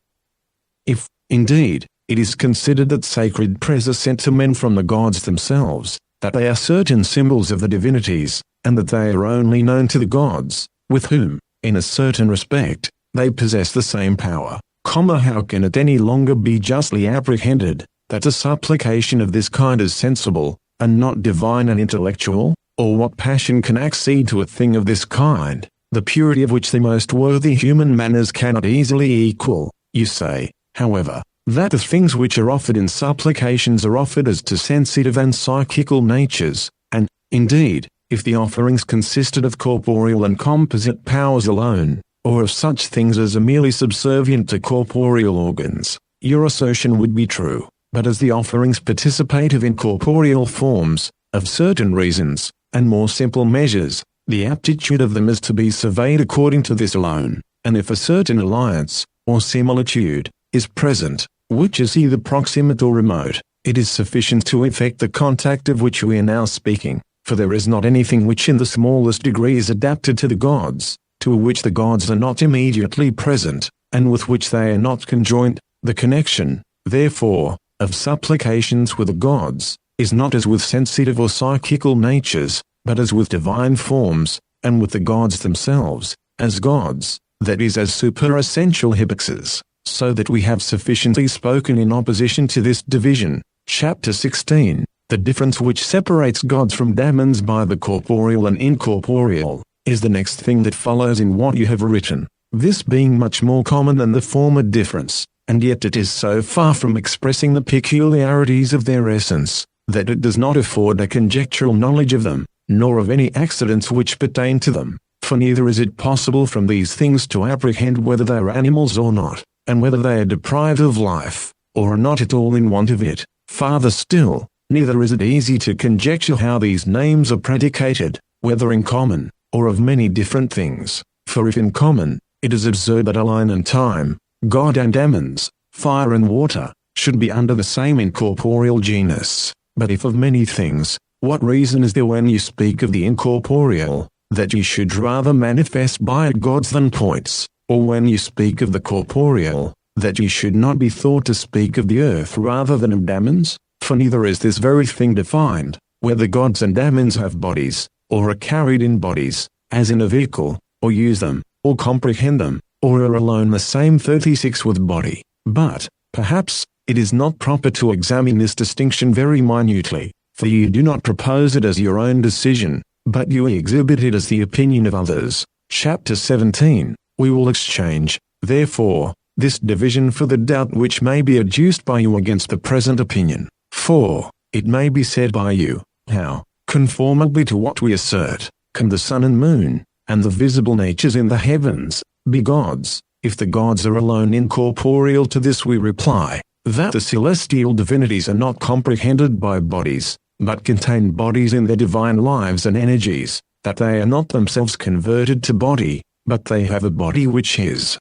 If, indeed, it is considered that sacred prayers are sent to men from the gods themselves, that they are certain symbols of the divinities, and that they are only known to the gods, with whom, in a certain respect, they possess the same power, how can it any longer be justly apprehended, that a supplication of this kind is sensible, and not divine and intellectual? Or what passion can accede to a thing of this kind, the purity of which the most worthy human manners cannot easily equal? You say, however, that the things which are offered in supplications are offered as to sensitive and psychical natures, and, indeed, if the offerings consisted of corporeal and composite powers alone, or of such things as are merely subservient to corporeal organs, your assertion would be true. But as the offerings participate of incorporeal forms, of certain reasons, and more simple measures, the aptitude of them is to be surveyed according to this alone, and if a certain alliance, or similitude, is present, which is either proximate or remote, it is sufficient to effect the contact of which we are now speaking, for there is not anything which in the smallest degree is adapted to the gods, to which the gods are not immediately present, and with which they are not conjoined. The connection, therefore, of supplications with the gods, is not as with sensitive or psychical natures, but as with divine forms, and with the gods themselves, as gods, that is as superessential hypaxes, so that we have sufficiently spoken in opposition to this division. Chapter 16, the difference which separates gods from demons by the corporeal and incorporeal, is the next thing that follows in what you have written, this being much more common than the former difference, and yet it is so far from expressing the peculiarities of their essence, that it does not afford a conjectural knowledge of them, nor of any accidents which pertain to them, for neither is it possible from these things to apprehend whether they are animals or not, and whether they are deprived of life, or are not at all in want of it. Farther still, neither is it easy to conjecture how these names are predicated, whether in common, or of many different things, for if in common, it is absurd that a line and time, God and demons, fire and water, should be under the same incorporeal genus. But if of many things, what reason is there when you speak of the incorporeal, that you should rather manifest by it gods than points, or when you speak of the corporeal, that you should not be thought to speak of the earth rather than of demons? For neither is this very thing defined, whether gods and demons have bodies, or are carried in bodies, as in a vehicle, or use them, or comprehend them, or are alone the same 36 with body. But, perhaps, it is not proper to examine this distinction very minutely, for you do not propose it as your own decision, but you exhibit it as the opinion of others. Chapter 17, we will exchange, therefore, this division for the doubt which may be adduced by you against the present opinion. For, it may be said by you, how, conformably to what we assert, can the sun and moon, and the visible natures in the heavens, be gods, if the gods are alone incorporeal? To this we reply, that the celestial divinities are not comprehended by bodies, but contain bodies in their divine lives and energies, that they are not themselves converted to body, but they have a body which is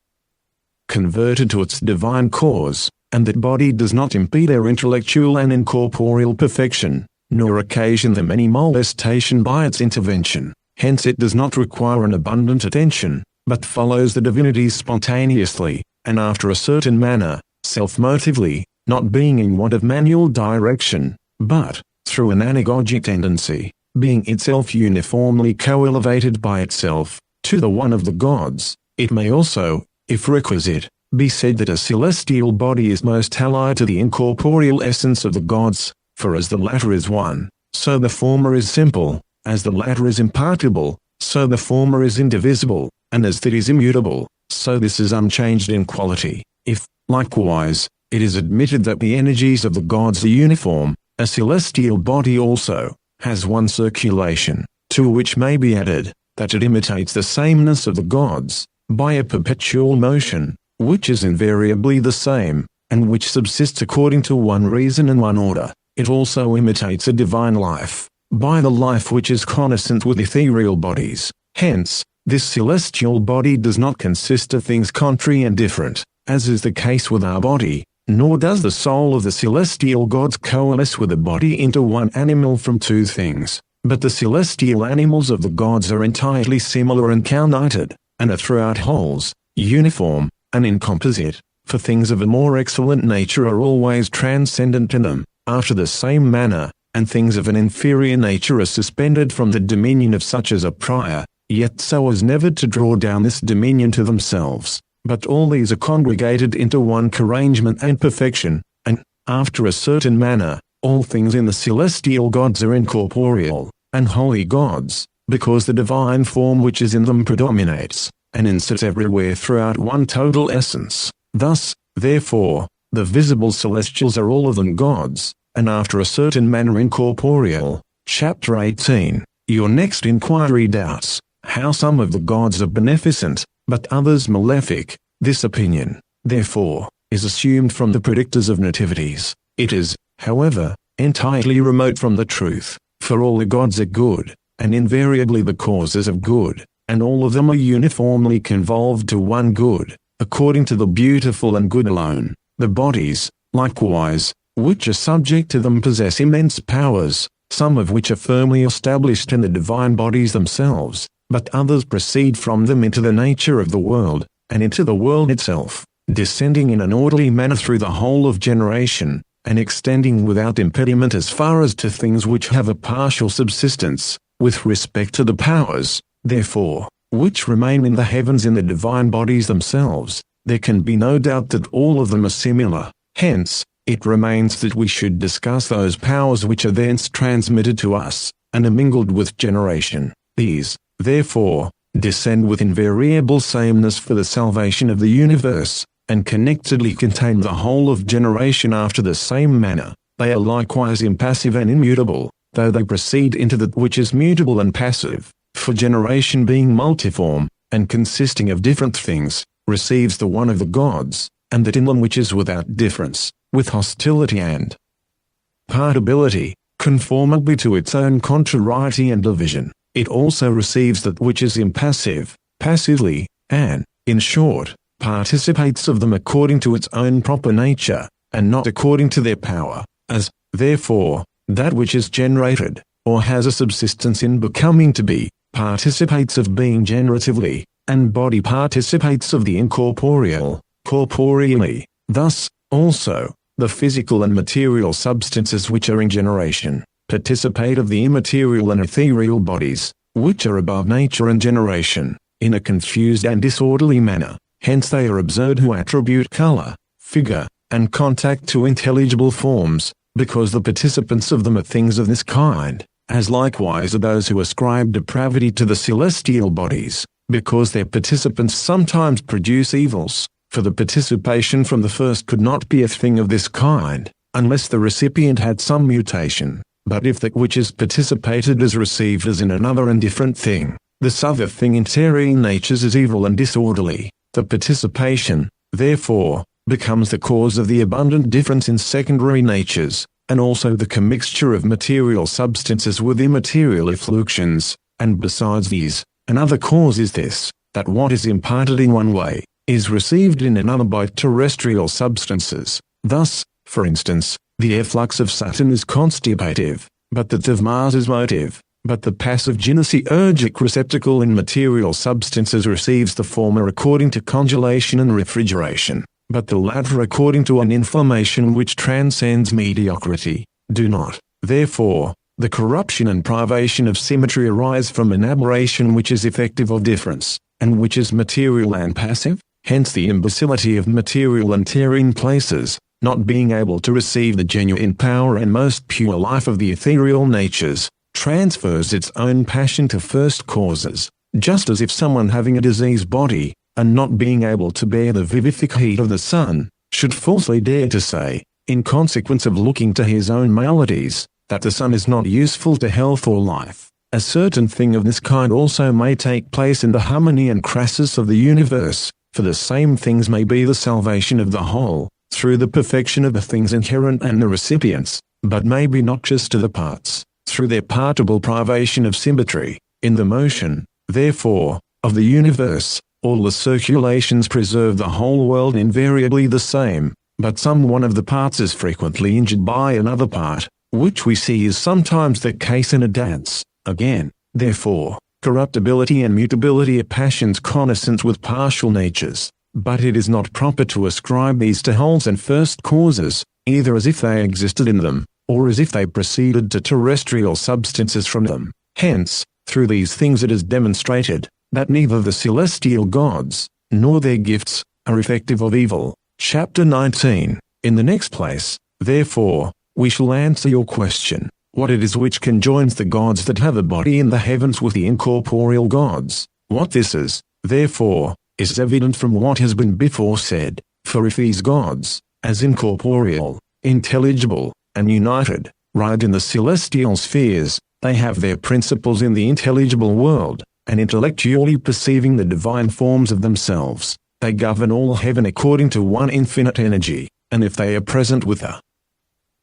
converted to its divine cause, and that body does not impede their intellectual and incorporeal perfection, nor occasion them any molestation by its intervention. Hence it does not require an abundant attention, but follows the divinities spontaneously, and after a certain manner, self-motively, not being in want of manual direction, but, through an anagogic tendency, being itself uniformly co-elevated by itself, to the one of the gods. It may also, if requisite, be said that a celestial body is most allied to the incorporeal essence of the gods, for as the latter is one, so the former is simple, as the latter is impartible, so the former is indivisible, and as that is immutable, so this is unchanged in quality. If, likewise, it is admitted that the energies of the gods are uniform, a celestial body also has one circulation, to which may be added, that it imitates the sameness of the gods, by a perpetual motion, which is invariably the same, and which subsists according to one reason and one order. It also imitates a divine life, by the life which is connascent with ethereal bodies. Hence, this celestial body does not consist of things contrary and different, as is the case with our body, nor does the soul of the celestial gods coalesce with the body into one animal from two things, but the celestial animals of the gods are entirely similar and counited, and are throughout wholes, uniform, and incomposite, for things of a more excellent nature are always transcendent in them, after the same manner, and things of an inferior nature are suspended from the dominion of such as are prior, yet so as never to draw down this dominion to themselves, but all these are congregated into one arrangement and perfection, and, after a certain manner, all things in the celestial gods are incorporeal, and holy gods, because the divine form which is in them predominates, and insists everywhere throughout one total essence. Thus, therefore, the visible celestials are all of them gods, and after a certain manner incorporeal. Chapter 18. Your next inquiry doubts how some of the gods are beneficent, but others malefic. This opinion, therefore, is assumed from the predictors of nativities. It is, however, entirely remote from the truth, for all the gods are good, and invariably the causes of good, and all of them are uniformly convolved to one good, according to the beautiful and good alone. The bodies, likewise, which are subject to them possess immense powers, some of which are firmly established in the divine bodies themselves, but others proceed from them into the nature of the world, and into the world itself, descending in an orderly manner through the whole of generation, and extending without impediment as far as to things which have a partial subsistence, with respect to the powers, therefore, which remain in the heavens in the divine bodies themselves. There can be no doubt that all of them are similar. Hence, it remains that we should discuss those powers which are thence transmitted to us, and are mingled with generation. These, therefore, descend with invariable sameness for the salvation of the universe, and connectedly contain the whole of generation after the same manner. They are likewise impassive and immutable, though they proceed into that which is mutable and passive, for generation being multiform, and consisting of different things, receives the one of the gods, and that in them which is without difference, with hostility and partibility, conformably to its own contrariety and division. It also receives that which is impassive, passively, and, in short, participates of them according to its own proper nature, and not according to their power, as, therefore, that which is generated, or has a subsistence in becoming to be, participates of being generatively, and body participates of the incorporeal, corporeally. Thus, also, the physical and material substances which are in generation, participate of the immaterial and ethereal bodies, which are above nature and generation, in a confused and disorderly manner. Hence they are absurd who attribute color, figure, and contact to intelligible forms, because the participants of them are things of this kind, as likewise are those who ascribe depravity to the celestial bodies, because their participants sometimes produce evils, for the participation from the first could not be a thing of this kind, unless the recipient had some mutation. But if that which is participated is received as in another and different thing, this other thing in terrene natures is evil and disorderly, the participation, therefore, becomes the cause of the abundant difference in secondary natures, and also the commixture of material substances with immaterial effluxions, and besides these, another cause is this, that what is imparted in one way, is received in another by terrestrial substances. Thus, for instance, the efflux of Saturn is constipative, but that of Mars is motive, but the passive gynesiurgic receptacle in material substances receives the former according to congelation and refrigeration, but the latter according to an inflammation which transcends mediocrity. Do not, therefore, the corruption and privation of symmetry arise from an aberration which is effective of difference, and which is material and passive? Hence the imbecility of material and terrene places, not being able to receive the genuine power and most pure life of the ethereal natures, transfers its own passion to first causes, just as if someone having a diseased body, and not being able to bear the vivific heat of the sun, should falsely dare to say, in consequence of looking to his own maladies, that the sun is not useful to health or life. A certain thing of this kind also may take place in the harmony and crassus of the universe, for the same things may be the salvation of the whole, through the perfection of the things inherent and the recipients, but may be noxious to the parts, through their partible privation of symmetry. In the motion, therefore, of the universe, all the circulations preserve the whole world invariably the same, but some one of the parts is frequently injured by another part, which we see is sometimes the case in a dance, Again, therefore, corruptibility and mutability are passions connaissant with partial natures, but it is not proper to ascribe these to wholes and first causes, either as if they existed in them, or as if they proceeded to terrestrial substances from them. Hence, through these things it is demonstrated, that neither the celestial gods, nor their gifts, are effective of evil. Chapter 19. In the next place, therefore, we shall answer your question, what it is which conjoins the gods that have a body in the heavens with the incorporeal gods. What this is, therefore, is evident from what has been before said, for if these gods, as incorporeal, intelligible, and united, ride in the celestial spheres, they have their principles in the intelligible world, and intellectually perceiving the divine forms of themselves, they govern all heaven according to one infinite energy, and if they are present with the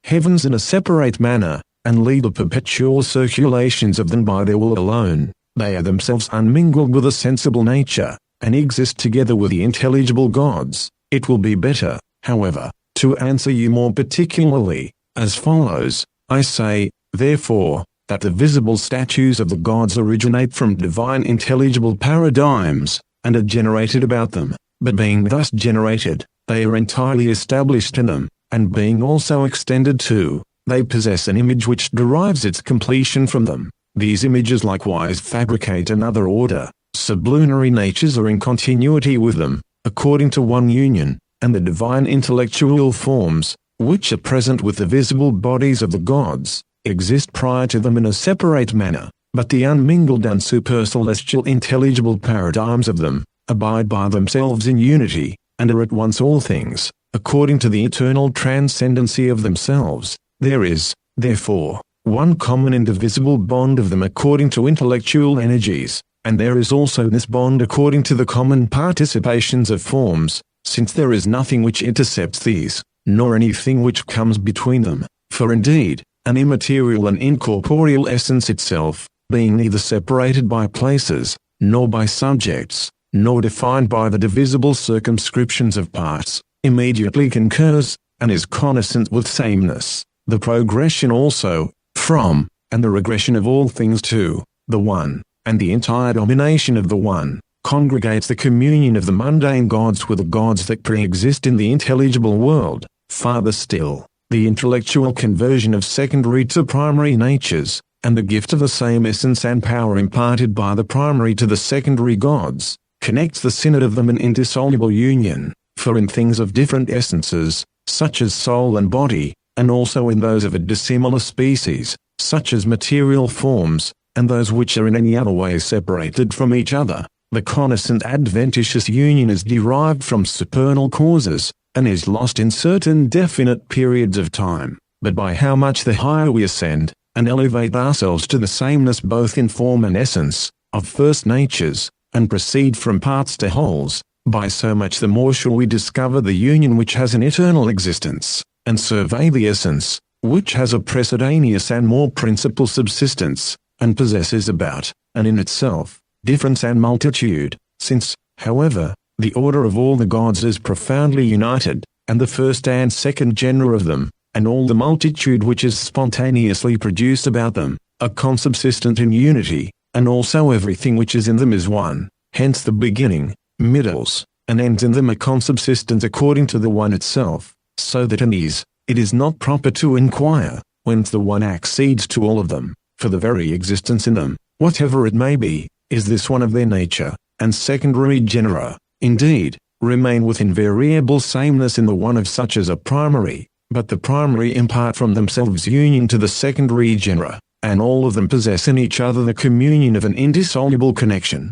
heavens in a separate manner, and lead the perpetual circulations of them by their will alone, they are themselves unmingled with a sensible nature, and exist together with the intelligible gods. It will be better, however, to answer you more particularly, as follows. I say, therefore, that the visible statues of the gods originate from divine intelligible paradigms, and are generated about them, but being thus generated, they are entirely established in them, and being also extended to, they possess an image which derives its completion from them. These images likewise fabricate another order. Sublunary natures are in continuity with them, according to one union, and the divine intellectual forms, which are present with the visible bodies of the gods, exist prior to them in a separate manner, but the unmingled and supercelestial intelligible paradigms of them, abide by themselves in unity, and are at once all things, according to the eternal transcendency of themselves. There is, therefore, one common indivisible bond of them according to intellectual energies, and there is also this bond according to the common participations of forms, since there is nothing which intercepts these, nor anything which comes between them, for indeed, an immaterial and incorporeal essence itself, being neither separated by places, nor by subjects, nor defined by the divisible circumscriptions of parts, immediately concurs, and is connaissant with sameness. The progression also, from, and the regression of all things to, the One, and the entire domination of the One, congregates the communion of the mundane gods with the gods that pre-exist in the intelligible world. Farther still, the intellectual conversion of secondary to primary natures, and the gift of the same essence and power imparted by the primary to the secondary gods, connects the synod of them in indissoluble union, for in things of different essences, such as soul and body, and also in those of a dissimilar species, such as material forms, and those which are in any other way separated from each other, the connaissant adventitious union is derived from supernal causes, and is lost in certain definite periods of time. But by how much the higher we ascend, and elevate ourselves to the sameness both in form and essence, of first natures, and proceed from parts to wholes, by so much the more shall we discover the union which has an eternal existence, and survey the essence, which has a precedaneous and more principal subsistence, and possesses about, and in itself, difference and multitude, since, however, the order of all the gods is profoundly united, and the first and second genera of them, and all the multitude which is spontaneously produced about them, are consubsistent in unity, and also everything which is in them is one. Hence the beginning, middles, and ends in them are consubsistent according to the One itself, so that in these, it is not proper to inquire, whence the One accedes to all of them, for the very existence in them, whatever it may be, is this one of their nature, and secondary genera, indeed, remain with invariable sameness in the one of such as a primary, but the primary impart from themselves union to the secondary genera, and all of them possess in each other the communion of an indissoluble connection.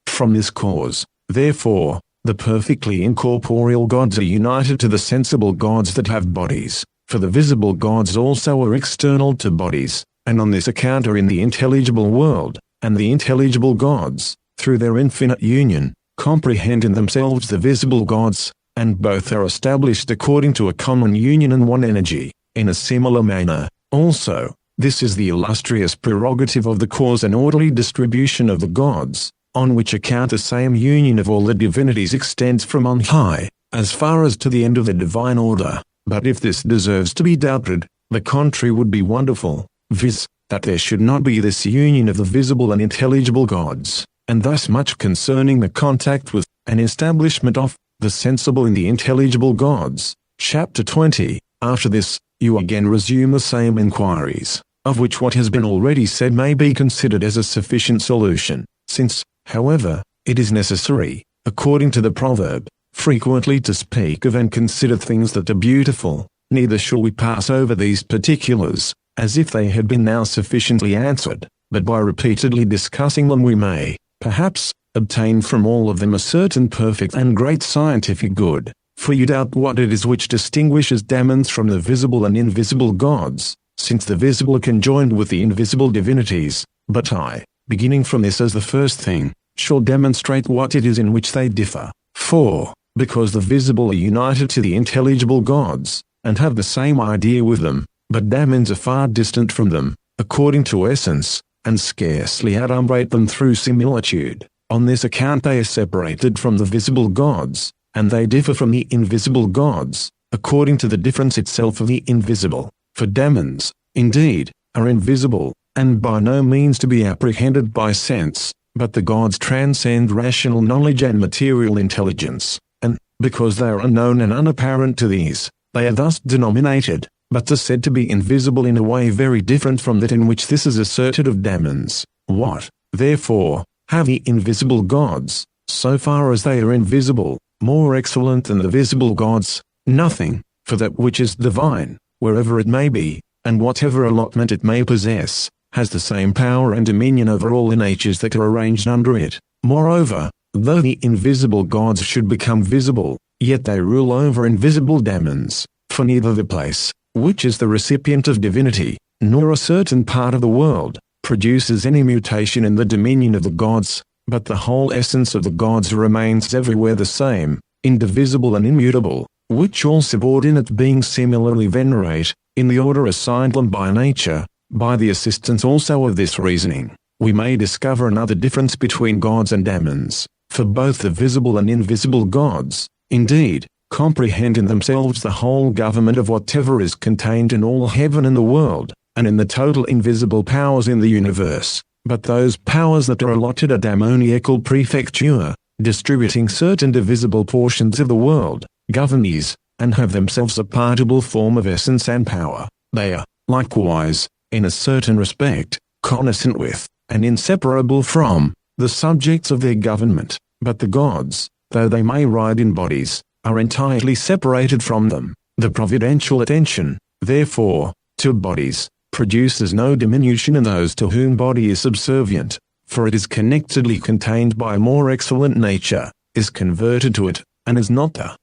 From this cause, therefore, the perfectly incorporeal gods are united to the sensible gods that have bodies, for the visible gods also are external to bodies, and on this account are in the intelligible world, and the intelligible gods, through their infinite union, comprehend in themselves the visible gods, and both are established according to a common union and one energy. In a similar manner, also, this is the illustrious prerogative of the cause and orderly distribution of the gods, on which account the same union of all the divinities extends from on high, as far as to the end of the divine order. But if this deserves to be doubted, the contrary would be wonderful, viz., that there should not be this union of the visible and intelligible gods, and thus much concerning the contact with, and establishment of, the sensible in the intelligible gods. Chapter 20. After this, you again resume the same inquiries, of which what has been already said may be considered as a sufficient solution, since, however, it is necessary, according to the proverb, frequently to speak of and consider things that are beautiful, neither shall we pass over these particulars, as if they had been now sufficiently answered, but by repeatedly discussing them we may, perhaps, obtain from all of them a certain perfect and great scientific good. For you doubt what it is which distinguishes demons from the visible and invisible gods, since the visible are conjoined with the invisible divinities, but I, beginning from this as the first thing, shall demonstrate what it is in which they differ. For, because the visible are united to the intelligible gods, and have the same idea with them, but demons are far distant from them, according to essence, and scarcely adumbrate them through similitude. On this account they are separated from the visible gods, and they differ from the invisible gods, according to the difference itself of the invisible. For demons, indeed, are invisible, and by no means to be apprehended by sense, but the gods transcend rational knowledge and material intelligence, and, because they are unknown and unapparent to these, they are thus denominated, but are said to be invisible in a way very different from that in which this is asserted of demons. What, therefore, have the invisible gods, so far as they are invisible, more excellent than the visible gods? Nothing, for that which is divine, wherever it may be, and whatever allotment it may possess, has the same power and dominion over all the natures that are arranged under it. Moreover, though the invisible gods should become visible, yet they rule over invisible demons, for neither the place, which is the recipient of divinity, nor a certain part of the world, produces any mutation in the dominion of the gods, but the whole essence of the gods remains everywhere the same, indivisible and immutable, which all subordinate beings similarly venerate, in the order assigned them by nature. By the assistance also of this reasoning, we may discover another difference between gods and demons, for both the visible and invisible gods, indeed, comprehend in themselves the whole government of whatever is contained in all heaven and the world, and in the total invisible powers in the universe, but those powers that are allotted a demoniacal prefecture, distributing certain divisible portions of the world, govern these, and have themselves a partible form of essence and power. They are, likewise, in a certain respect, cognisant with, and inseparable from, the subjects of their government, but the gods, though they may ride in bodies, are entirely separated from them. The providential attention, therefore, to bodies, produces no diminution in those to whom body is subservient, for it is connectedly contained by a more excellent nature, is converted to it, and is not the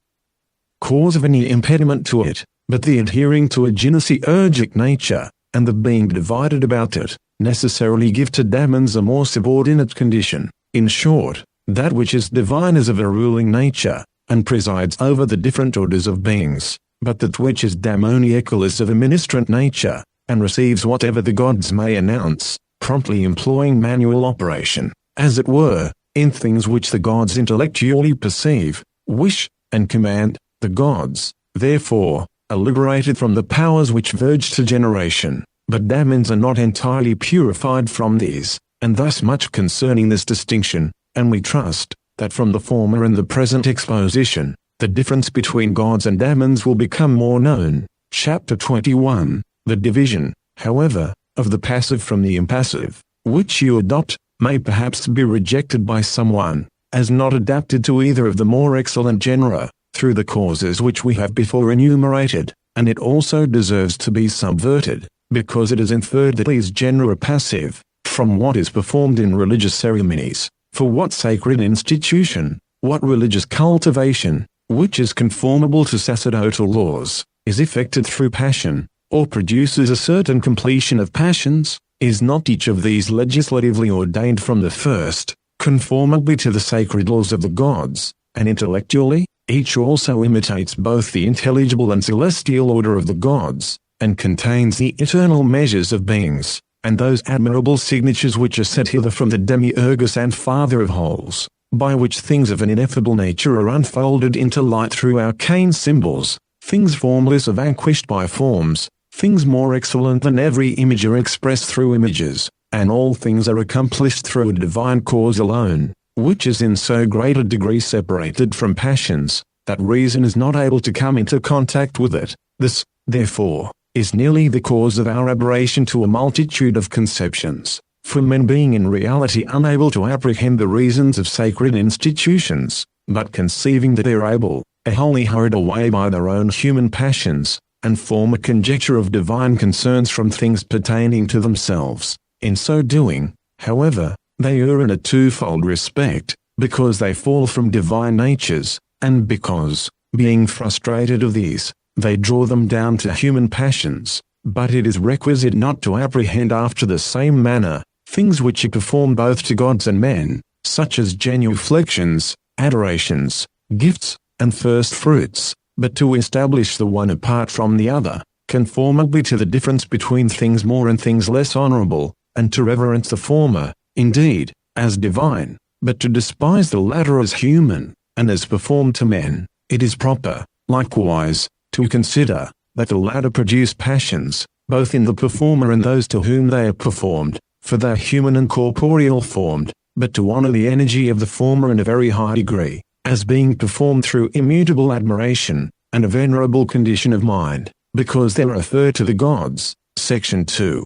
cause of any impediment to it, but the adhering to a gynesiurgic nature, and the being divided about it, necessarily give to demons a more subordinate condition. In short, that which is divine is of a ruling nature, and presides over the different orders of beings, but that which is demoniacal is of a ministrant nature, and receives whatever the gods may announce, promptly employing manual operation, as it were, in things which the gods intellectually perceive, wish, and command. The gods, therefore, are liberated from the powers which verge to generation, but demons are not entirely purified from these, and thus much concerning this distinction, and we trust, that from the former and the present exposition, the difference between gods and demons will become more known. Chapter 21. The division, however, of the passive from the impassive, which you adopt, may perhaps be rejected by someone, as not adapted to either of the more excellent genera, through the causes which we have before enumerated, and it also deserves to be subverted, because it is inferred that these genera are passive, from what is performed in religious ceremonies, for what sacred institution, what religious cultivation, which is conformable to sacerdotal laws, is effected through passion, or produces a certain completion of passions, is not each of these legislatively ordained from the first, conformably to the sacred laws of the gods, and intellectually, each also imitates both the intelligible and celestial order of the gods, and contains the eternal measures of beings, and those admirable signatures which are set hither from the demiurgus and father of wholes, by which things of an ineffable nature are unfolded into light through arcane symbols, things formless are vanquished by forms, things more excellent than every image are expressed through images, and all things are accomplished through a divine cause alone, which is in so great a degree separated from passions, that reason is not able to come into contact with it. This, therefore, is nearly the cause of our aberration to a multitude of conceptions, for men being in reality unable to apprehend the reasons of sacred institutions, but conceiving that they are able, are wholly hurried away by their own human passions, and form a conjecture of divine concerns from things pertaining to themselves. In so doing, however, they err in a twofold respect, because they fall from divine natures, and because, being frustrated of these, they draw them down to human passions. But it is requisite not to apprehend after the same manner things which are performed both to gods and men, such as genuflections, adorations, gifts, and first fruits, but to establish the one apart from the other, conformably to the difference between things more and things less honorable, and to reverence the former, indeed, as divine, but to despise the latter as human, and as performed to men. It is proper, likewise, to consider that the latter produce passions, both in the performer and those to whom they are performed, for they are human and corporeal formed, but to honor the energy of the former in a very high degree, as being performed through immutable admiration, and a venerable condition of mind, because they refer to the gods. Section 2.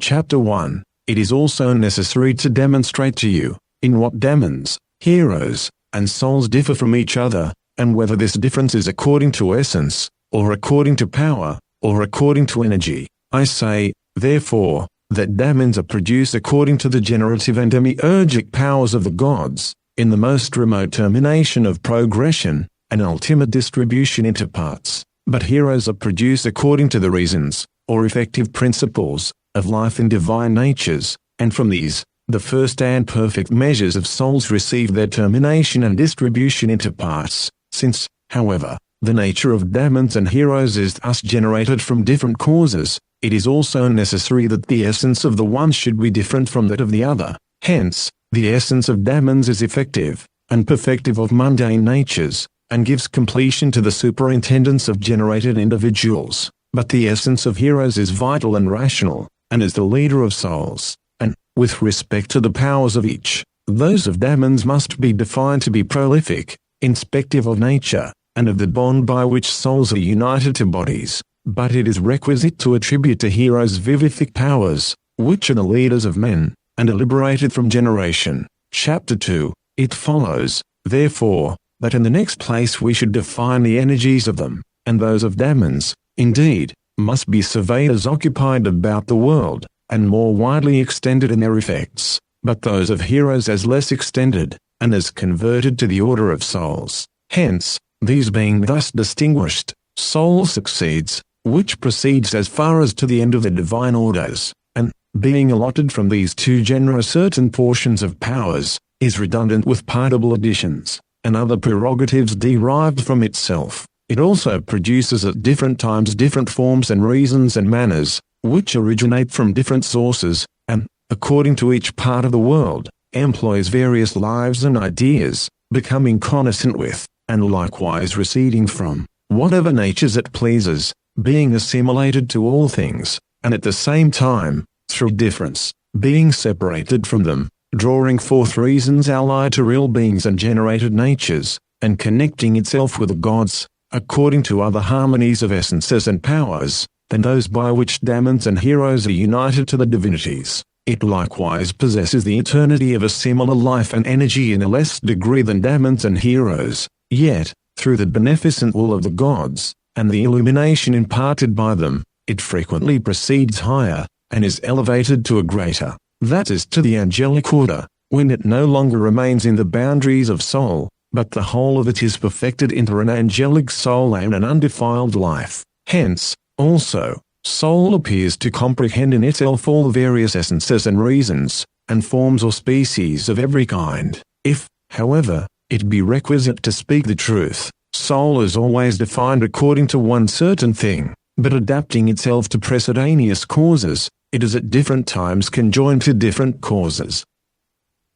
Chapter 1. It is also necessary to demonstrate to you, in what demons, heroes, and souls differ from each other, and whether this difference is according to essence, or according to power, or according to energy. I say, therefore, that demons are produced according to the generative and demiurgic powers of the gods, in the most remote termination of progression, and ultimate distribution into parts. But heroes are produced according to the reasons, or effective principles, of life in divine natures, and from these, the first and perfect measures of souls receive their termination and distribution into parts. Since, however, the nature of demons and heroes is thus generated from different causes, it is also necessary that the essence of the one should be different from that of the other. Hence, the essence of demons is effective, and perfective of mundane natures, and gives completion to the superintendence of generated individuals. But the essence of heroes is vital and rational, and is the leader of souls, and, with respect to the powers of each, those of demons must be defined to be prolific, inspective of nature, and of the bond by which souls are united to bodies. But it is requisite to attribute to heroes vivific powers, which are the leaders of men, and are liberated from generation. Chapter 2. It follows, therefore, that in the next place we should define the energies of them, and those of demons, indeed, must be surveyed as occupied about the world, and more widely extended in their effects, but those of heroes as less extended, and as converted to the order of souls. Hence, these being thus distinguished, soul succeeds, which proceeds as far as to the end of the divine orders, and, being allotted from these two genera certain portions of powers, is redundant with partible additions, and other prerogatives derived from itself. It also produces at different times different forms and reasons and manners, which originate from different sources, and, according to each part of the world, employs various lives and ideas, becoming connoissant with, and likewise receding from, whatever natures it pleases, being assimilated to all things, and at the same time, through difference, being separated from them, drawing forth reasons allied to real beings and generated natures, and connecting itself with the gods, according to other harmonies of essences and powers, than those by which demons and heroes are united to the divinities. It likewise possesses the eternity of a similar life and energy in a less degree than demons and heroes, yet, through the beneficent will of the gods, and the illumination imparted by them, it frequently proceeds higher, and is elevated to a greater, that is to the angelic order, when it no longer remains in the boundaries of soul, but the whole of it is perfected into an angelic soul and an undefiled life. Hence, also, soul appears to comprehend in itself all the various essences and reasons, and forms or species of every kind. If, however, it be requisite to speak the truth, soul is always defined according to one certain thing, but adapting itself to precedenious causes, it is at different times conjoined to different causes.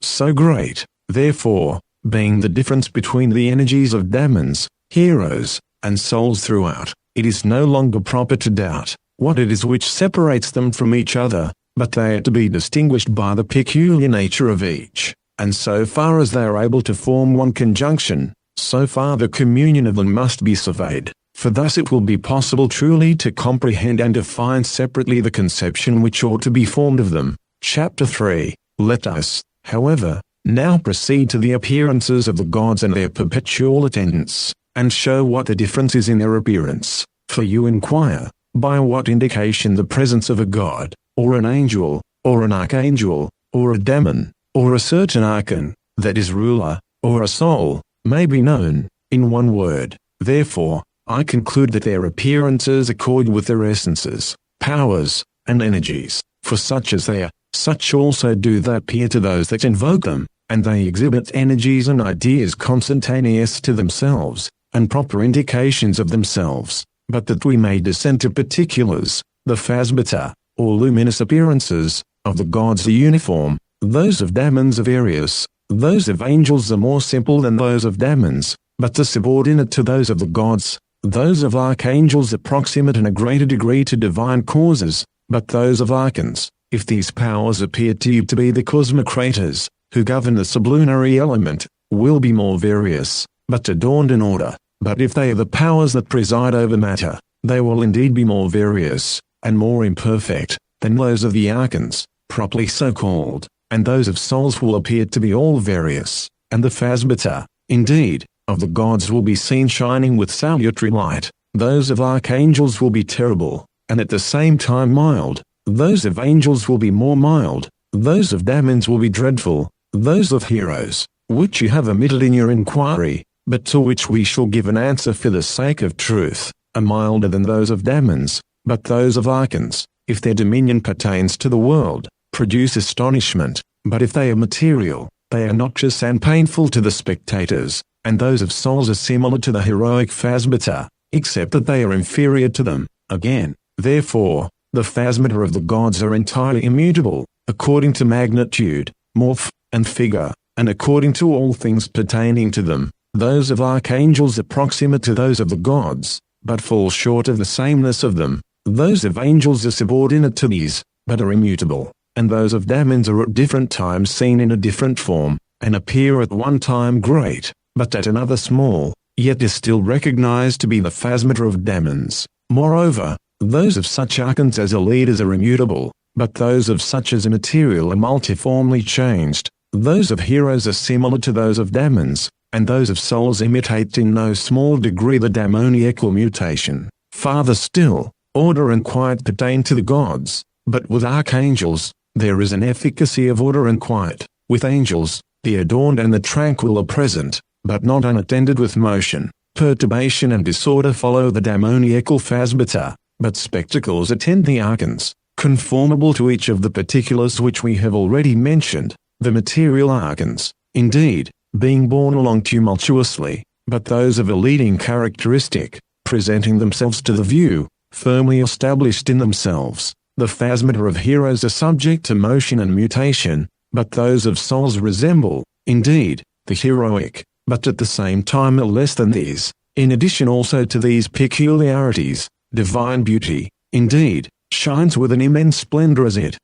So great, therefore, being the difference between the energies of demons, heroes, and souls throughout, it is no longer proper to doubt what it is which separates them from each other, but they are to be distinguished by the peculiar nature of each, and so far as they are able to form one conjunction, so far the communion of them must be surveyed, for thus it will be possible truly to comprehend and define separately the conception which ought to be formed of them. Chapter 3. Let us, however, now proceed to the appearances of the gods and their perpetual attendants, and show what the difference is in their appearance. For you inquire, by what indication the presence of a god, or an angel, or an archangel, or a demon, or a certain archon, that is ruler, or a soul, may be known, in one word. Therefore, I conclude that their appearances accord with their essences, powers, and energies, for such as they are, such also do they appear to those that invoke them, and they exhibit energies and ideas consentaneous to themselves, and proper indications of themselves. But that we may descend to particulars, the phasmata, or luminous appearances, of the gods are uniform, those of demons are various, those of angels are more simple than those of demons, but are subordinate to those of the gods, those of archangels are proximate in a greater degree to divine causes, but those of archons, if these powers appear to you to be the cosmocrators, who govern the sublunary element, will be more various, but adorned in order. But if they are the powers that preside over matter, they will indeed be more various, and more imperfect, than those of the archons, properly so called, and those of souls will appear to be all various, and the phasmata, indeed, of the gods will be seen shining with salutary light, those of archangels will be terrible, and at the same time mild, those of angels will be more mild, those of demons will be dreadful, those of heroes, which you have omitted in your inquiry, but to which we shall give an answer for the sake of truth, are milder than those of demons, but those of archons, if their dominion pertains to the world, produce astonishment, but if they are material, they are noxious and painful to the spectators, and those of souls are similar to the heroic phasmata, except that they are inferior to them. Again, therefore, the phasmata of the gods are entirely immutable, according to magnitude, morph, and figure, and according to all things pertaining to them. Those of archangels are proximate to those of the gods, but fall short of the sameness of them. Those of angels are subordinate to these, but are immutable, and those of demons are at different times seen in a different form, and appear at one time great, but at another small, yet is still recognized to be the phasmata of demons. Moreover, those of such archons as are leaders are immutable, but those of such as are material are multiformly changed. Those of heroes are similar to those of demons, and those of souls imitate in no small degree the demoniacal mutation. Farther still, order and quiet pertain to the gods, but with archangels, there is an efficacy of order and quiet. With angels, the adorned and the tranquil are present, but not unattended with motion. Perturbation and disorder follow the demoniacal phasmata, but spectacles attend the archons, conformable to each of the particulars which we have already mentioned. The material archons, indeed, being borne along tumultuously, but those of a leading characteristic, presenting themselves to the view, firmly established in themselves. The phasmata of heroes are subject to motion and mutation, but those of souls resemble, indeed, the heroic, but at the same time are less than these. In addition also to these peculiarities, divine beauty, indeed, shines with an immense splendor as it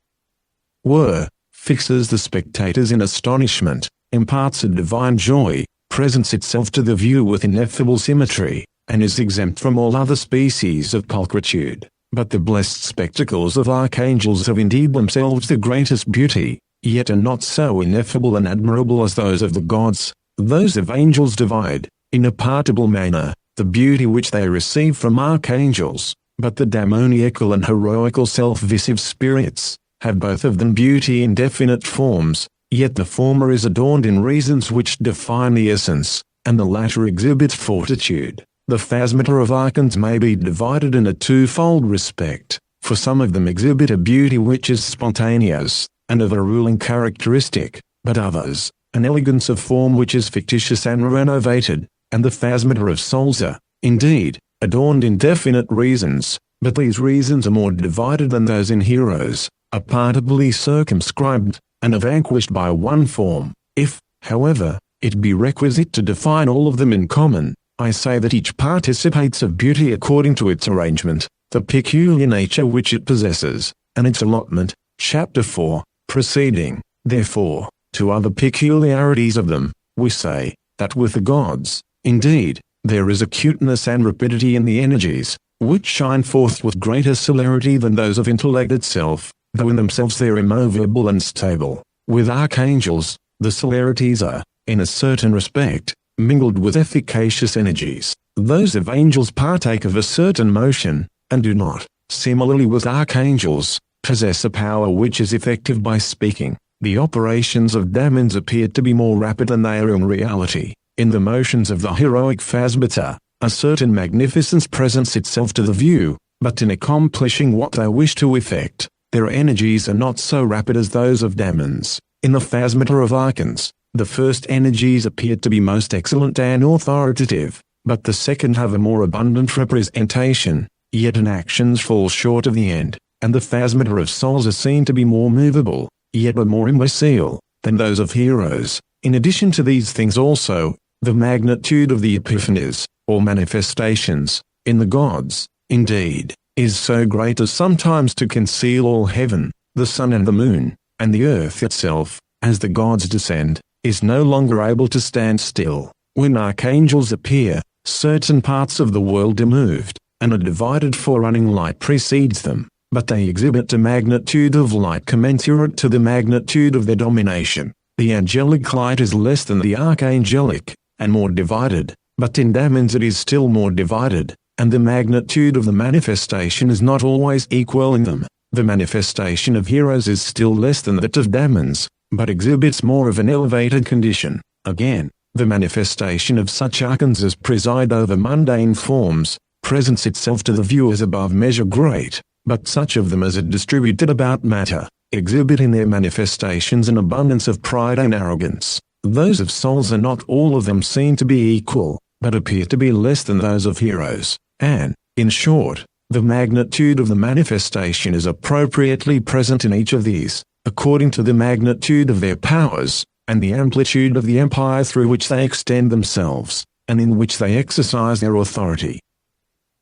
were, fixes the spectators in astonishment, imparts a divine joy, presents itself to the view with ineffable symmetry, and is exempt from all other species of pulchritude. But the blessed spectacles of archangels have indeed themselves the greatest beauty, yet are not so ineffable and admirable as those of the gods. Those of angels divide, in a partible manner, the beauty which they receive from archangels, but the demoniacal and heroical self-visive spirits have both of them beauty in definite forms, yet the former is adorned in reasons which define the essence, and the latter exhibits fortitude. The phasmata of archons may be divided in a twofold respect, for some of them exhibit a beauty which is spontaneous, and of a ruling characteristic, but others, an elegance of form which is fictitious and renovated, and the phasmata of souls are, indeed, adorned in definite reasons, but these reasons are more divided than those in heroes, are partably circumscribed, and are vanquished by one form. If, however, it be requisite to define all of them in common, I say that each participates of beauty according to its arrangement, the peculiar nature which it possesses, and its allotment. Chapter 4, proceeding, therefore, to other peculiarities of them, we say, that with the gods, indeed, there is acuteness and rapidity in the energies, which shine forth with greater celerity than those of intellect itself, though in themselves they are immovable and stable. With archangels, the celerities are, in a certain respect, mingled with efficacious energies. Those of angels partake of a certain motion, and do not, similarly with archangels, possess a power which is effective by speaking. The operations of demons appear to be more rapid than they are in reality. In the motions of the heroic phasmata, a certain magnificence presents itself to the view, but in accomplishing what they wish to effect, their energies are not so rapid as those of demons. In the phasmata of archons, the first energies appear to be most excellent and authoritative, but the second have a more abundant representation, yet in actions fall short of the end, and the phasmata of souls are seen to be more movable, yet are more imbecile, than those of heroes. In addition to these things also, the magnitude of the epiphanies, or manifestations, in the gods, indeed, is so great as sometimes to conceal all heaven, the sun and the moon, and the earth itself, as the gods descend, is no longer able to stand still. When archangels appear, certain parts of the world are moved, and a divided forerunning light precedes them, but they exhibit a magnitude of light commensurate to the magnitude of their domination. The angelic light is less than the archangelic, and more divided, but in demons it is still more divided, and the magnitude of the manifestation is not always equal in them. The manifestation of heroes is still less than that of demons, but exhibits more of an elevated condition. Again, the manifestation of such archons as preside over mundane forms, presents itself to the view as above measure great, but such of them as are distributed about matter, exhibit in their manifestations an abundance of pride and arrogance. Those of souls are not all of them seen to be equal, but appear to be less than those of heroes, and, in short, the magnitude of the manifestation is appropriately present in each of these, according to the magnitude of their powers, and the amplitude of the empire through which they extend themselves, and in which they exercise their authority.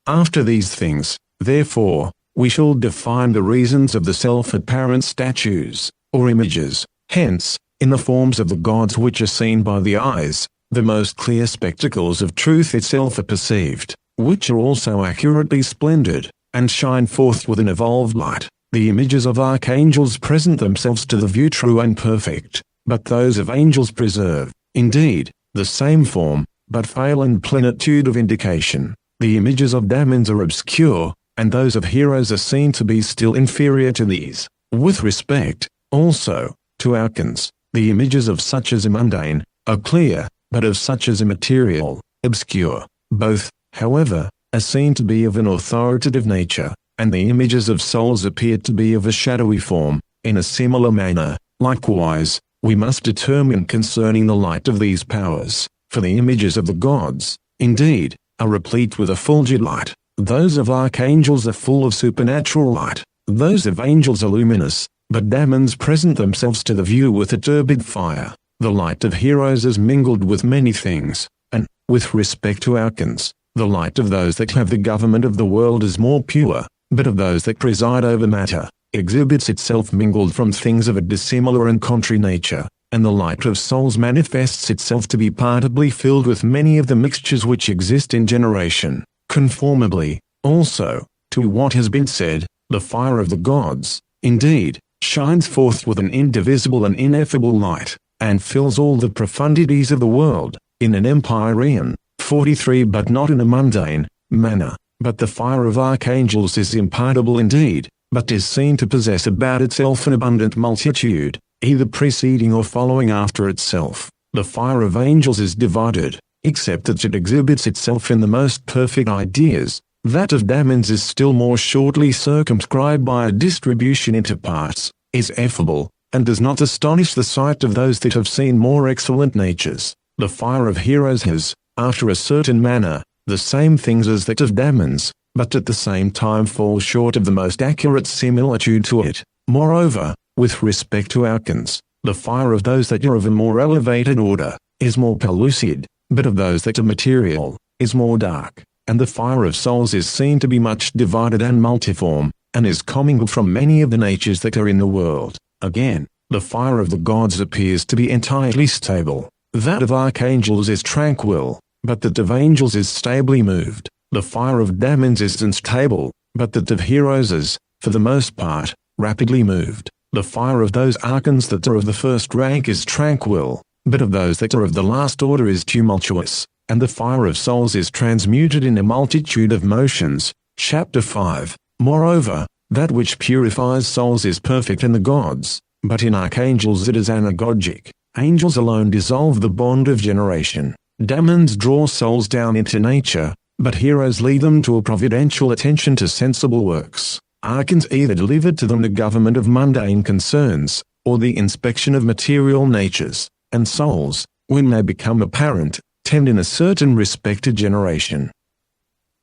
After these things, therefore, we shall define the reasons of the self-apparent statues, or images. Hence, in the forms of the gods which are seen by the eyes, the most clear spectacles of truth itself are perceived, which are also accurately splendid, and shine forth with an evolved light. The images of archangels present themselves to the view true and perfect, but those of angels preserve, indeed, the same form, but fail in plenitude of indication. The images of demons are obscure, and those of heroes are seen to be still inferior to these. With respect, also, to archons, the images of such as are mundane, are clear, but of such as are material, obscure. Both, however, are seen to be of an authoritative nature, and the images of souls appear to be of a shadowy form. In a similar manner, likewise, we must determine concerning the light of these powers, for the images of the gods, indeed, are replete with a fulgid light. Those of archangels are full of supernatural light. Those of angels are luminous, but demons present themselves to the view with a turbid fire. The light of heroes is mingled with many things, and, with respect to archons, the light of those that have the government of the world is more pure, but of those that preside over matter, exhibits itself mingled from things of a dissimilar and contrary nature, and the light of souls manifests itself to be partably filled with many of the mixtures which exist in generation. Conformably, also, to what has been said, the fire of the gods, indeed, shines forth with an indivisible and ineffable light, and fills all the profundities of the world, in an empyrean, 43 but not in a mundane, manner. But the fire of archangels is impartible indeed, but is seen to possess about itself an abundant multitude, either preceding or following after itself. The fire of angels is divided, except that it exhibits itself in the most perfect ideas. That of demons is still more shortly circumscribed by a distribution into parts, is effable, and does not astonish the sight of those that have seen more excellent natures. The fire of heroes has, after a certain manner, the same things as that of demons, but at the same time falls short of the most accurate similitude to it. Moreover, with respect to archons, the fire of those that are of a more elevated order, is more pellucid, but of those that are material, is more dark, and the fire of souls is seen to be much divided and multiform, and is commingled from many of the natures that are in the world. Again, the fire of the gods appears to be entirely stable. That of archangels is tranquil, but that of angels is stably moved. The fire of demons is unstable, but that of heroes is, for the most part, rapidly moved. The fire of those archons that are of the first rank is tranquil, but of those that are of the last order is tumultuous, and the fire of souls is transmuted in a multitude of motions. Chapter 5. Moreover, that which purifies souls is perfect in the gods, but in archangels it is anagogic. Angels alone dissolve the bond of generation. Demons draw souls down into nature, but heroes lead them to a providential attention to sensible works. Archons either deliver to them the government of mundane concerns, or the inspection of material natures, and souls, when they become apparent, tend in a certain respect to generation.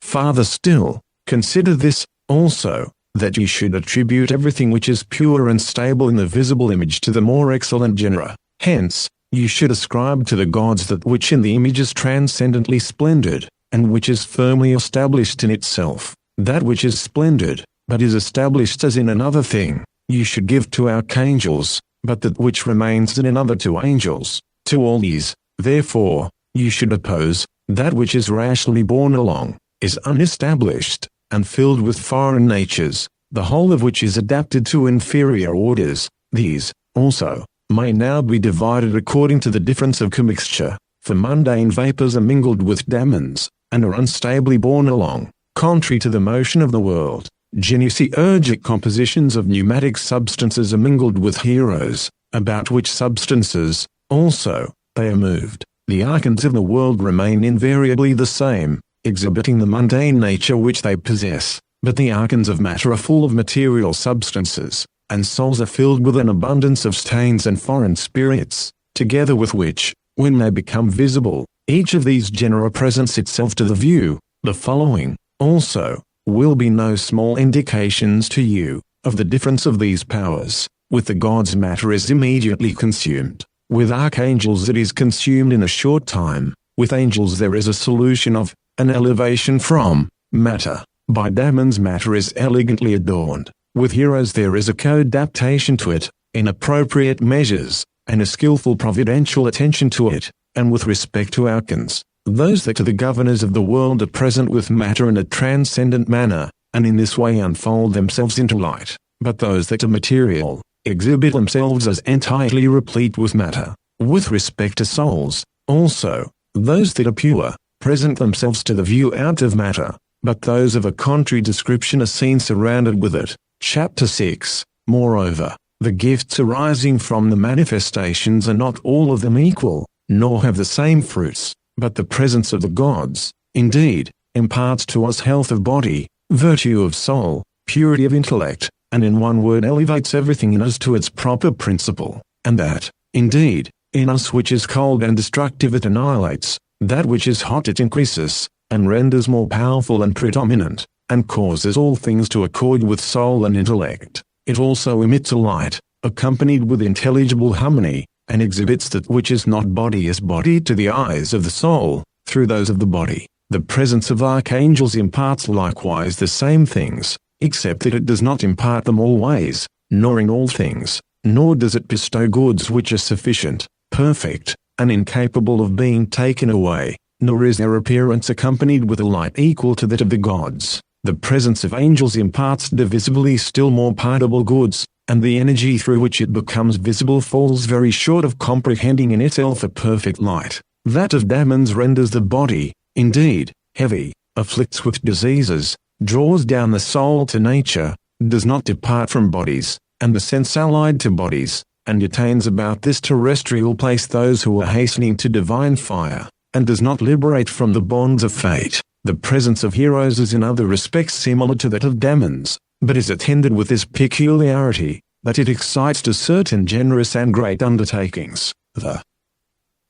Farther still, consider this, also, that ye should attribute everything which is pure and stable in the visible image to the more excellent genera. Hence, you should ascribe to the gods that which in the image is transcendently splendid, and which is firmly established in itself. That which is splendid, but is established as in another thing, you should give to archangels, but that which remains in another to angels. To all these, therefore, you should oppose, that which is rashly borne along, is unestablished, and filled with foreign natures, the whole of which is adapted to inferior orders. These, also, may now be divided according to the difference of commixture, for mundane vapors are mingled with demons, and are unstably borne along, contrary to the motion of the world. Theurgic compositions of pneumatic substances are mingled with heroes, about which substances, also, they are moved. The archons of the world remain invariably the same, exhibiting the mundane nature which they possess, but the archons of matter are full of material substances, and souls are filled with an abundance of stains and foreign spirits, together with which, when they become visible, each of these genera presents itself to the view. The following, also, will be no small indications to you, of the difference of these powers. With the gods matter is immediately consumed. With archangels it is consumed in a short time. With angels there is a solution of, an elevation from, matter. By demons matter is elegantly adorned. With heroes there is a co-adaptation to it, in appropriate measures, and a skillful providential attention to it. And with respect to archons, those that are the governors of the world are present with matter in a transcendent manner, and in this way unfold themselves into light. But those that are material, exhibit themselves as entirely replete with matter. With respect to souls, also, those that are pure, present themselves to the view out of matter, but those of a contrary description are seen surrounded with it. Chapter 6. Moreover, the gifts arising from the manifestations are not all of them equal, nor have the same fruits, but the presence of the gods, indeed, imparts to us health of body, virtue of soul, purity of intellect, and in one word elevates everything in us to its proper principle, and that, indeed, in us which is cold and destructive it annihilates, that which is hot it increases, and renders more powerful and predominant, and causes all things to accord with soul and intellect. It also emits a light, accompanied with intelligible harmony, and exhibits that which is not body as body to the eyes of the soul, through those of the body. The presence of archangels imparts likewise the same things, except that it does not impart them always, nor in all things, nor does it bestow goods which are sufficient, perfect, and incapable of being taken away, nor is their appearance accompanied with a light equal to that of the gods. The presence of angels imparts divisibly still more pardonable goods, and the energy through which it becomes visible falls very short of comprehending in itself a perfect light. That of demons renders the body, indeed, heavy, afflicts with diseases, draws down the soul to nature, does not depart from bodies, and the sense allied to bodies, and detains about this terrestrial place those who are hastening to divine fire, and does not liberate from the bonds of fate. The presence of heroes is in other respects similar to that of demons, but is attended with this peculiarity, that it excites to certain generous and great undertakings. The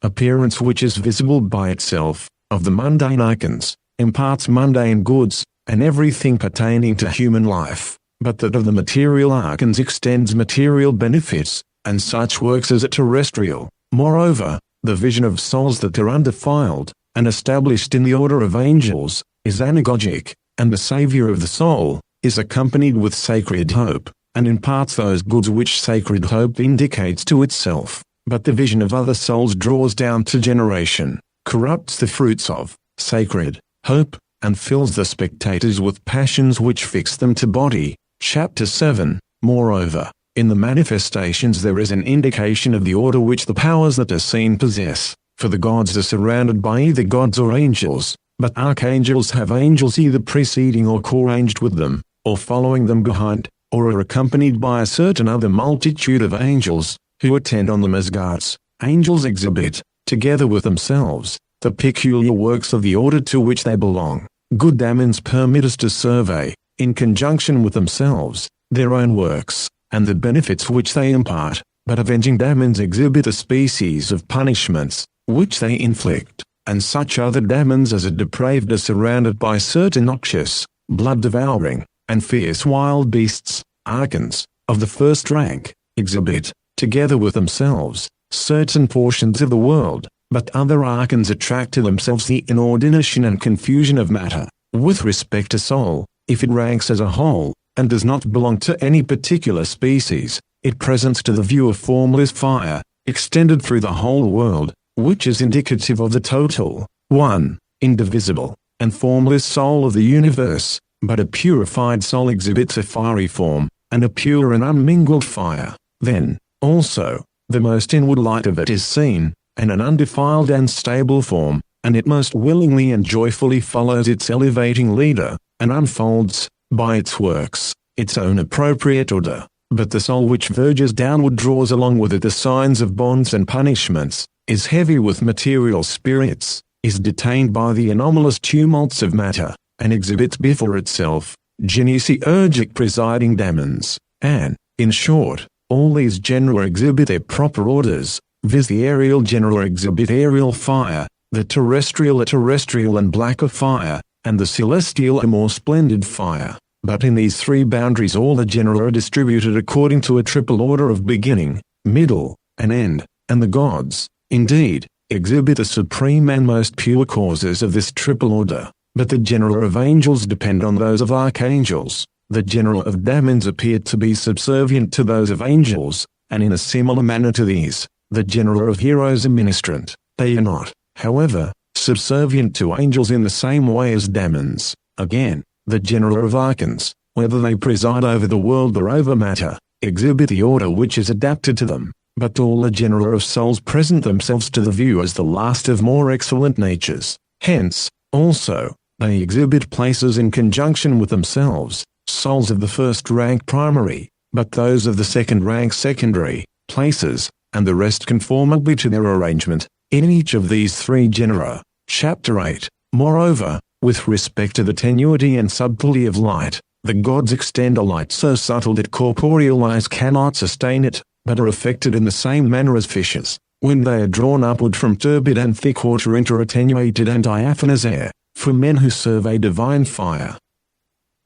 appearance which is visible by itself, of the mundane icons, imparts mundane goods, and everything pertaining to human life, but that of the material archons extends material benefits, and such works as are terrestrial. Moreover, the vision of souls that are undefiled, and established in the order of angels, is anagogic, and the Saviour of the soul, is accompanied with sacred hope, and imparts those goods which sacred hope indicates to itself, but the vision of other souls draws down to generation, corrupts the fruits of sacred hope, and fills the spectators with passions which fix them to body. Chapter 7. Moreover, in the manifestations there is an indication of the order which the powers that are seen possess, for the gods are surrounded by either gods or angels, but archangels have angels either preceding or co-ranged with them, or following them behind, or are accompanied by a certain other multitude of angels, who attend on them as guards. Angels exhibit, together with themselves, the peculiar works of the order to which they belong. Good demons permit us to survey, in conjunction with themselves, their own works, and the benefits which they impart, but avenging demons exhibit a species of punishments, which they inflict, and such other demons as are depraved are surrounded by certain noxious, blood-devouring, and fierce wild beasts. Archons, of the first rank, exhibit, together with themselves, certain portions of the world, but other archons attract to themselves the inordination and confusion of matter. With respect to soul, if it ranks as a whole, and does not belong to any particular species, it presents to the view a formless fire, extended through the whole world, which is indicative of the total, one, indivisible, and formless soul of the universe. But a purified soul exhibits a fiery form, and a pure and unmingled fire. Then, also, the most inward light of it is seen, and an undefiled and stable form, and it most willingly and joyfully follows its elevating leader, and unfolds, by its works, its own appropriate order. But the soul which verges downward draws along with it the signs of bonds and punishments, is heavy with material spirits, is detained by the anomalous tumults of matter, and exhibits before itself, genesiurgic presiding demons, and, in short, all these genera exhibit their proper orders, viz. The aerial genera exhibit aerial fire, the terrestrial a terrestrial and blacker fire, and the celestial a more splendid fire. But in these three boundaries all the genera are distributed according to a triple order of beginning, middle, and end, and the gods, indeed, exhibit the supreme and most pure causes of this triple order. But the genera of angels depend on those of archangels, the genera of demons appear to be subservient to those of angels, and in a similar manner to these, the genera of heroes are ministrant. They are not, however, subservient to angels in the same way as demons. Again, the genera of archons, whether they preside over the world or over matter, exhibit the order which is adapted to them, but all the genera of souls present themselves to the view as the last of more excellent natures. Hence, also, they exhibit places in conjunction with themselves, souls of the first rank primary, but those of the second rank secondary, places, and the rest conformably to their arrangement, in each of these three genera. Chapter 8. Moreover, with respect to the tenuity and subtlety of light, the gods extend a light so subtle that corporeal eyes cannot sustain it, but are affected in the same manner as fishes, when they are drawn upward from turbid and thick water into attenuated and diaphanous air. For men who survey divine fire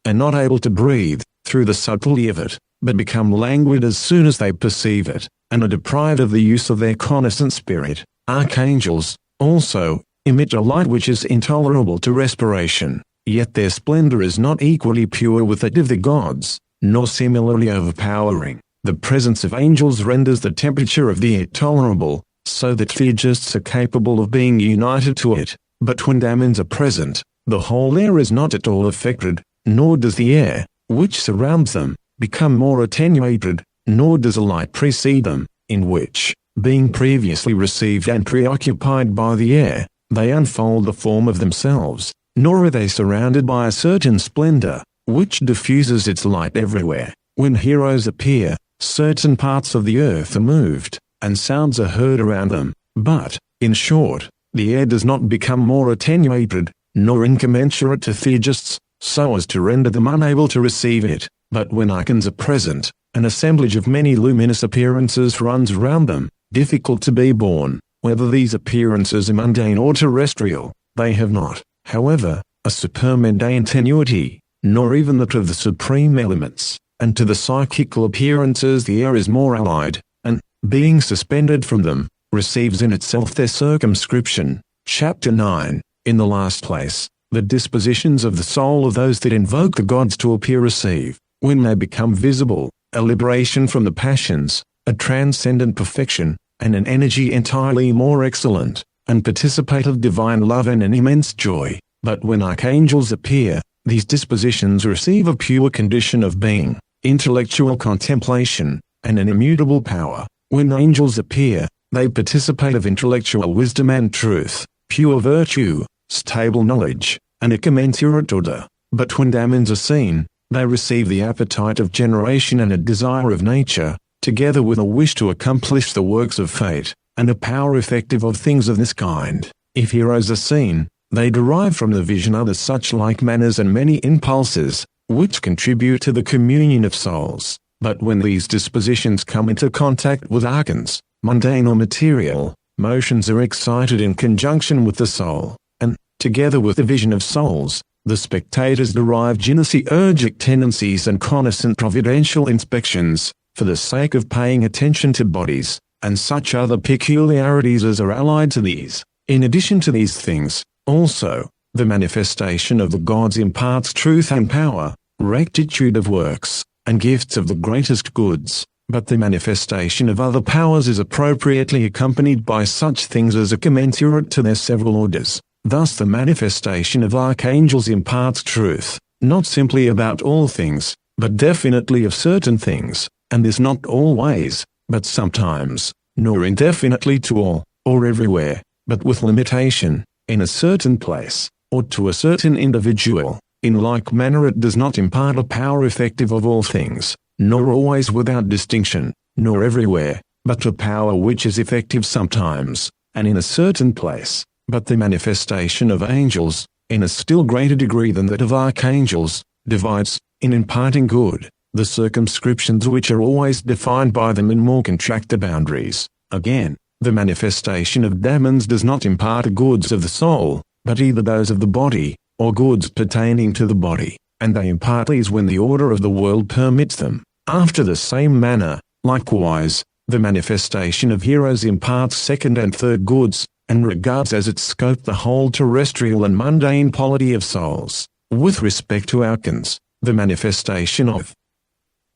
are not able to breathe, through the subtlety of it, but become languid as soon as they perceive it, and are deprived of the use of their connaissant spirit. Archangels, also, emit a light which is intolerable to respiration, yet their splendor is not equally pure with that of the gods, nor similarly overpowering. The presence of angels renders the temperature of the air tolerable, so that theurgists are capable of being united to it. But when demons are present, the whole air is not at all affected, nor does the air, which surrounds them, become more attenuated, nor does a light precede them, in which, being previously received and preoccupied by the air, they unfold the form of themselves, nor are they surrounded by a certain splendor, which diffuses its light everywhere. When heroes appear, certain parts of the earth are moved, and sounds are heard around them, but, in short, the air does not become more attenuated, nor incommensurate to theurgists, so as to render them unable to receive it. But when archons are present, an assemblage of many luminous appearances runs round them, difficult to be borne. Whether these appearances are mundane or terrestrial, they have not, however, a supermundane tenuity, nor even that of the supreme elements, and to the psychical appearances the air is more allied, and, being suspended from them, receives in itself their circumscription. Chapter 9. In the last place, the dispositions of the soul of those that invoke the gods to appear receive, when they become visible, a liberation from the passions, a transcendent perfection, and an energy entirely more excellent, and participate of divine love and an immense joy. But when archangels appear, these dispositions receive a pure condition of being, intellectual contemplation, and an immutable power. When angels appear, they participate of intellectual wisdom and truth, pure virtue, stable knowledge, and a commensurate order. But when demons are seen, they receive the appetite of generation and a desire of nature, together with a wish to accomplish the works of fate, and a power effective of things of this kind. If heroes are seen, they derive from the vision other such like manners and many impulses, which contribute to the communion of souls. But when these dispositions come into contact with archons, mundane or material, motions are excited in conjunction with the soul, and, together with the vision of souls, the spectators derive gynesiurgic tendencies and connaissant providential inspections, for the sake of paying attention to bodies, and such other peculiarities as are allied to these. In addition to these things, also, the manifestation of the gods imparts truth and power, rectitude of works, and gifts of the greatest goods, but the manifestation of other powers is appropriately accompanied by such things as are commensurate to their several orders. Thus the manifestation of archangels imparts truth, not simply about all things, but definitely of certain things, and this not always, but sometimes, nor indefinitely to all, or everywhere, but with limitation, in a certain place, or to a certain individual. In like manner it does not impart a power effective of all things, nor always without distinction, nor everywhere, but a power which is effective sometimes, and in a certain place. But the manifestation of angels, in a still greater degree than that of archangels, divides, in imparting good, the circumscriptions which are always defined by them in more contracted boundaries. Again, the manifestation of demons does not impart goods of the soul, but either those of the body, or goods pertaining to the body, and they impart these when the order of the world permits them. After the same manner, likewise, the manifestation of heroes imparts second and third goods, and regards as its scope the whole terrestrial and mundane polity of souls. With respect to archons, the manifestation of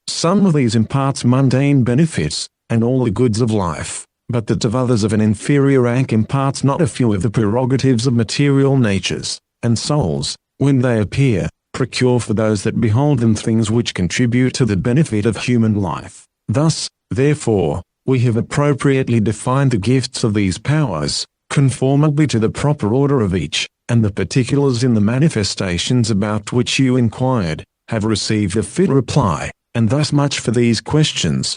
some of these imparts mundane benefits, and all the goods of life, but that of others of an inferior rank imparts not a few of the prerogatives of material natures, and souls, when they appear, procure for those that behold them things which contribute to the benefit of human life. Thus, therefore, we have appropriately defined the gifts of these powers, conformably to the proper order of each, and the particulars in the manifestations about which you inquired, have received a fit reply, and thus much for these questions.